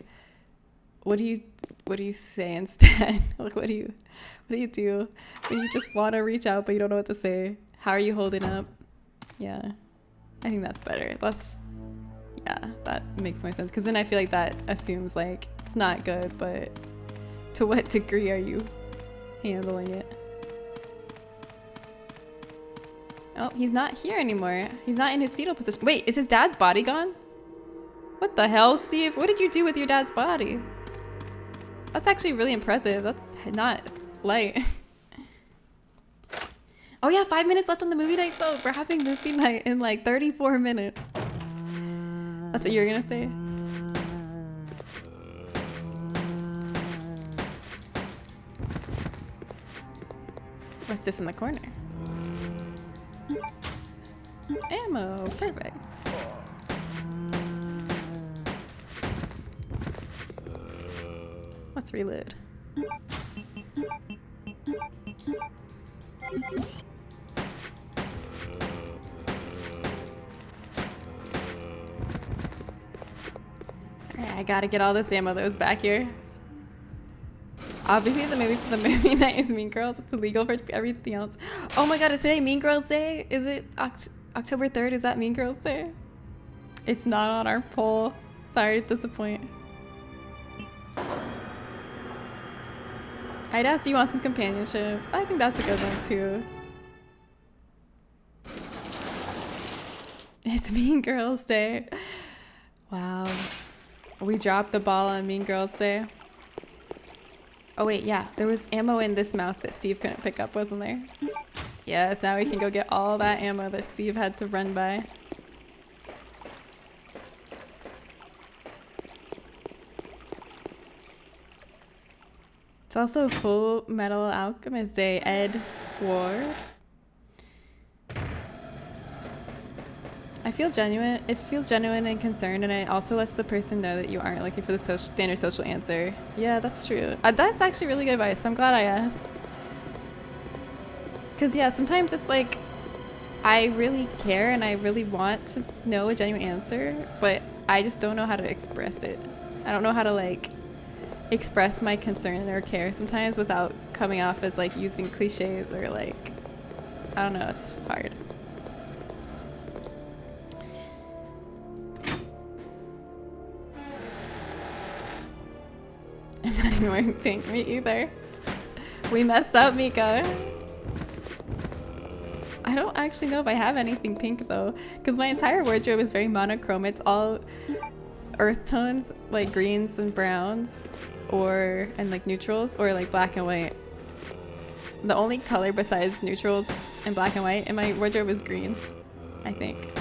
[SPEAKER 1] What do you say instead? Like, what do you do when you just want to reach out but you don't know what to say? How are you holding up? Yeah, I think that's better. Yeah, that makes more sense, because then I feel like that assumes like it's not good, but to what degree are you handling it? Oh, he's not here anymore. He's not in his fetal position. Wait, is his dad's body gone? What the hell, Steve? What did you do with your dad's body? That's actually really impressive. That's not light. Oh yeah, 5 minutes left on the movie night vote. We're having movie night in like 34 minutes. That's what you were gonna say? What's this in the corner? Ammo, perfect. Let's reload. Alright, I gotta get all this ammo that was back here. Obviously the movie for the movie night is Mean Girls. It's illegal for everything else. Oh my god, is today Mean Girls Day? Is it October 3rd? Is that Mean Girls Day? It's not on our poll. Sorry to disappoint. I'd ask, do you want some companionship? I think that's a good one too. It's Mean Girls Day. Wow. We dropped the ball on Mean Girls Day. Oh wait, yeah, there was ammo in this mouth that Steve couldn't pick up, wasn't there? Yes, now we can go get all that ammo that Steve had to run by. It's also Full Metal Alchemist Day, Ed Ward. I feel genuine. It feels genuine and concerned, and it also lets the person know that you aren't looking for the standard social answer. Yeah, that's true. That's actually really good advice. I'm glad I asked. Because, yeah, sometimes it's like, I really care and I really want to know a genuine answer, but I just don't know how to express it. I don't know how to, like, express my concern or care sometimes without coming off as, like, using cliches or, like, I don't know, it's hard. I'm not even wearing pink, me either. We messed up, Mika. I don't actually know if I have anything pink though, because my entire wardrobe is very monochrome. It's all earth tones, like greens and browns, and like neutrals, or like black and white. The only color besides neutrals and black and white in my wardrobe is green, I think.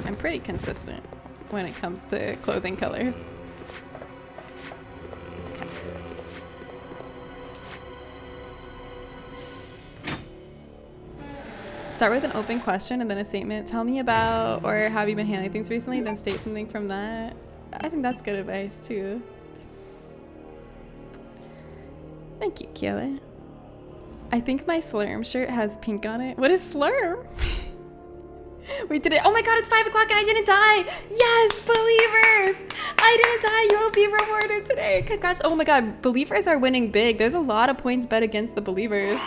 [SPEAKER 1] I'm pretty consistent when it comes to clothing colors. Start with an open question and then a statement. Tell me about, or how have you been handling things recently? Then state something from that. I think that's good advice too. Thank you, Keela. I think my Slurm shirt has pink on it. What is Slurm? We did it. Oh my god, it's 5 o'clock and I didn't die. Yes, believers. I didn't die. You will be rewarded today. Congrats. Oh my god, believers are winning big. There's a lot of points bet against the believers.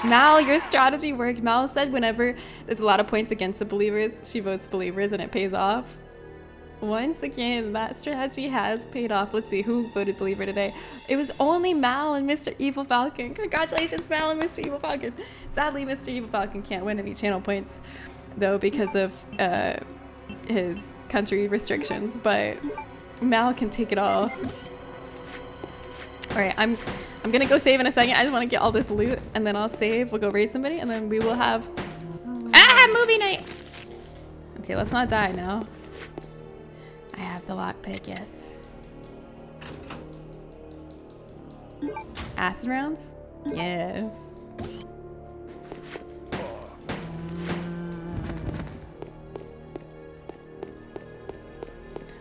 [SPEAKER 1] Mal, your strategy worked. Mal said whenever there's a lot of points against the believers, she votes believers and it pays off. Once again, that strategy has paid off. Let's see, who voted believer today? It was only Mal and Mr. Evil Falcon. Congratulations, Mal and Mr. Evil Falcon. Sadly, Mr. Evil Falcon can't win any channel points, though, because of his country restrictions, but Mal can take it all. Alright, I'm gonna go save in a second. I just want to get all this loot, and then I'll save. We'll go raid somebody, and then we will have... movie night! Okay, let's not die now. I have the lockpick, yes. Acid rounds? Yes.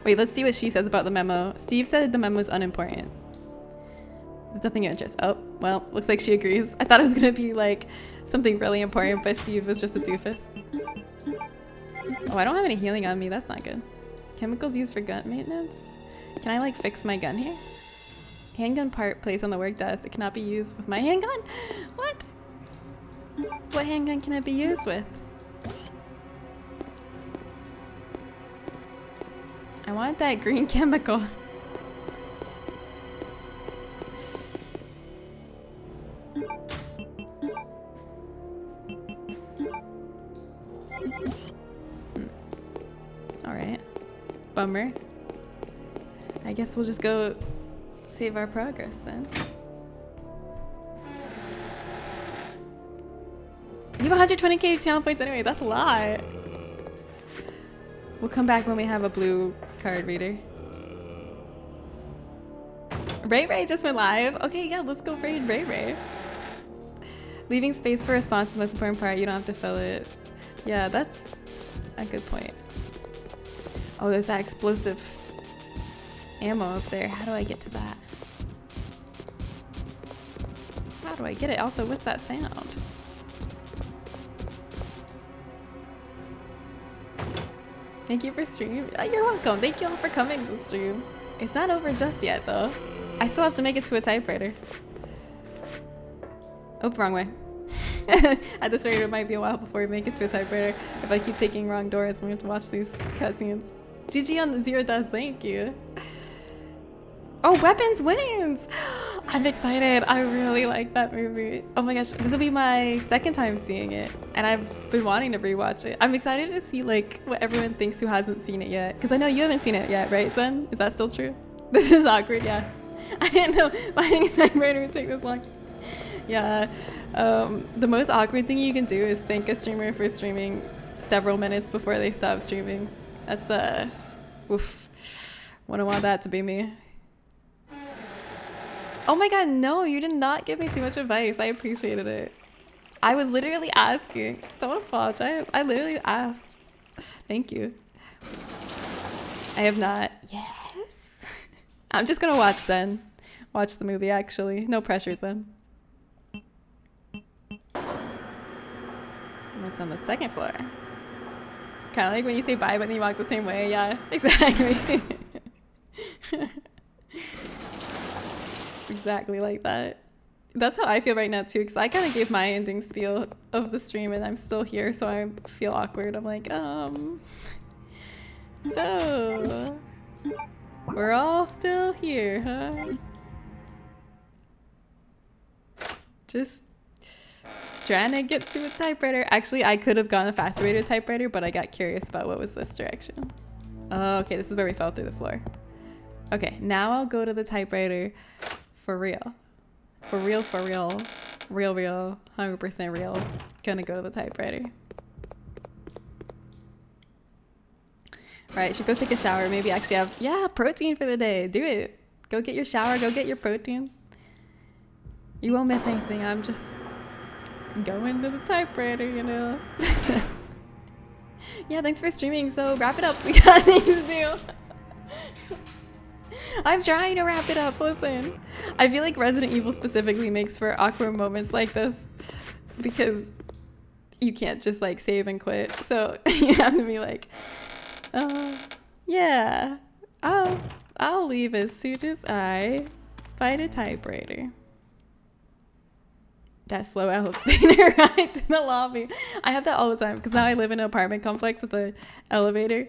[SPEAKER 1] Wait, let's see what she says about the memo. Steve said the memo is unimportant. There's nothing of interest. Oh, well, looks like she agrees. I thought it was gonna be like something really important, but Steve was just a doofus. Oh, I don't have any healing on me. That's not good. Chemicals used for gun maintenance? Can I like fix my gun here? Handgun part placed on the work desk. It cannot be used with my handgun? What? What handgun can it be used with? I want that green chemical. Alright. Bummer. I guess we'll just go save our progress then. You have 120k channel points anyway. That's a lot. We'll come back when we have a blue card reader. Ray Ray just went live. Okay, yeah, let's go raid Ray Ray. Leaving space for response is the most important part. You don't have to fill it. Yeah, that's a good point. Oh, there's that explosive ammo up there. How do I get to that? How do I get it? Also, what's that sound? Thank you for stream. You're welcome. Thank you all for coming to the stream. It's not over just yet, though. I still have to make it to a typewriter. Oh, wrong way. At this rate, it might be a while before we make it to a typewriter. If I keep taking wrong doors, I'm going to watch these cutscenes. GG on the 0 deaths. Thank you. Oh, weapons wins. I'm excited. I really like that movie. Oh my gosh, this will be my second time seeing it, and I've been wanting to rewatch it. I'm excited to see like what everyone thinks who hasn't seen it yet, because I know you haven't seen it yet, right, Zen? Is that still true? This is awkward, yeah. I didn't know finding a typewriter would take this long. Yeah, the most awkward thing you can do is thank a streamer for streaming several minutes before they stop streaming. That's oof. Wouldn't want that to be me. Oh my god, no, you did not give me too much advice. I appreciated it. I was literally asking. Don't apologize. I literally asked. Thank you. I have not. Yes. I'm just gonna watch then. Watch the movie, actually. No pressure then. What's on the second floor? Kind of like when you say bye, but then you walk the same way. Yeah, exactly. It's exactly like that. That's how I feel right now too, because I kind of gave my ending spiel of the stream and I'm still here, so I feel awkward. I'm like, so we're all still here, huh? Just trying to get to a typewriter. Actually, I could have gone a faster way to a typewriter, but I got curious about what was this direction. Oh, okay, this is where we fell through the floor. Okay, now I'll go to the typewriter for real. For real, for real. Real, 100% real. Gonna go to the typewriter. Right, should go take a shower. Maybe actually have, yeah, protein for the day. Do it. Go get your shower, go get your protein. You won't miss anything. I'm just going to the typewriter, you know. Yeah, thanks for streaming. So wrap it up. We got things to do. I'm trying to wrap it up. Listen, I feel like Resident Evil specifically makes for awkward moments like this because you can't just like save and quit. So you have to be like, yeah, I'll leave as soon as I find a typewriter. That slow elevator ride to the lobby. I have that all the time because now I live in an apartment complex with an elevator.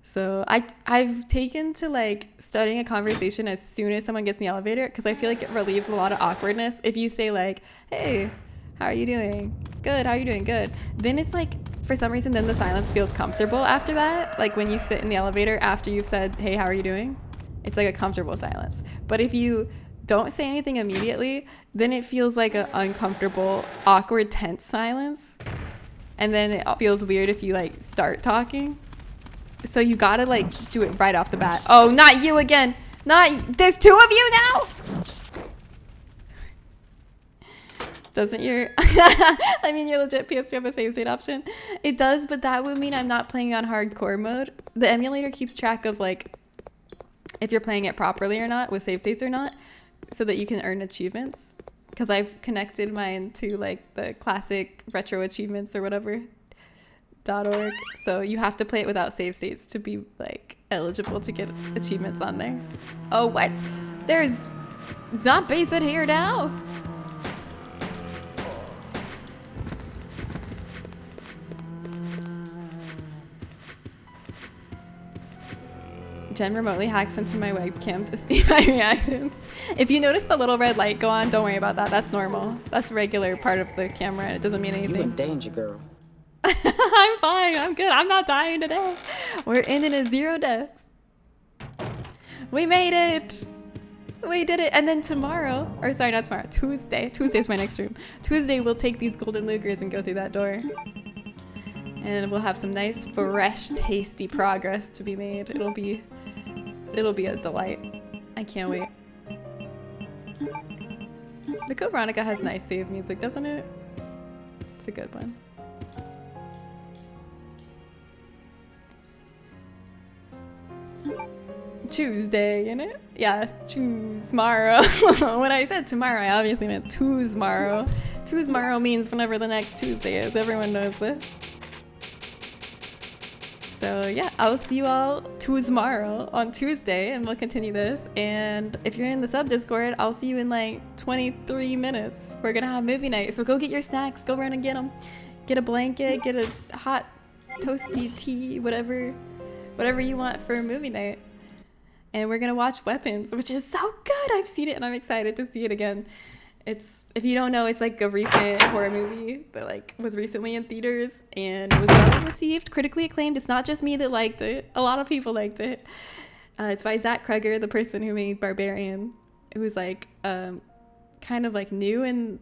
[SPEAKER 1] So I've taken to like starting a conversation as soon as someone gets in the elevator because I feel like it relieves a lot of awkwardness. If you say like, hey, how are you doing? Good, how are you doing? Good. Then it's like, for some reason, then the silence feels comfortable after that. Like when you sit in the elevator after you've said, hey, how are you doing? It's like a comfortable silence. But if you don't say anything immediately, then it feels like an uncomfortable, awkward, tense silence. And then it feels weird if you like start talking. So you gotta like do it right off the bat. Oh, not you again. There's two of you now? Doesn't your, I mean, your legit PS2 have a save state option? It does, but that would mean I'm not playing on hardcore mode. The emulator keeps track of like, if you're playing it properly or not, with save states or not, so that you can earn achievements. Because I've connected mine to like the classic retro achievements or whatever .org. So you have to play it without save states to be like eligible to get achievements on there. Oh, what? There's zombies in here now? Jen remotely hacks into my webcam to see my reactions. If you notice the little red light go on, don't worry about that. That's normal. That's a regular part of the camera and it doesn't mean anything.
[SPEAKER 11] You in danger, girl.
[SPEAKER 1] I'm fine. I'm good. I'm not dying today. We're ending at 0 deaths. We made it. We did it. And then tomorrow, or sorry, not tomorrow, Tuesday's my next room. Tuesday, we'll take these golden Lugers and go through that door. And we'll have some nice, fresh, tasty progress to be made. It'll be a delight. I can't wait. The Code Veronica has nice save music, doesn't it? It's a good one. Tuesday, innit? Yeah, tomorrow. When I said tomorrow, I obviously meant Tuesmorrow. Tuesmorrow means whenever the next Tuesday is. Everyone knows this. So yeah, I'll see you all tomorrow on Tuesday and we'll continue this. And if you're in the sub Discord, I'll see you in like 23 minutes. We're gonna have movie night. So go get your snacks, go run and get them. Get a blanket, get a hot toasty tea, whatever you want for movie night. and we're gonna watch Weapons, which is so good. I've seen it and I'm excited to see it again. It's, if you don't know, it's like a recent horror movie that like was recently in theaters and was well received, critically acclaimed. It's not just me that liked it. A lot of people liked it. It's by Zach Kreger, the person who made Barbarian, who's like kind of like new in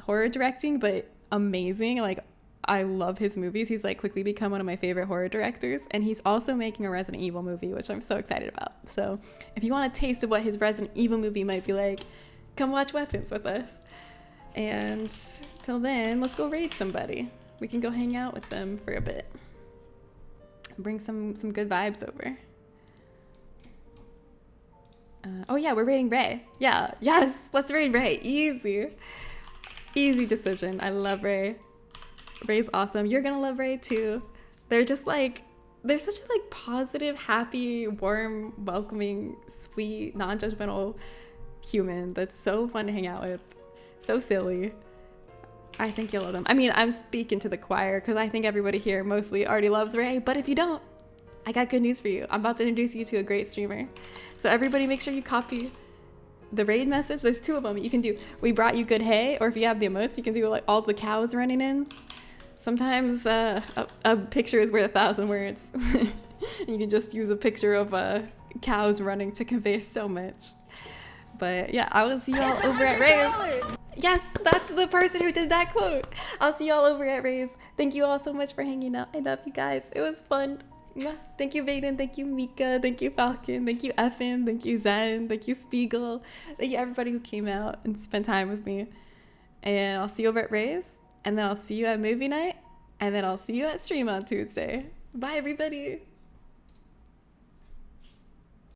[SPEAKER 1] horror directing, but amazing. Like, I love his movies. He's like quickly become one of my favorite horror directors, and he's also making a Resident Evil movie, which I'm so excited about. So if you want a taste of what his Resident Evil movie might be like, come watch Weapons with us. And till then, let's go raid somebody. We can go hang out with them for a bit. Bring some good vibes over. Oh yeah, we're raiding Ray. Yeah, yes, let's raid Ray. Easy decision. I love Ray. Ray's awesome. You're gonna love Ray too. They're just like, they're such a like positive, happy, warm, welcoming, sweet, non-judgmental human that's so fun to hang out with. So silly. I think you'll love them. I mean, I'm speaking to the choir because I think everybody here mostly already loves Ray, but if you don't, I got good news for you. I'm about to introduce you to a great streamer. So everybody make sure you copy the raid message. There's 2 of them. You can do, we brought you good hay, or if you have the emotes, you can do like all the cows running in. Sometimes a picture is worth 1,000 words. You can just use a picture of cows running to convey so much. But yeah, I will see you all over at Ray's. Yes, that's the person who did that quote. I'll see you all over at Ray's. Thank you all so much for hanging out. I love you guys. It was fun. Thank you, Vaden. Thank you, Mika. Thank you, Falcon. Thank you, Effin. Thank you, Zen. Thank you, Spiegel. Thank you, everybody who came out and spent time with me. And I'll see you over at Ray's. And then I'll see you at movie night. And then I'll see you at stream on Tuesday. Bye, everybody.